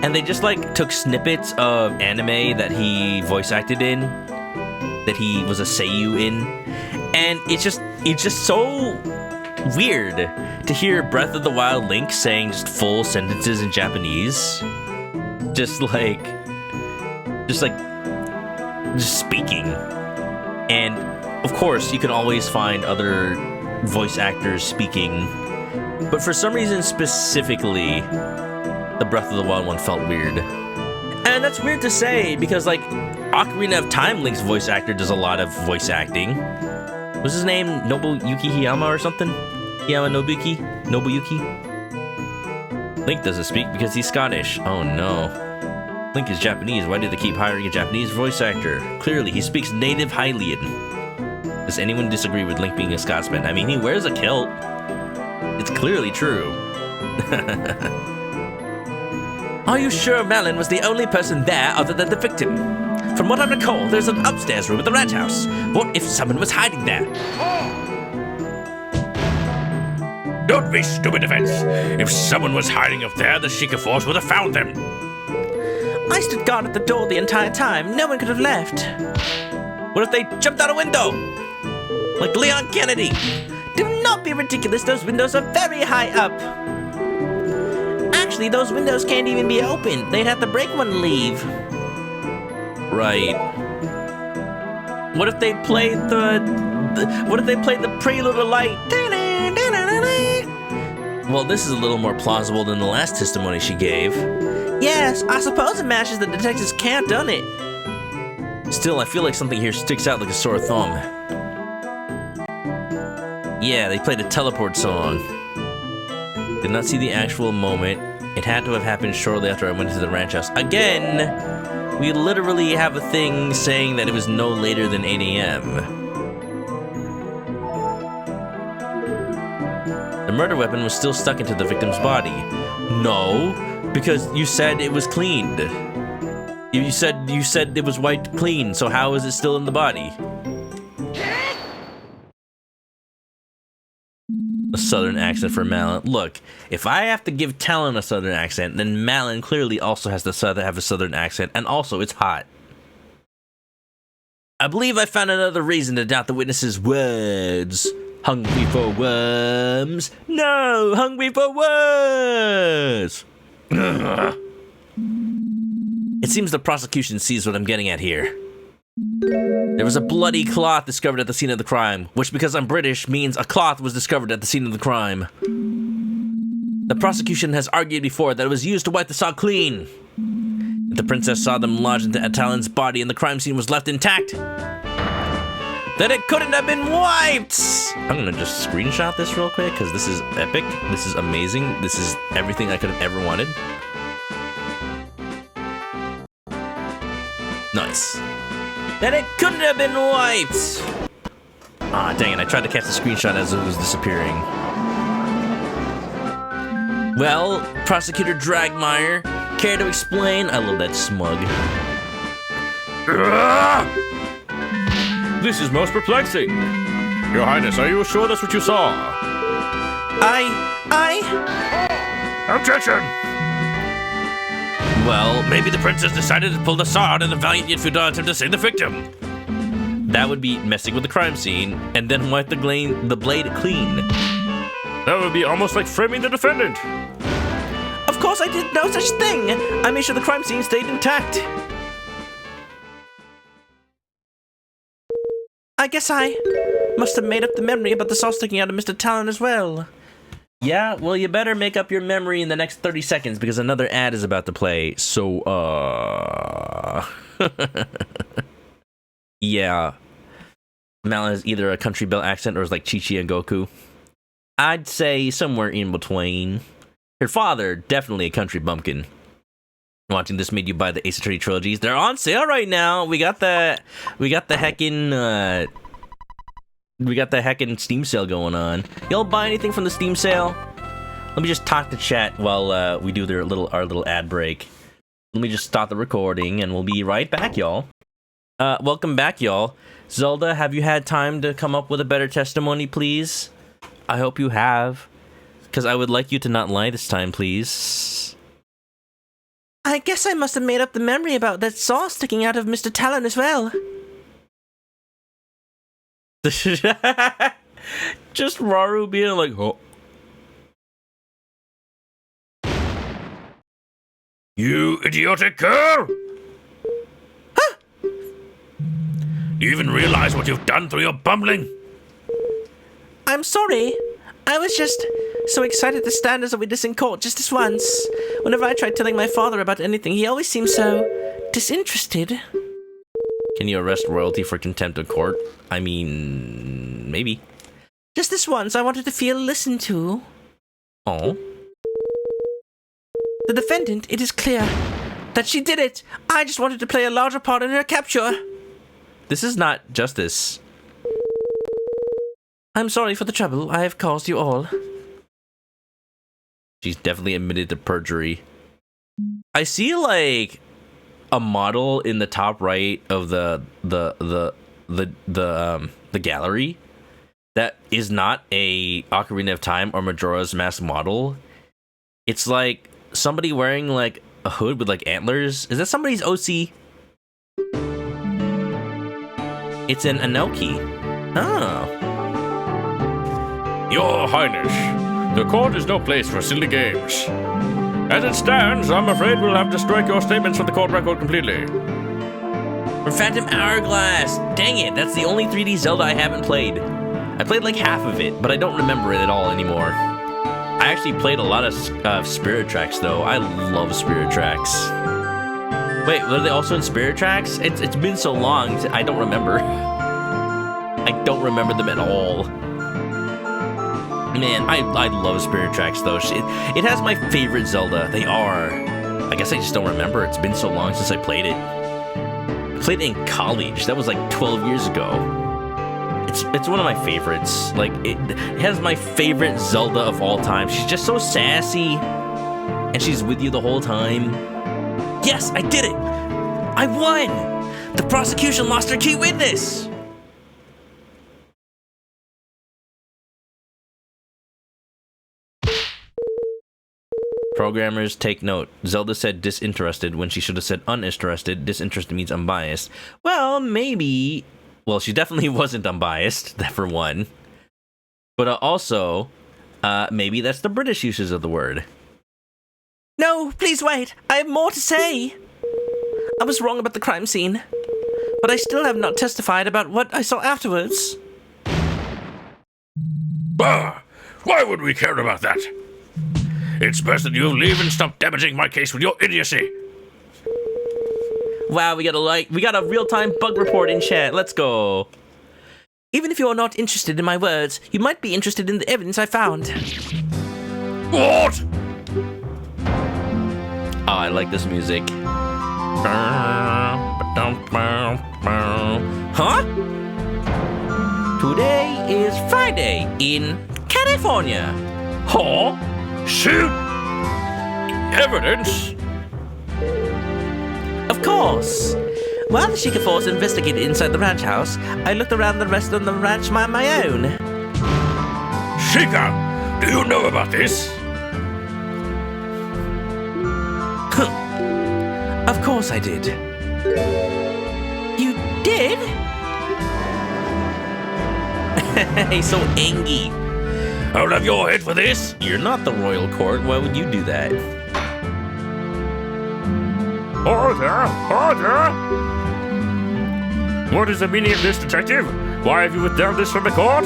And they just, like, took snippets of anime that he voice acted in, that he was a seiyuu in. And it's just so weird to hear Breath of the Wild Link saying just full sentences in Japanese. Just speaking. And of course, you can always find other voice actors speaking, but for some reason specifically, the Breath of the Wild one felt weird. And that's weird to say because like Ocarina of Time Link's voice actor does a lot of voice acting. Was his name Nobuyuki Hiyama or something? Nobuyuki? Link doesn't speak because he's Scottish. Oh no. Link is Japanese. Why did they keep hiring a Japanese voice actor? Clearly, he speaks native Hylian. Does anyone disagree with Link being a Scotsman? I mean, he wears a kilt. It's clearly true. Are you sure Malin was the only person there other than the victim? From what I recall, there's an upstairs room at the ranch house. What if someone was hiding there? Don't be stupid, Defense. If someone was hiding up there, the Sheikah Force would have found them. I stood guard at the door the entire time. No one could have left. What if they jumped out a window? Like Leon Kennedy. Do not be ridiculous. Those windows are very high up. Actually, those windows can't even be opened. They'd have to break one and leave. Right. What if they played the Prelude of Light? Well, this is a little more plausible than the last testimony she gave. Yes, I suppose it matches the detective's count, doesn't it? Still, I feel like something here sticks out like a sore thumb. Yeah, they played a teleport song. Did not see the actual moment. It had to have happened shortly after I went to the ranch house. Again, we literally have a thing saying that it was no later than 8 a.m. The murder weapon was still stuck into the victim's body. No, because you said it was cleaned. You said it was wiped clean, so how is it still in the body? A southern accent for Malin. Look, if I have to give Talon a southern accent, then Malin clearly also has to have a southern accent, and also it's hot. I believe I found another reason to doubt the witness's words. Hungry for worms? No, hungry for words! It seems the prosecution sees what I'm getting at here. There was a bloody cloth discovered at the scene of the crime, which, because I'm British, means a cloth was discovered at the scene of the crime. The prosecution has argued before that it was used to wipe the saw clean. If the princess saw them lodged into Talon's body and the crime scene was left intact, that it couldn't have been wiped. I'm gonna just screenshot this real quick because this is epic. This is amazing. This is everything I could have ever wanted. Nice. That it couldn't have been wiped. Ah, dang it. I tried to catch the screenshot as it was disappearing. Well, Prosecutor Dragmire, care to explain? I love that smug. This is most perplexing. Your Highness, are you sure that's what you saw? Objection! Well, Maybe the princess decided to pull the saw out in the valiant yet futile attempt to save the victim. that would be messing with the crime scene and then wipe the blade clean. That would be almost like framing the defendant. Of course I did no such thing. I made sure the crime scene stayed intact. I guess I must have made up the memory about the saw sticking out of Mr. Talon as well. Yeah, well, you better make up your memory in the next 30 seconds because another ad is about to play. So, yeah. Malin has either a country belle accent or is like Chi-Chi and Goku. I'd say somewhere in between. Her father, definitely a country bumpkin. Watching this made you buy the Ace Attorney trilogies. They're on sale right now. We got the heckin' Steam sale going on. Y'all buy anything from the Steam sale? Let me just talk to chat while we do our little ad break. Let me just stop the recording and we'll be right back, y'all. Welcome back, y'all. Zelda, have you had time to come up with a better testimony, please? I hope you have. Because I would like you to not lie this time, please. I guess I must have made up the memory about that saw sticking out of Mr. Talon as well. Just Raru being like, oh. You idiotic girl! Huh? Do you even realize what you've done through your bumbling? I'm sorry. I was just so excited to stand as a witness in court just this once. Whenever I tried telling my father about anything, he always seemed so disinterested. Can you arrest royalty for contempt of court? I mean, maybe. Just this once, I wanted to feel listened to. Oh. The defendant, it is clear that she did it. I just wanted to play a larger part in her capture. This is not justice. I'm sorry for the trouble I have caused you all. She's definitely admitted to perjury. I see like a model in the top right of the gallery that is not a Ocarina of Time or Majora's Mask model. It's like somebody wearing like a hood with like antlers. Is that somebody's OC? It's an Anoki. Oh. Your Highness, the court is no place for silly games. As it stands, I'm afraid we'll have to strike your statements from the court record completely. From Phantom Hourglass! Dang it, that's the only 3D Zelda I haven't played. I played like half of it, but I don't remember it at all anymore. I actually played a lot of Spirit Tracks, though. I love Spirit Tracks. Wait, were they also in Spirit Tracks? It's been so long, I don't remember. I don't remember them at all. Man, I love Spirit Tracks, though. It has my favorite Zelda. They are. I guess I just don't remember. It's been so long since I played it. I played it in college. That was like 12 years ago. It's one of my favorites. Like, it has my favorite Zelda of all time. She's just so sassy. And she's with you the whole time. Yes, I did it! I won! The prosecution lost their key witness! Programmers, take note. Zelda said disinterested when she should have said uninterested. Disinterested means unbiased. Well, maybe... Well, she definitely wasn't unbiased, that for one. But also, maybe that's the British uses of the word. No, please wait. I have more to say. I was wrong about the crime scene, but I still have not testified about what I saw afterwards. Bah! Why would we care about that? It's best that you leave and stop damaging my case with your idiocy. Wow, we got a real-time bug report in chat. Let's go. Even if you are not interested in my words, you might be interested in the evidence I found. What? Oh, I like this music. Huh? Today is Friday in California. Huh? Shoot! Evidence? Of course. While the Sheikah Force investigated inside the ranch house, I looked around the rest of the ranch on my own. Sheikah, do you know about this? Of course I did. You did? He's so angry. I'll have your head for this. You're not the royal court. Why would you do that? Order! Order! What is the meaning of this, detective? Why have you withheld this from the court?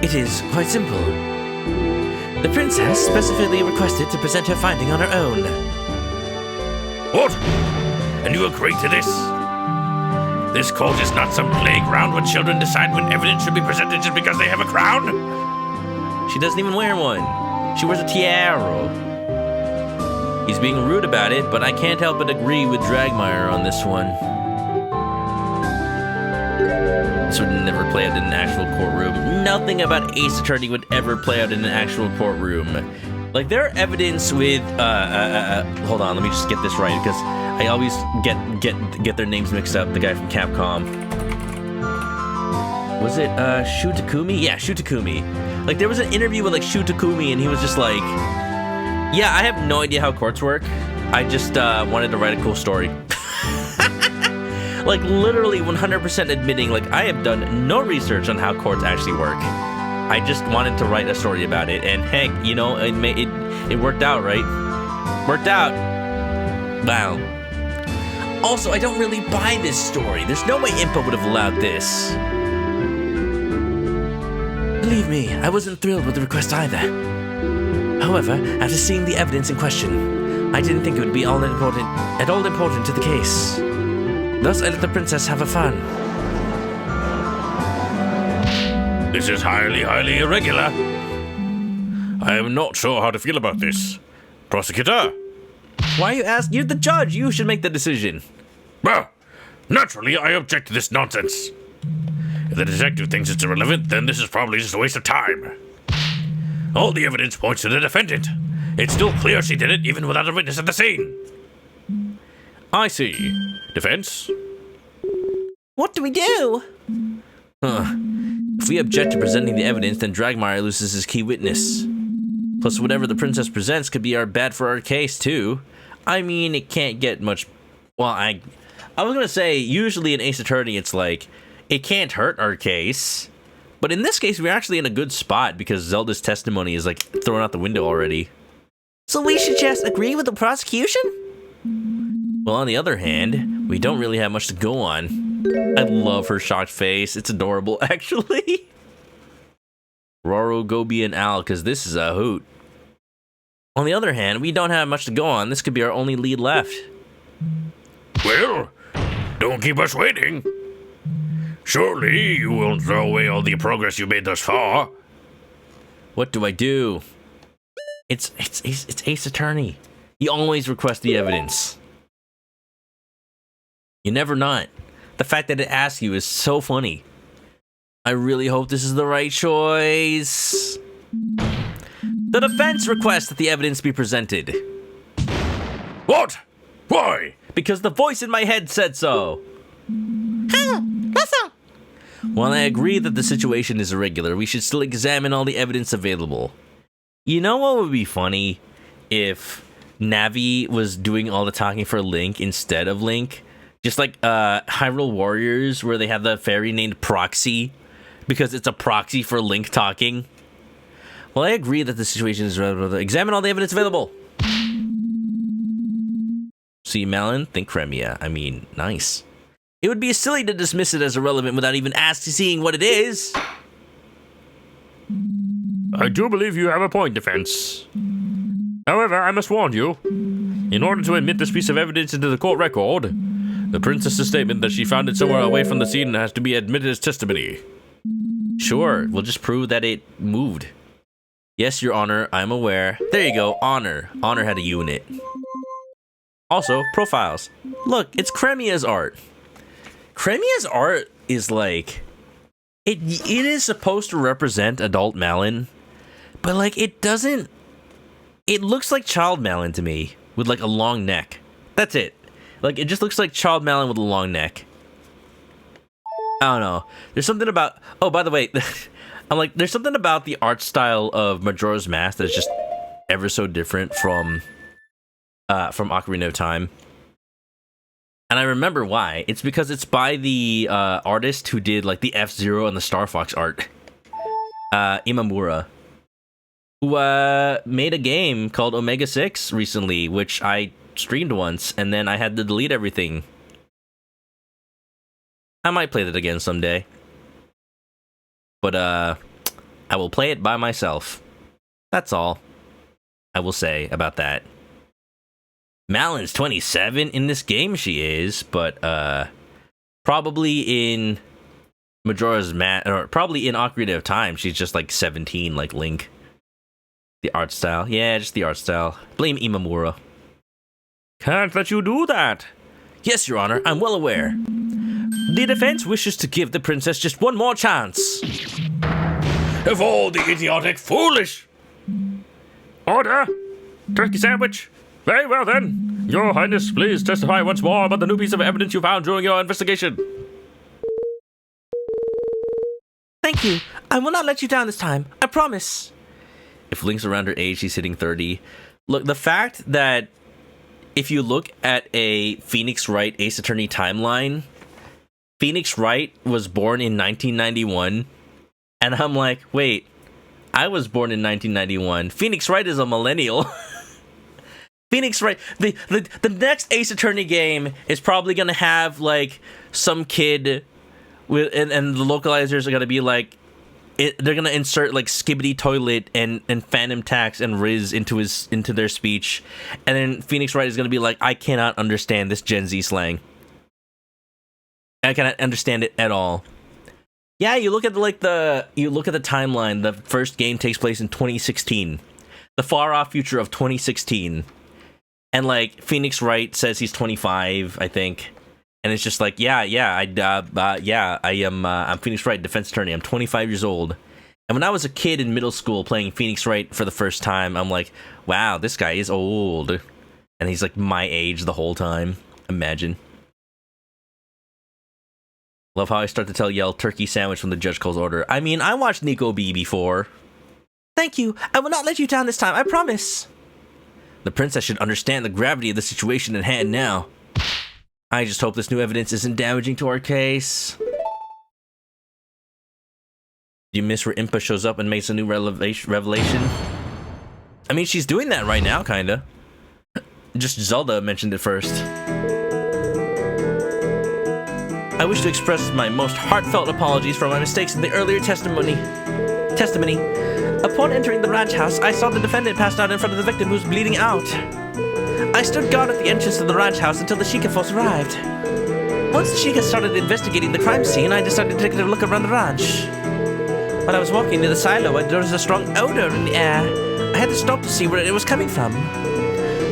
It is quite simple. The princess specifically requested to present her finding on her own. What? And you agreed to this? This court is not some playground where children decide when evidence should be presented just because they have a crown? She doesn't even wear one. She wears a tiara. He's being rude about it, but I can't help but agree with Dragmire on this one. This would never play out in an actual courtroom. Nothing about Ace Attorney would ever play out in an actual courtroom. Like, their evidence with, hold on, let me just get this right, because I always get their names mixed up, the guy from Capcom. Was it, Shu Takumi? Yeah, Shu Takumi. Like, there was an interview with, like, Shu Takumi, and he was just like, yeah, I have no idea how courts work. I just, wanted to write a cool story. Like, literally 100% admitting, like, I have done no research on how courts actually work. I just wanted to write a story about it, and heck, you know, it worked out, right? Worked out. Wow. Also, I don't really buy this story. There's no way Impa would have allowed this. Believe me, I wasn't thrilled with the request either. However, after seeing the evidence in question, I didn't think it would be at all important to the case. Thus, I let the princess have her fun. This is highly irregular. I am not sure how to feel about this. Prosecutor? Why are you asking? You're the judge. You should make the decision. Well, naturally, I object to this nonsense. If the detective thinks it's irrelevant, then this is probably just a waste of time. All the evidence points to the defendant. It's still clear she did it, even without a witness at the scene. I see. Defense? What do we do? If we object to presenting the evidence, then Dragmire loses his key witness. Plus, whatever the princess presents could be bad for our case, too. I mean, it can't get much... Well, I was gonna say, usually in Ace Attorney, it's like, it can't hurt our case. But in this case, we're actually in a good spot because Zelda's testimony is, like, thrown out the window already. So we should just agree with the prosecution? Well, on the other hand, we don't really have much to go on. I love her shocked face. It's adorable, actually. Roro, Gobi, and Al, because this is a hoot. On the other hand, we don't have much to go on. This could be our only lead left. Well, don't keep us waiting. Surely you won't throw away all the progress you made thus far. What do I do? It's Ace Attorney. You always request the evidence. You never not. The fact that it asks you is so funny. I really hope this is the right choice. The defense requests that the evidence be presented. What? Why? Because the voice in my head said so. While I agree that the situation is irregular, we should still examine all the evidence available. You know what would be funny? If Navi was doing all the talking for Link instead of Link? Just like Hyrule Warriors, where they have the fairy named Proxy, because it's a proxy for Link talking. Well, I agree that the situation is irregular. Examine all the evidence available. See, Malin, think Cremia. I mean, nice. It would be silly to dismiss it as irrelevant without even seeing what it is. I do believe you have a point, defense. However, I must warn you, in order to admit this piece of evidence into the court record, The princess's statement that she found it somewhere away from the scene has to be admitted as testimony. Sure, we'll just prove that it moved. Yes, Your Honor, I'm aware. There you go, Honor. Honor had a U in it. Also, profiles. Look, it's Cremia's art. Cremia's art is like... It is supposed to represent adult Malin, but like it doesn't... It looks like child Malin to me, with like a long neck. That's it. Like, it just looks like child Malin with a long neck. I don't know. There's something about... Oh, by the way... I'm like, there's something about the art style of Majora's Mask that is just ever so different from Ocarina of Time. And I remember why. It's because it's by the artist who did like the F-Zero and the Star Fox art. Imamura. Who made a game called Omega 6 recently, which I streamed once, and then I had to delete everything. I might play that again someday. But, I will play it by myself. That's all I will say about that. Malin's 27 in this game, she is, but, probably in Majora's Mask, or probably in Ocarina of Time, she's just like 17, like Link. The art style. Yeah, just the art style. Blame Imamura. Can't let you do that. Yes, Your Honor, I'm well aware. The defense wishes to give the princess just one more chance. Of all the idiotic foolish! Order! Turkey sandwich! Very well then. Your Highness, please testify once more about the new piece of evidence you found during your investigation. Thank you. I will not let you down this time. I promise. If Link's around her age, she's hitting 30. Look, the fact that if you look at a Phoenix Wright Ace Attorney timeline, Phoenix Wright was born in 1991, and I'm like, wait, I was born in 1991. Phoenix Wright is a millennial. Phoenix Wright, the next Ace Attorney game is probably gonna have like some kid with, and the localizers are gonna be like, they're gonna insert like Skibbity Toilet and Phantom Tax and Riz into their speech, and then Phoenix Wright is gonna be like, I cannot understand this Gen Z slang. I cannot understand it at all. Yeah, you look at the timeline. The first game takes place in 2016, the far off future of 2016, and like Phoenix Wright says he's 25, I think, and it's just like, I'm Phoenix Wright, defense attorney. I'm 25 years old, and when I was a kid in middle school playing Phoenix Wright for the first time, I'm like, wow, this guy is old, and he's like my age the whole time. Imagine. Love how I start to yell turkey sandwich when the judge calls order. I mean, I watched Nico B before. Thank you. I will not let you down this time. I promise. The princess should understand the gravity of the situation at hand now. I just hope this new evidence isn't damaging to our case. Do you miss where Impa shows up and makes a new revelation? I mean, she's doing that right now, kinda. Just Zelda mentioned it first. I wish to express my most heartfelt apologies for my mistakes in the earlier testimony. Upon entering the ranch house, I saw the defendant passed out in front of the victim who was bleeding out. I stood guard at the entrance to the ranch house until the Sheikah force arrived. Once the Sheikah started investigating the crime scene, I decided to take a look around the ranch. While I was walking near the silo, there was a strong odor in the air. I had to stop to see where it was coming from.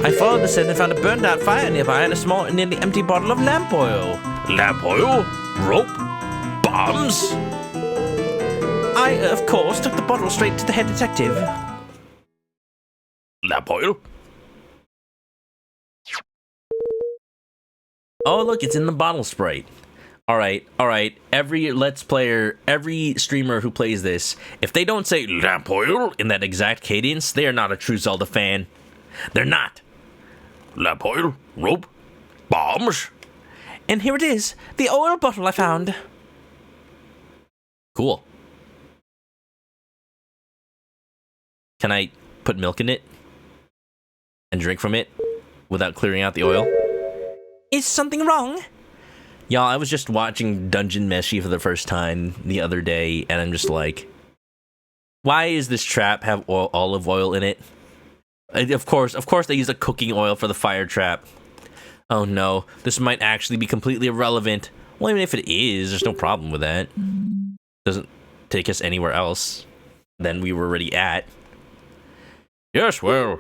I followed the scent and found a burned out fire nearby and a small and nearly empty bottle of lamp oil. Lamp oil? Rope? Bombs? I, of course, took the bottle straight to the head detective. Lamp oil? Oh, look, it's in the bottle sprite. All right. Every Let's Player, every streamer who plays this, if they don't say lamp oil in that exact cadence, they are not a true Zelda fan. They're not. Lamp oil? Rope? Bombs? And here it is, the oil bottle I found. Cool. Can I put milk in it and drink from it without clearing out the oil? Is something wrong? Y'all, I was just watching Dungeon Meshi for the first time the other day, and I'm just like, why is this trap have olive oil in it? Of course they use a cooking oil for the fire trap. Oh no, this might actually be completely irrelevant. Well, even if it is, there's no problem with that. Doesn't take us anywhere else than we were already at. Yes, well.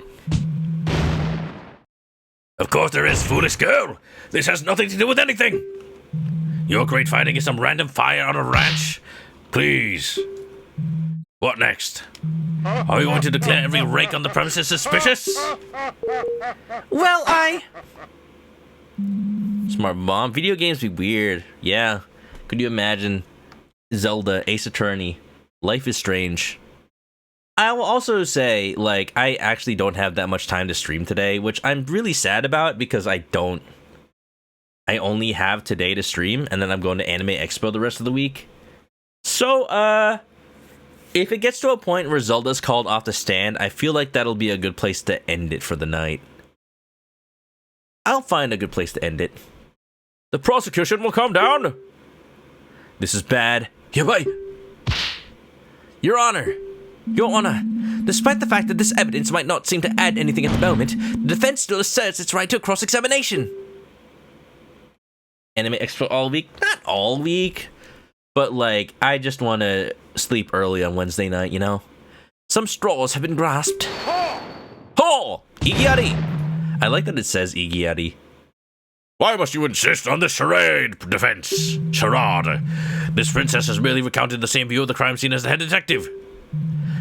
Of course there is, foolish girl. This has nothing to do with anything. Your great finding is some random fire on a ranch? Please. What next? Are we going to declare every rake on the premises suspicious? Well, Smart mom. Video games be weird. Yeah. Could you imagine Zelda, Ace Attorney? Life is strange. I will also say, like, I actually don't have that much time to stream today, which I'm really sad about because I only have today to stream, and then I'm going to Anime Expo the rest of the week. So, if it gets to a point where Zelda's called off the stand, I feel like that'll be a good place to end it for the night. I'll find a good place to end it. The prosecution will come down. This is bad. Yeah, bye. Your Honor, despite the fact that this evidence might not seem to add anything at the moment, the defense still asserts its right to a cross-examination. Anime Expo all week? Not all week. But, like, I just want to sleep early on Wednesday night, you know? Some straws have been grasped. Ho! Igiari! I like that it says Igiari. Why must you insist on this charade, defense? Charade. This princess has merely recounted the same view of the crime scene as the head detective.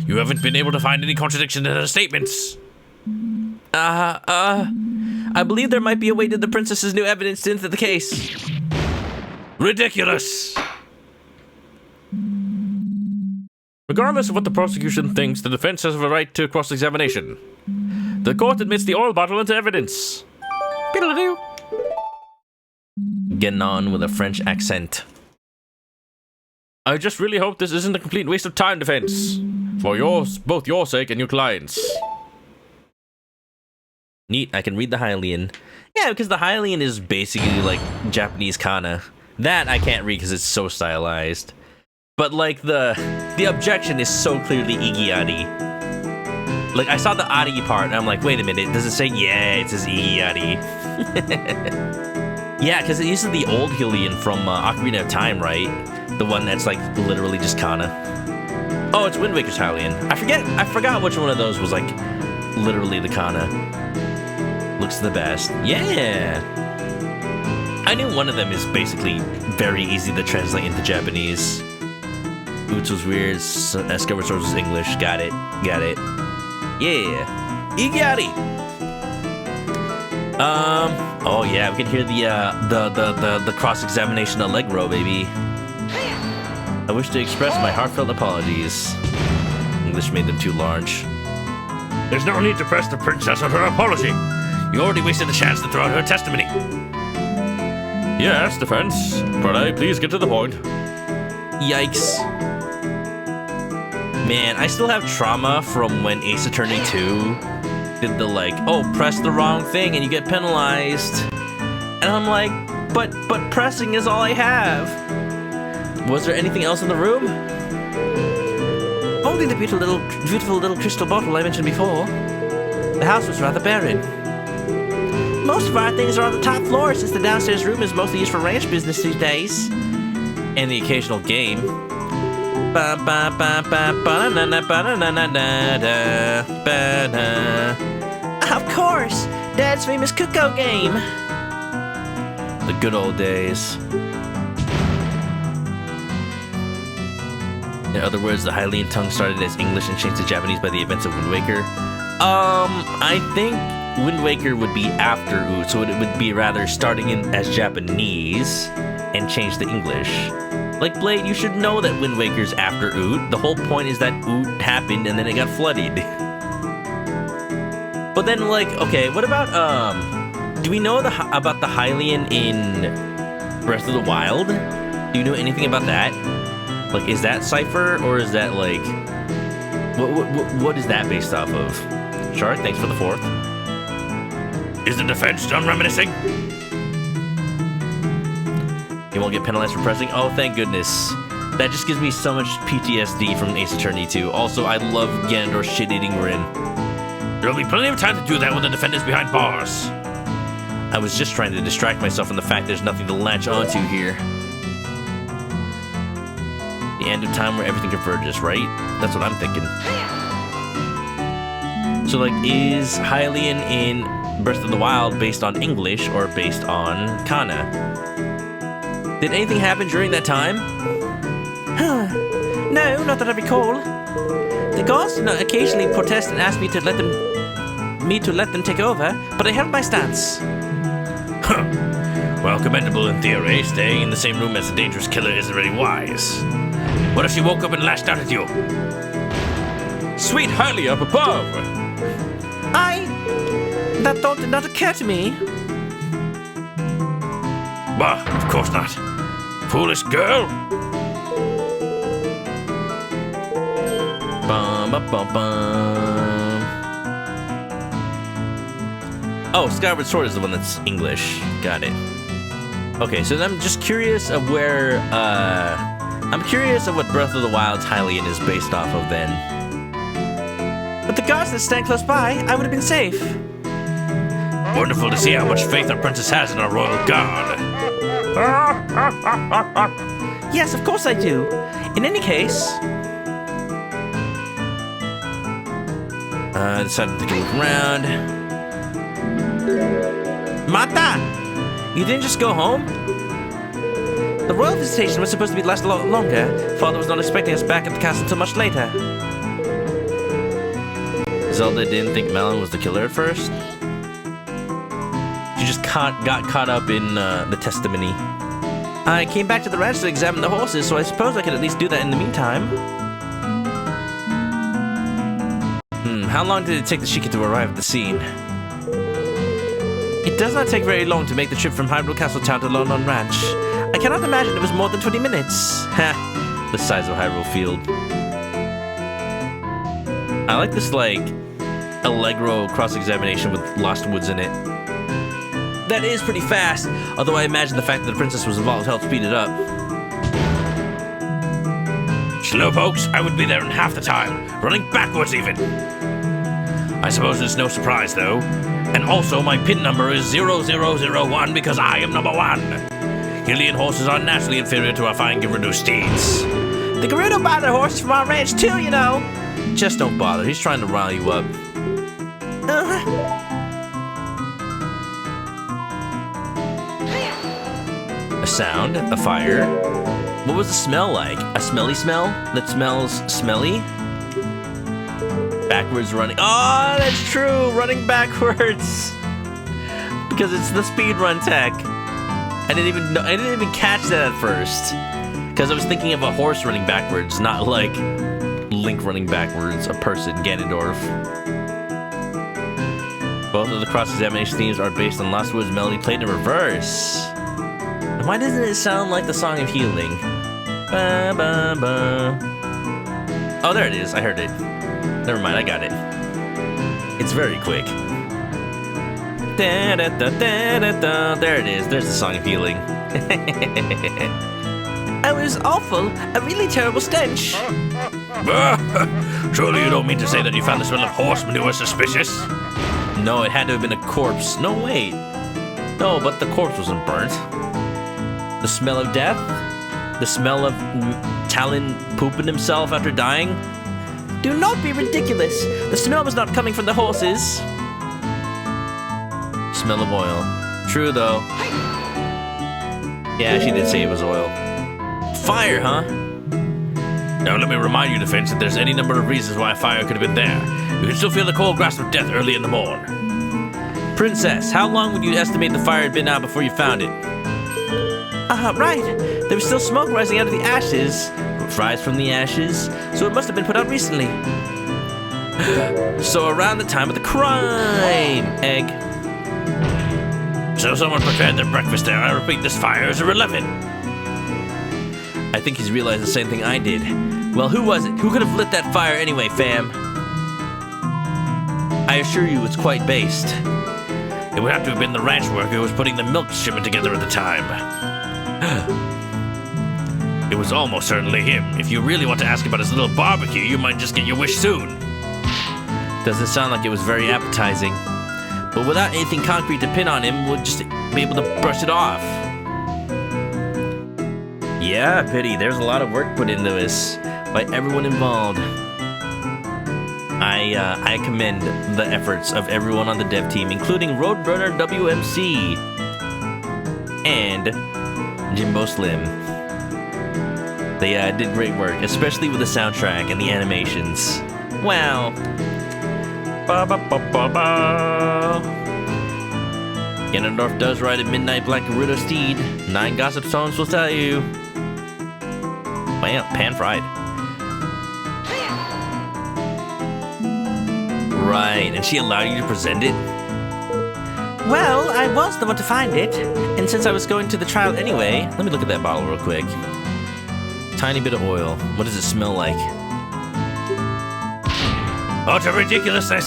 You haven't been able to find any contradiction in her statements. I believe there might be a way to the princess's new evidence into the case. Ridiculous! Regardless of what the prosecution thinks, the defense has a right to cross-examination. The court admits the oil bottle into evidence. Biddle-a-doo. Getting on with a French accent. I just really hope this isn't a complete waste of time, defense. For both your sake and your clients. Neat, I can read the Hylian. Yeah, because the Hylian is basically like Japanese kana. That I can't read because it's so stylized. But like the objection is so clearly Igiari. Like I saw the Ari part and I'm like, wait a minute, does it say yeah, it says Igiari. Yeah, because it uses the old Hylian from Ocarina of Time, right? The one that's like literally just kana. Oh, it's Wind Waker's Hylian. I forgot which one of those was like literally the kana. Looks the best. Yeah. I knew one of them is basically very easy to translate into Japanese. Boots was weird. Skyward Sword was English. Got it. Yeah. Igiari. Oh yeah, we can hear the cross-examination Allegro, baby. I wish to express my heartfelt apologies. English made them too large. There's no need to press the princess on her apology. You already wasted a chance to throw out her testimony. Yes, defense. But please get to the point. Yikes. Man, I still have trauma from when Ace Attorney 2 did the like, oh, press the wrong thing and you get penalized. And I'm like, but pressing is all I have. Was there anything else in the room? Only the beautiful little crystal bottle I mentioned before. The house was rather barren. Most of our things are on the top floor since the downstairs room is mostly used for ranch business these days. And the occasional game. Of course! Dad's famous Cuckoo game! The good old days. In other words, the Hylian tongue started as English and changed to Japanese by the events of Wind Waker. I think Wind Waker would be after Oot, so it would be rather starting in as Japanese and change to English. Like, Blade, you should know that Wind Waker's after Oot. The whole point is that Oot happened and then it got flooded. But then, like, okay, what about, do we know about the Hylian in Breath of the Wild? Do you know anything about that? Like, is that Cypher, or is that, like, what is that based off of? Shark, thanks for the 4th. Is the defense done reminiscing? You won't get penalized for pressing? Oh, thank goodness. That just gives me so much PTSD from Ace Attorney 2. Also, I love Ganondorf's shit-eating grin. There'll be plenty of time to do that when the defendant's behind bars. I was just trying to distract myself from the fact there's nothing to latch onto here. The end of time where everything converges, right? That's what I'm thinking. So, like, is Hylian in Breath of the Wild based on English or based on Kana? Did anything happen during that time? No, not that I recall. The gods did not occasionally protest and ask me to let them take over, but I held my stance. Huh. Well, commendable in theory. Staying in the same room as a dangerous killer isn't very wise. What if she woke up and lashed out at you? Sweet Hylia up above! That thought did not occur to me. Bah, of course not. Foolish girl. Bum, bum, bum, bum. Oh, Skyward Sword is the one that's English. Got it. Okay, so I'm just curious of where, I'm curious of what Breath of the Wild's Hylian is based off of then. With the gods that stand close by, I would have been safe. Wonderful to see how much faith our princess has in our royal guard. Yes, of course I do. In any case... I decided to take a look around. Mata! You didn't just go home? The royal visitation was supposed to last a lot longer. Father was not expecting us back at the castle until much later. Zelda didn't think Melon was the killer at first. She just got caught up in the testimony. I came back to the ranch to examine the horses, so I suppose I could at least do that in the meantime. How long did it take the Sheikah to arrive at the scene? It does not take very long to make the trip from Hyrule Castle Town to London Ranch. I cannot imagine it was more than 20 minutes. Ha! The size of Hyrule Field. I like this, like, Allegro cross-examination with Lost Woods in it. That is pretty fast, although I imagine the fact that the princess was involved helped speed it up. Slowpokes, I would be there in half the time, running backwards even. I suppose it's no surprise though. And also my pin number is 0001 because I am number 1. Hylian horses are naturally inferior to our fine Gerudo steeds. The Gerudo buy their horses from our ranch too, you know. Just don't bother, he's trying to rile you up. A sound, a fire. What was the smell like? A smelly smell that smells smelly? Backwards running. Oh, that's true. Running backwards. Because it's the speedrun tech. I didn't even catch that at first. Because I was thinking of a horse running backwards, not like Link running backwards, a person, Ganondorf. Both of the cross-examination themes are based on Lost Woods melody played in reverse. And why doesn't it sound like the Song of Healing? Ba, ba, ba. Oh, there it is. I heard it. Never mind, I got it. It's very quick. Da, da, da, da, da, da. There it is. There's the Song of Healing. It was awful. A really terrible stench. Surely you don't mean to say that you found the smell of horse manure suspicious? No, it had to have been a corpse. No, wait. No, but the corpse wasn't burnt. The smell of death? The smell of Talon pooping himself after dying? Do not be ridiculous. The smell was not coming from the horses. Smell of oil. True, though. Yeah, she did say it was oil. Fire, huh? Now let me remind you, Defense, that there's any number of reasons why a fire could have been there. You can still feel the cold grasp of death early in the morn. Princess, how long would you estimate the fire had been out before you found it? Right. There was still smoke rising out of the ashes. Rise from the ashes? So it must have been put out recently. So around the time of the crime. Egg. So someone prepared their breakfast there. I repeat, this fire is irrelevant. I think he's realized the same thing I did. Well, who was it? Who could have lit that fire anyway, fam? I assure you it's quite based. It would have to have been the ranch worker who was putting the milk shipment together at the time. It was almost certainly him. If you really want to ask about his little barbecue, you might just get your wish soon. Doesn't sound like it was very appetizing. But without anything concrete to pin on him, we'll just be able to brush it off. Yeah, pity. There's a lot of work put into this by everyone involved. I commend the efforts of everyone on the dev team, including Roadrunner WMC and Jimbo Slim. They did great work, especially with the soundtrack and the animations. Wow. Ba ba ba ba ba. Ganondorf does ride a midnight black Gerudo steed. 9 gossip stones will tell you. Wow, pan-fried. Right, and she allowed you to present it? Well, I was the one to find it, and since I was going to the trial anyway, Let me look at that bottle real quick. Tiny bit of oil. What does it smell like? Utter ridiculousness!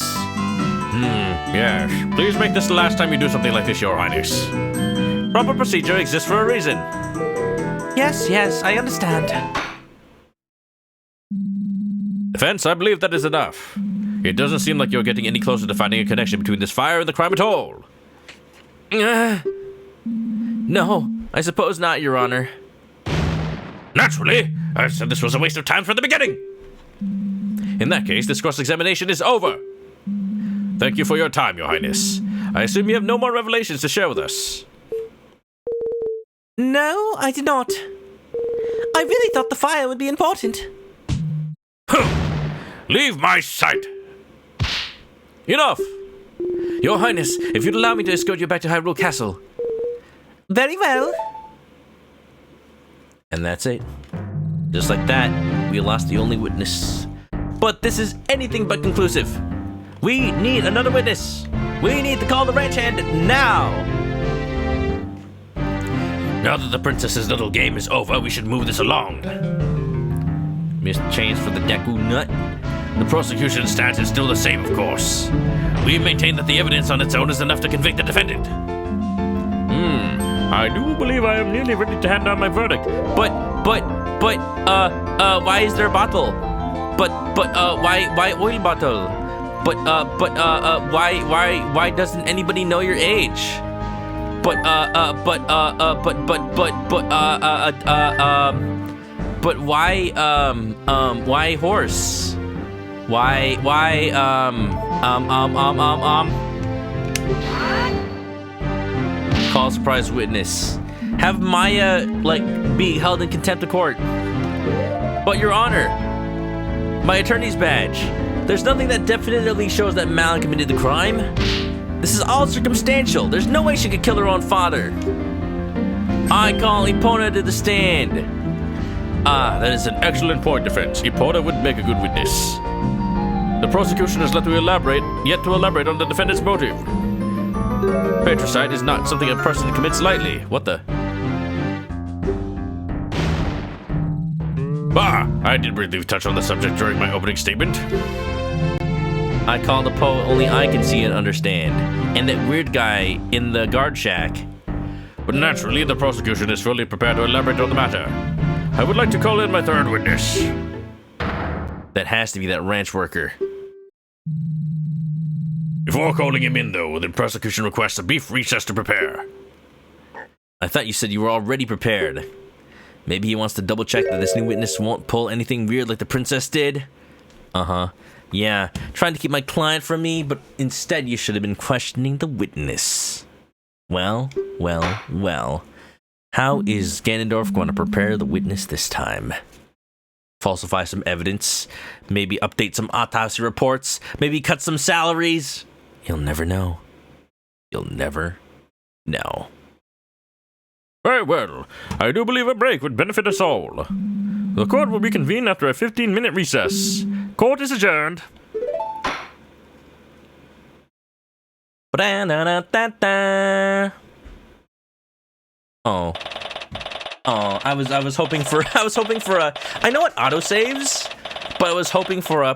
Yes. Please make this the last time you do something like this, Your Highness. Proper procedure exists for a reason. yes, I understand. Defense, I believe that is enough. It doesn't seem like you're getting any closer to finding a connection between this fire and the crime at all. No, I suppose not, Your Honor. Naturally, I said this was a waste of time from the beginning. In that case, this cross-examination is over. Thank you for your time, Your Highness. I assume you have no more revelations to share with us. No, I did not. I really thought the fire would be important. Leave my sight! Enough! Your Highness, if you'd allow me to escort you back to Hyrule Castle. Very well. And that's it. Just like that, we lost the only witness. But this is anything but conclusive. We need another witness. We need to call the ranch hand now. Now that the princess's little game is over, we should move this along. Missed change for the Deku Nut. The prosecution's stance is still the same, of course. We maintain that the evidence on its own is enough to convict the defendant. I do believe I am nearly ready to hand down my verdict. But, why is there a bottle? Why oil bottle? Why doesn't anybody know your age? Why horse? Call surprise witness. Have Maya, be held in contempt of court. But, Your Honor, my attorney's badge. There's nothing that definitively shows that Malin committed the crime. This is all circumstantial. There's no way she could kill her own father. I call Epona to the stand. That is an excellent point, defense. Epona would make a good witness. The prosecution has yet to elaborate on the defendant's motive. Patricide is not something a person commits lightly. What the? I did briefly touch on the subject during my opening statement. I call the Poe only I can see and understand. And that weird guy in the guard shack. But naturally, the prosecution is fully prepared to elaborate on the matter. I would like to call in my third witness. That has to be that ranch worker. Before calling him in, though, the prosecution requests a brief recess to prepare. I thought you said you were already prepared. Maybe he wants to double check that this new witness won't pull anything weird like the princess did? Uh-huh. Yeah, trying to keep my client from me, but instead you should have been questioning the witness. Well. How is Ganondorf going to prepare the witness this time? Falsify some evidence? Maybe update some autopsy reports? Maybe cut some salaries? You'll never know. You'll never know. Very well. I do believe a break would benefit us all. The court will reconvene after a 15-minute recess. Court is adjourned. Oh, I was hoping for a. I know what auto saves, but I was hoping for a.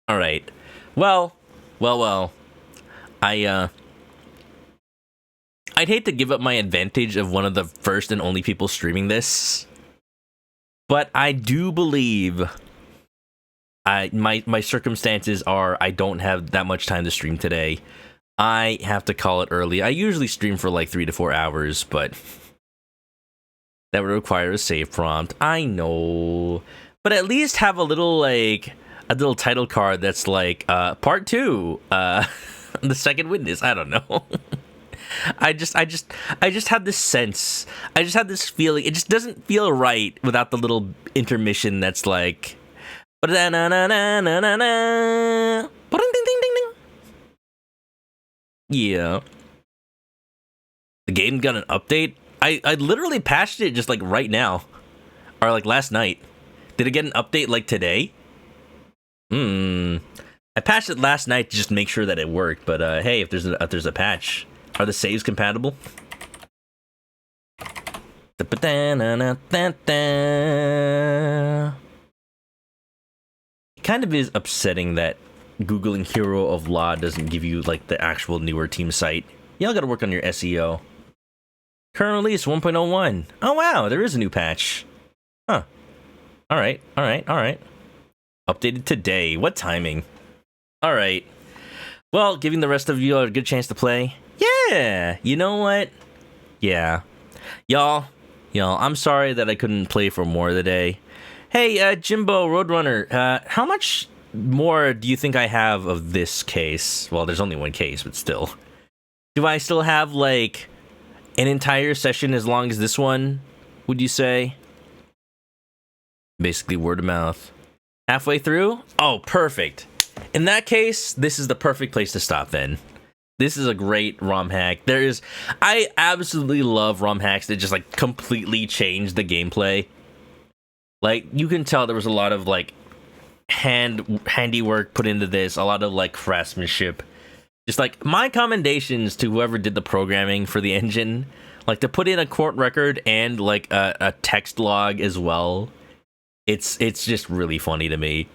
All right. Well. I'd hate to give up my advantage of one of the first and only people streaming this, but I do believe My circumstances are I don't have that much time to stream today. I have to call it early. I usually stream for like 3 to 4 hours, but that would require a save prompt. I know, but at least have a little title card that's like part 2, the second witness. I don't know. I just have this sense. I just have this feeling. It just doesn't feel right without the little intermission that's like. Yeah. The game got an update. I literally patched it just like right now, or like last night. Did it get an update like today? I patched it last night to just make sure that it worked. But hey, if there's a patch, are the saves compatible? It kind of is upsetting that Googling Hero of Law doesn't give you like the actual newer team site. Y'all gotta work on your SEO. Current release 1.01. Oh wow, there is a new patch. Huh. Alright. Updated today. What timing? Alright. Well, giving the rest of you a good chance to play. Yeah! You know what? Yeah. Y'all, I'm sorry that I couldn't play for more today. Hey, Jimbo Roadrunner, how much more do you think I have of this case? Well, there's only one case, but still. Do I still have, like, an entire session as long as this one, would you say? Basically, word of mouth. Halfway through? Oh, perfect. In that case, this is the perfect place to stop then. This is a great ROM hack. I absolutely love ROM hacks that just, like, completely change the gameplay. Like, you can tell there was a lot of, like, handiwork put into this, a lot of, like, craftsmanship. Just, like, my commendations to whoever did the programming for the engine. Like, to put in a court record and, like, a text log as well. It's just really funny to me.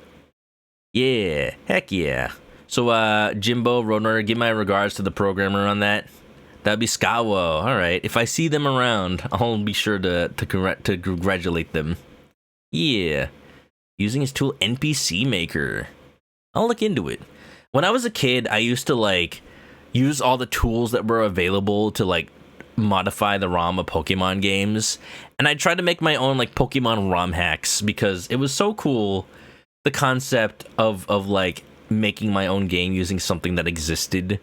Yeah, heck yeah. So, Jimbo, Roadrunner, give my regards to the programmer on that. That'd be Skawo. Alright, if I see them around, I'll be sure to congratulate them. Yeah. Using his tool NPC Maker. I'll look into it. When I was a kid, I used to, like, use all the tools that were available to, like, modify the ROM of Pokemon games. And I tried to make my own, like, Pokemon ROM hacks because it was so cool, the concept of like, making my own game using something that existed.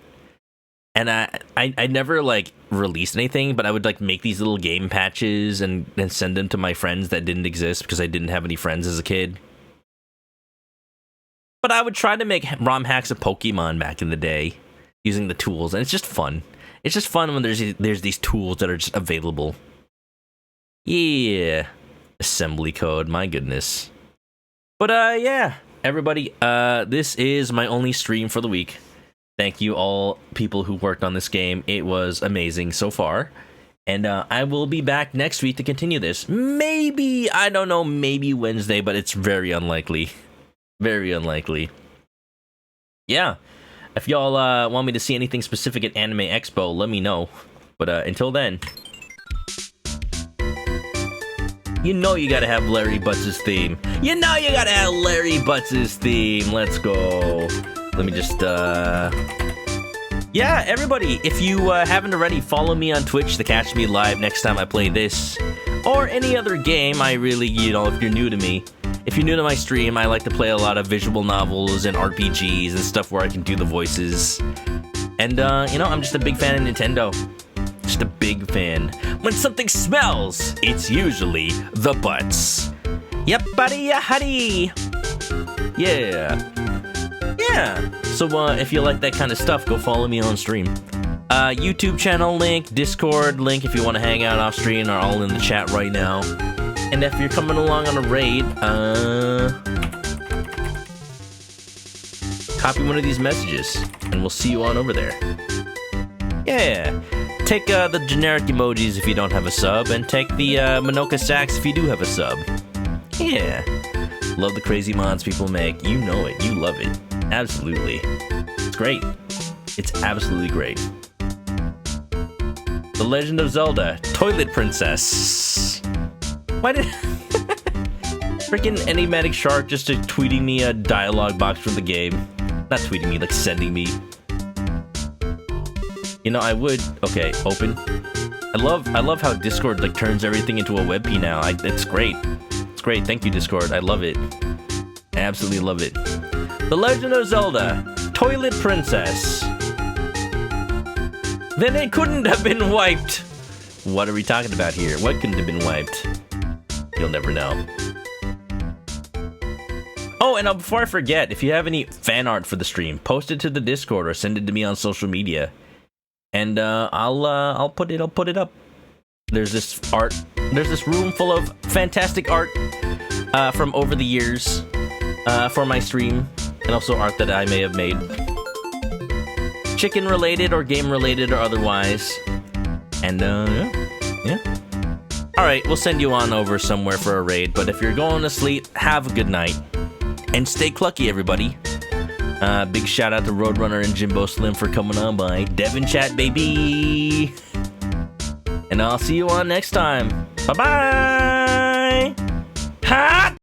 And I never, like, released anything, but I would, like, make these little game patches and send them to my friends that didn't exist because I didn't have any friends as a kid. But I would try to make ROM hacks of Pokemon back in the day using the tools, and it's just fun. It's just fun when there's these tools that are just available. Yeah. Assembly code, my goodness. But, yeah. Everybody, this is my only stream for the week. Thank you all people who worked on this game. It was amazing so far. And I will be back next week to continue this. Maybe, I don't know, maybe Wednesday, but it's very unlikely. Very unlikely. Yeah. If y'all want me to see anything specific at Anime Expo, let me know. But until then, you know you gotta have Larry Butts' theme. You know you gotta have Larry Butts' theme. Let's go. Let me just, yeah, everybody, if you haven't already, follow me on Twitch to catch me live next time I play this. Or any other game. I really, if you're new to me. If you're new to my stream, I like to play a lot of visual novels and RPGs and stuff where I can do the voices. And, I'm just a big fan of Nintendo. Just a big fan. When something smells, it's usually the butts. Yep, buddy, huddy. Yeah. Yeah. So, if you like that kind of stuff, go follow me on stream. YouTube channel link, Discord link if you want to hang out off stream are all in the chat right now. And if you're coming along on a raid, copy one of these messages, and we'll see you on over there. Yeah. Take the generic emojis if you don't have a sub, and take the Manoka Sax if you do have a sub. Yeah. Love the crazy mods people make. You know it. You love it. Absolutely. It's great. It's absolutely great. The Legend of Zelda, Toilet Princess. Why did... Freaking enigmatic shark just tweeting me a dialogue box from the game. Not tweeting me, like sending me. You know, I would. Okay, open. I love how Discord like turns everything into a WebP now. It's great. It's great. Thank you, Discord. I love it. I absolutely love it. The Legend of Zelda, Toilet Princess. Then it couldn't have been wiped. What are we talking about here? What couldn't have been wiped? You'll never know. Oh, and before I forget, if you have any fan art for the stream, post it to the Discord or send it to me on social media, and I'll put it up. There's this art. There's this room full of fantastic art from over the years for my stream, and also art that I may have made, chicken related or game related or otherwise. And yeah. All right, we'll send you on over somewhere for a raid. But if you're going to sleep, have a good night. And stay clucky, everybody. Big shout out to Roadrunner and Jimbo Slim for coming on by. Devin Chat, baby. And I'll see you on next time. Bye-bye. Ha!